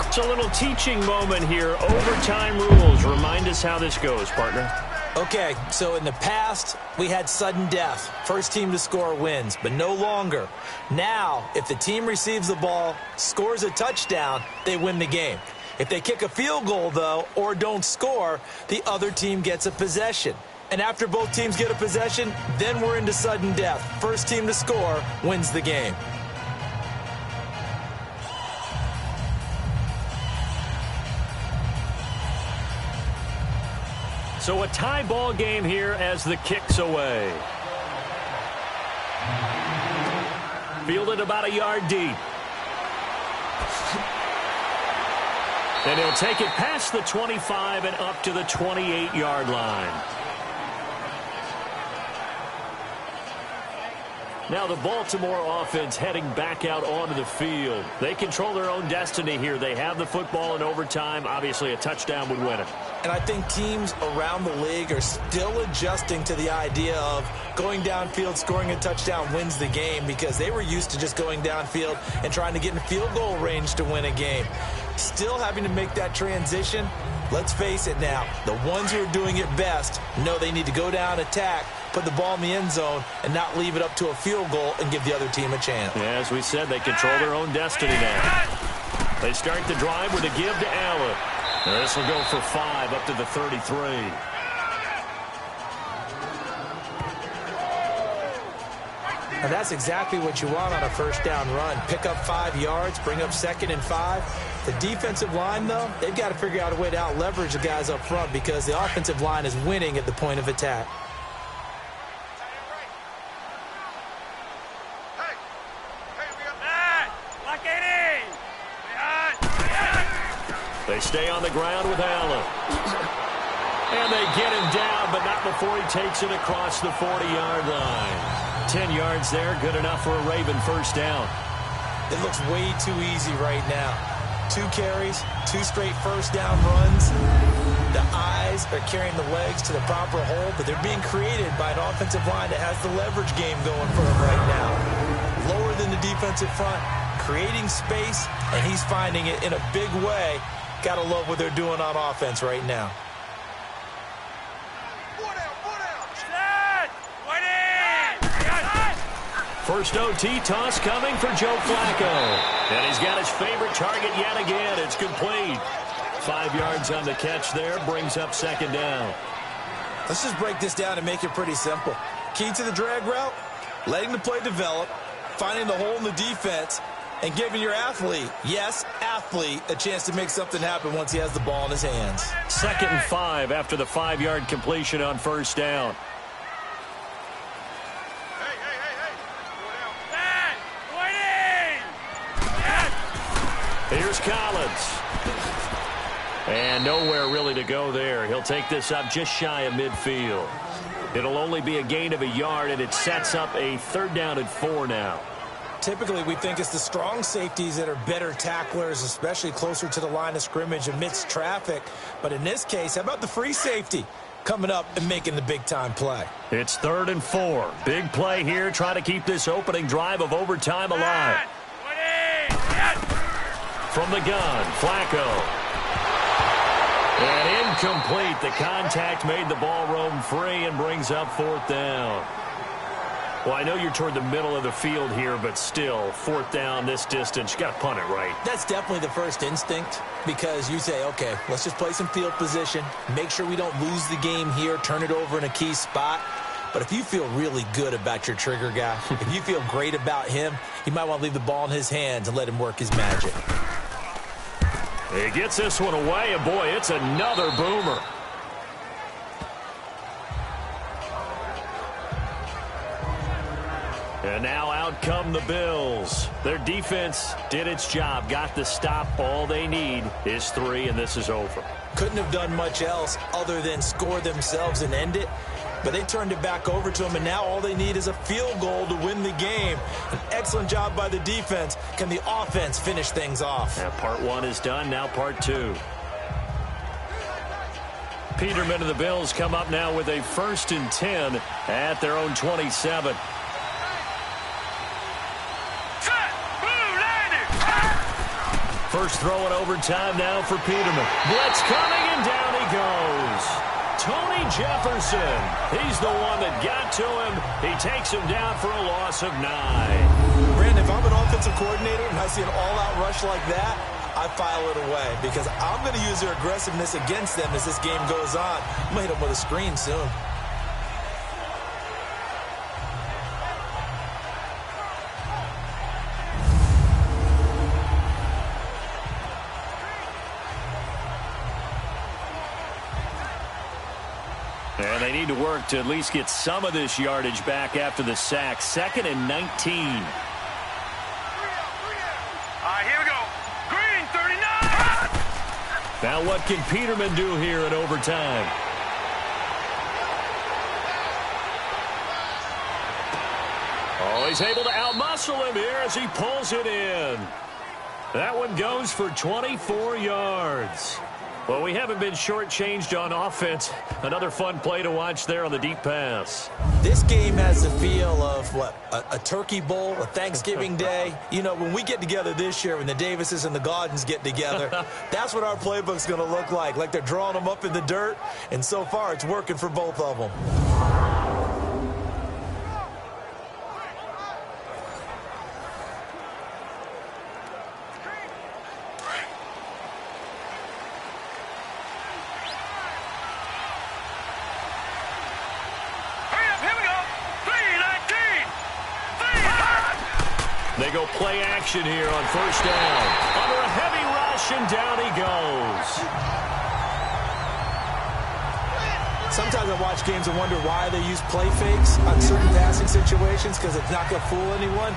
it's a little teaching moment here. Overtime rules. Remind us how this goes, partner. Okay, so in the past, we had sudden death. First team to score wins, but no longer. Now, if the team receives the ball, scores a touchdown, they win the game. If they kick a field goal, though, or don't score, the other team gets a possession. And after both teams get a possession, then we're into sudden death. First team to score wins the game. So a tie ball game here as the kick's away. Fielded about a yard deep. And he'll take it past the 25 and up to the 28-yard line. Now the Baltimore offense heading back out onto the field. They control their own destiny here. They have the football in overtime. Obviously, a touchdown would win it. And I think teams around the league are still adjusting to the idea of going downfield, scoring a touchdown wins the game, because they were used to just going downfield and trying to get in field goal range to win a game. Still having to make that transition. Let's face it now, the ones who are doing it best know they need to go down, attack, put the ball in the end zone, and not leave it up to a field goal and give the other team a chance. Yeah, as we said, they control their own destiny now. They start the drive with a give to Allen. This will go for 5 up to the 33. And that's exactly what you want on a first down run. Pick up 5 yards, bring up 2nd and 5. The defensive line, though, they've got to figure out a way to out-leverage the guys up front, because the offensive line is winning at the point of attack. They stay on the ground with Allen. And they get him down, but not before he takes it across the 40-yard line. 10 yards there, good enough for a Raven first down. It looks way too easy right now. 2 carries, 2 straight first down runs. The eyes are carrying the legs to the proper hole, but they're being created by an offensive line that has the leverage game going for them right now. Lower than the defensive front, creating space, and he's finding it in a big way. Gotta love what they're doing on offense right now. First OT toss coming for Joe Flacco. And he's got his favorite target yet again. It's complete. 5 yards on the catch there, brings up 2nd down. Let's just break this down and make it pretty simple. Key to the drag route, letting the play develop, finding the hole in the defense, and giving your athlete, yes, athlete, a chance to make something happen once he has the ball in his hands. 2nd and 5 after the 5-yard completion on first down. Here's Collins. And nowhere really to go there. He'll take this up just shy of midfield. It'll only be a gain of a yard, and it sets up a 3rd down and 4 now. Typically, we think it's the strong safeties that are better tacklers, especially closer to the line of scrimmage amidst traffic. But in this case, how about the free safety coming up and making the big-time play? It's 3rd and 4. Big play here, trying to keep this opening drive of overtime alive. From the gun, Flacco. And incomplete. The contact made the ball roam free and brings up 4th down. Well, I know you're toward the middle of the field here, but still, 4th down this distance, you got to punt it right. That's definitely the first instinct, because you say, okay, let's just play some field position, make sure we don't lose the game here, turn it over in a key spot. But if you feel really good about your trigger guy, if you feel great about him, you might want to leave the ball in his hands and let him work his magic. He gets this one away, and boy, it's another boomer. And now out come the Bills. Their defense did its job, got the stop. All they need is 3, and this is over. Couldn't have done much else other than score themselves and end it. But they turned it back over to them, and now all they need is a field goal to win the game. An excellent job by the defense. Can the offense finish things off? Yeah, part 1 is done, now part 2. Peterman and the Bills come up now with a 1st and 10 at their own 27. First throw in overtime now for Peterman. Blitz coming, and down he goes. Tony Jefferson. He's the one that got to him. He takes him down for a loss of 9. Brandon, if I'm an offensive coordinator and I see an all-out rush like that, I file it away, because I'm going to use their aggressiveness against them as this game goes on. I'm going to hit them with a screen soon. And they need to work to at least get some of this yardage back after the sack. 2nd and 19. All right, here we go. Green, 39. Now what can Peterman do here in overtime? Oh, he's able to outmuscle him here as he pulls it in. That one goes for 24 yards. Well, we haven't been shortchanged on offense. Another fun play to watch there on the deep pass. This game has the feel of, what, a turkey bowl, a Thanksgiving day. You know, when we get together this year, when the Davises and the Gaudens get together, that's what our playbook's going to look like they're drawing them up in the dirt, and so far it's working for both of them. They go play action here on first down. Under a heavy rush, and down he goes. Sometimes I watch games and wonder why they use play fakes on certain passing situations, because it's not going to fool anyone.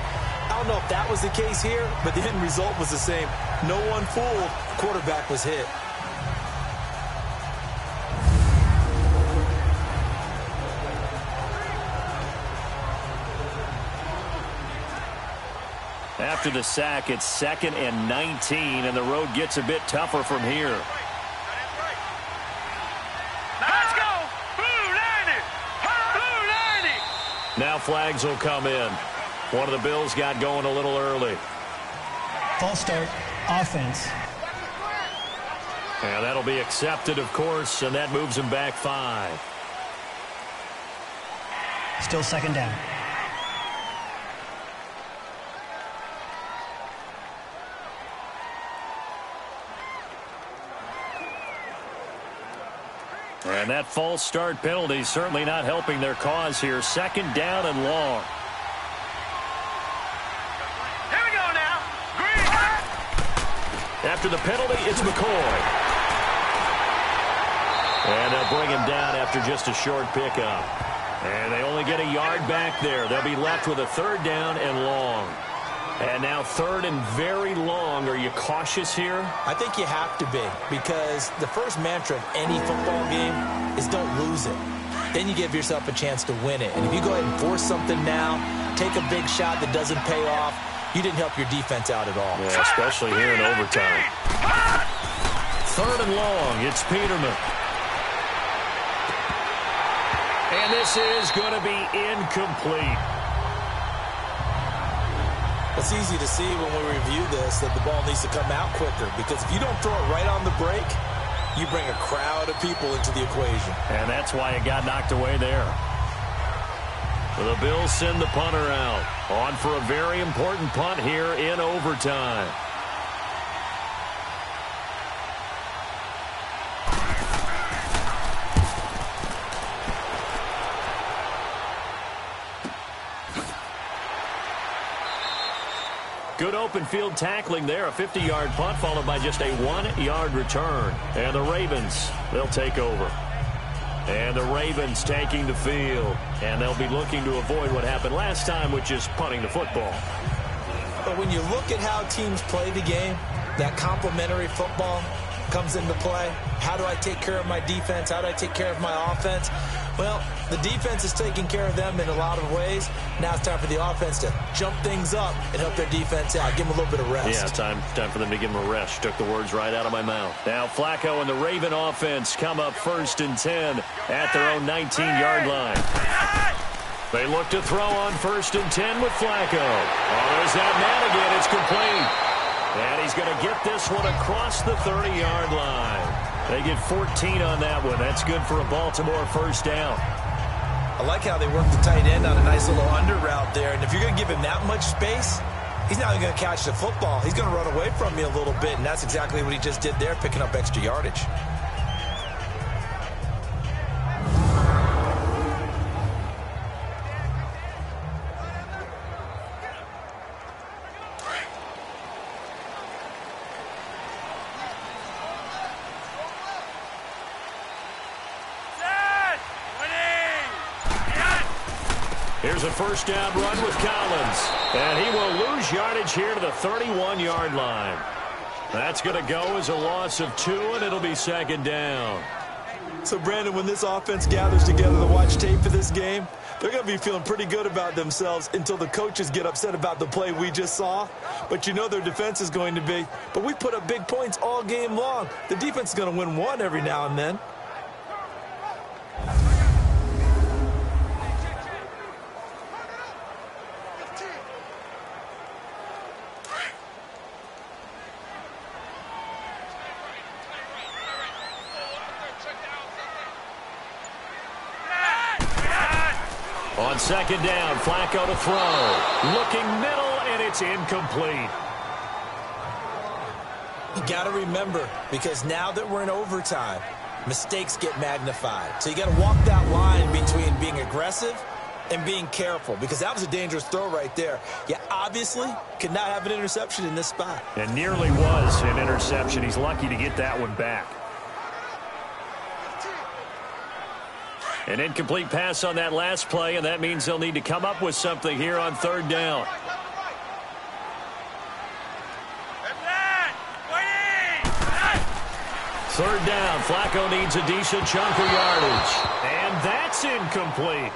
I don't know if that was the case here, but the end result was the same. No one fooled. Quarterback was hit. After the sack, it's 2nd and 19, and the road gets a bit tougher from here. Let's go! Blue 90! Blue 90! Now flags will come in. One of the Bills got going a little early. False start, offense. And that'll be accepted, of course, and that moves him back 5. Still 2nd down. And that false start penalty certainly not helping their cause here. 2nd down and long. Here we go now. Green. After the penalty, it's McCoy. And they'll bring him down after just a short pickup. And they only get a yard back there. They'll be left with a 3rd down and long. And now 3rd and very long. Are you cautious here? I think you have to be, because the first mantra of any football game is don't lose it. Then you give yourself a chance to win it. And if you go ahead and force something now, take a big shot that doesn't pay off, you didn't help your defense out at all. Yeah, especially here in overtime. 3rd and long. It's Peterman. And this is going to be incomplete. It's easy to see when we review this that the ball needs to come out quicker, because if you don't throw it right on the break, you bring a crowd of people into the equation. And that's why it got knocked away there. The Bills send the punter out. On for a very important punt here in overtime. Good open field tackling there. A 50-yard punt followed by just a 1-yard return. And the Ravens, they'll take over. And the Ravens taking the field. And they'll be looking to avoid what happened last time, which is punting the football. But when you look at how teams play the game, that complementary football comes into play. How do I take care of my defense? How do I take care of my offense? Well, the defense is taking care of them in a lot of ways. Now it's time for the offense to jump things up and help their defense out. Give them a little bit of rest. Yeah, time for them to give them a rest. Took the words right out of my mouth. Now Flacco and the Raven offense come up 1st and 10 at their own 19-yard line. They look to throw on 1st and 10 with Flacco. Oh, there's that man again. It's complete. And he's going to get this one across the 30-yard line. They get 14 on that one. That's good for a Baltimore 1st down. I like how they work the tight end on a nice little under route there. And if you're going to give him that much space, he's not even going to catch the football. He's going to run away from you a little bit, and that's exactly what he just did there, picking up extra yardage. Here's a 1st down run with Collins. And he will lose yardage here to the 31-yard line. That's going to go as a loss of 2, and it'll be second down. So, Brandon, when this offense gathers together to watch tape for this game, they're going to be feeling pretty good about themselves until the coaches get upset about the play we just saw. But you know their defense is going to be. But we put up big points all game long. The defense is going to win one every now and then. On second down, Flacco to throw. Looking middle, and it's incomplete. You got to remember, because now that we're in overtime, mistakes get magnified. So you got to walk that line between being aggressive and being careful, because that was a dangerous throw right there. You obviously could not have an interception in this spot. And nearly was an interception. He's lucky to get that one back. An incomplete pass on that last play, and that means they'll need to come up with something here on third down. Third down, Flacco needs a decent chunk of yardage. And that's incomplete.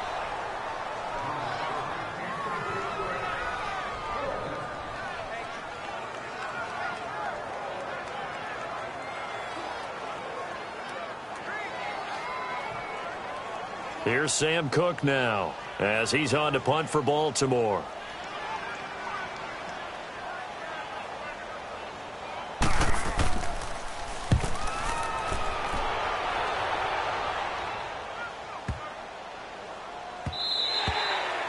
Here's Sam Cook now, as he's on to punt for Baltimore.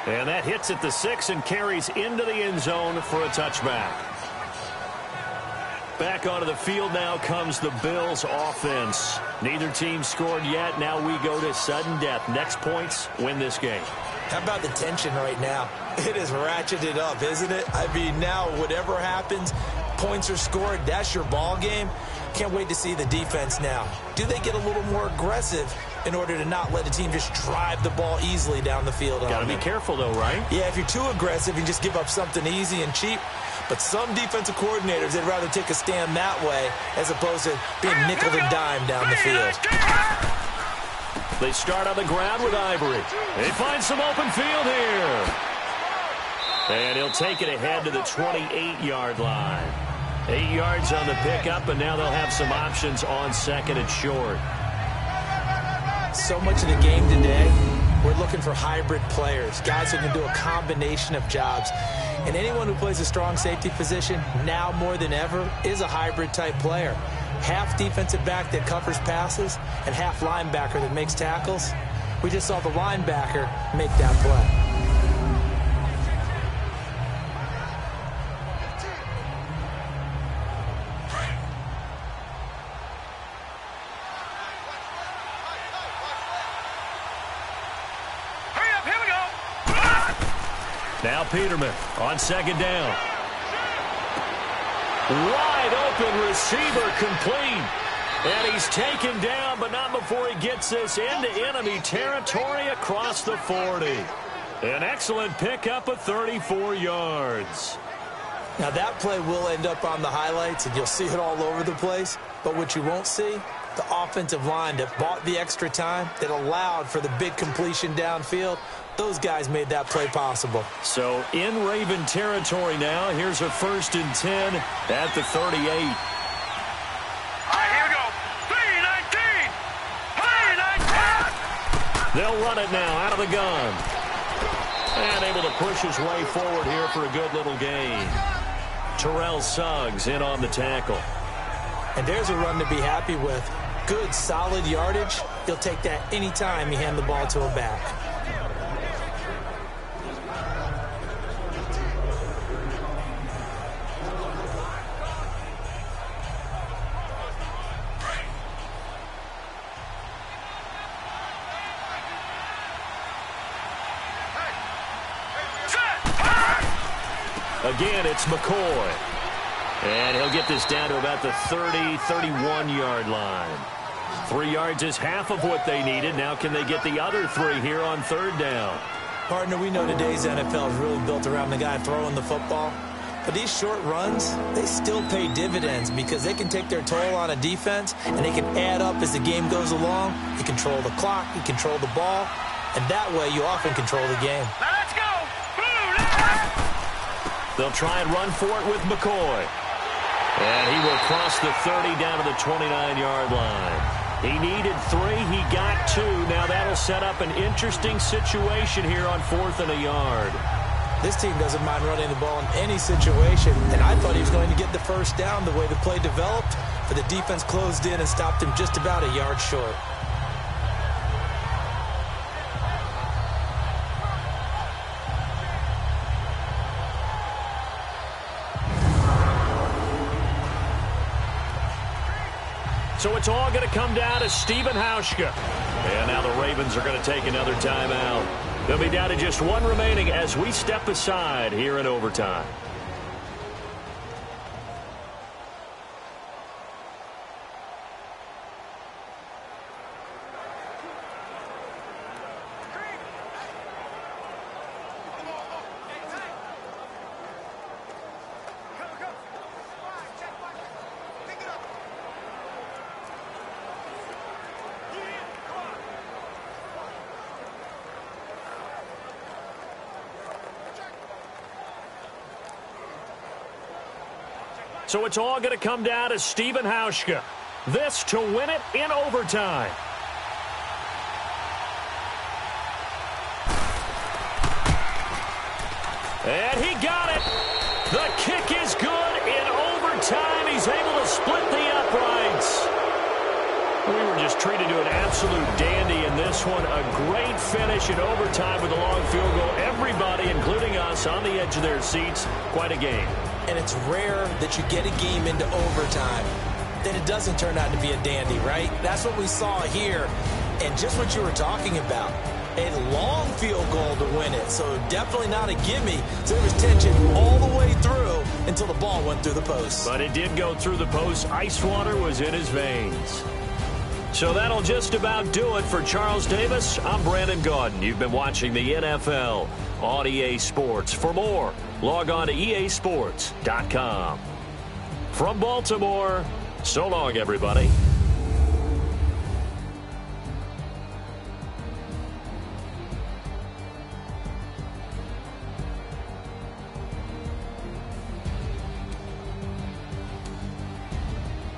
And that hits at the 6 and carries into the end zone for a touchback. Back onto the field now comes the Bills offense. Neither team scored yet. Now we go to sudden death. Next points win this game. How about the tension right now? It is ratcheted up, isn't it? I mean, now whatever happens, points are scored. That's your ball game. Can't wait to see the defense now. Do they get a little more aggressive in order to not let the team just drive the ball easily down the field? Got to be careful, though, right? Yeah, if you're too aggressive, you just give up something easy and cheap. But some defensive coordinators, they'd rather take a stand that way as opposed to being nickel and dime down the field. They start on the ground with Ivory. They find some open field here. And he'll take it ahead to the 28-yard line. 8 yards on the pickup, and now they'll have some options on second and short. So much of the game today, we're looking for hybrid players, guys who can do a combination of jobs. And anyone who plays a strong safety position, now more than ever, is a hybrid-type player. Half defensive back that covers passes and half linebacker that makes tackles. We just saw the linebacker make that play. Now Peterman on second down. Wide open receiver complete. And he's taken down, but not before he gets this into enemy territory across the 40. An excellent pickup of 34 yards. Now that play will end up on the highlights, and you'll see it all over the place. But what you won't see, the offensive line that bought the extra time, that allowed for the big completion downfield, those guys made that play possible. So in Raven territory now, here's a 1st and 10 at the 38. All right, here we go. 3-19. They'll run it now out of the gun. And able to push his way forward here for a good little gain. Terrell Suggs in on the tackle. And there's a run to be happy with. Good, solid yardage. He'll take that anytime you hand the ball to a back. Again, it's McCoy. And he'll get this down to about the 30, 31-yard line. 3 yards is half of what they needed. Now can they get the other 3 here on third down? Partner, we know today's NFL is really built around the guy throwing the football. But these short runs, they still pay dividends because they can take their toll on a defense and they can add up as the game goes along. You control the clock, you control the ball, and that way you often control the game. Now let's go. Blue line. They'll try and run for it with McCoy. And he will cross the 30 down to the 29-yard line. He needed 3. He got 2. Now that'll set up an interesting situation here on 4th and a yard. This team doesn't mind running the ball in any situation, and I thought he was going to get the first down the way the play developed, but the defense closed in and stopped him just about a yard short. So it's all going to come down to Stephen Hauschka. And now the Ravens are going to take another timeout. They'll be down to just 1 remaining as we step aside here in overtime. So it's all going to come down to Stephen Hauschka. This to win it in overtime. And he got it. The kick is good in overtime. He's able to split the uprights. We were just treated to an absolute dandy in this one. A great finish in overtime with a long field goal. Everybody, including us, on the edge of their seats. Quite a game. And it's rare that you get a game into overtime, then it doesn't turn out to be a dandy, right? That's what we saw here. And just what you were talking about, a long field goal to win it. So definitely not a gimme. So there was tension all the way through until the ball went through the post. But it did go through the post. Ice water was in his veins. So that'll just about do it for Charles Davis. I'm Brandon Gaudin. You've been watching the NFL on EA Sports. For more, log on to easports.com. From Baltimore, so long, everybody.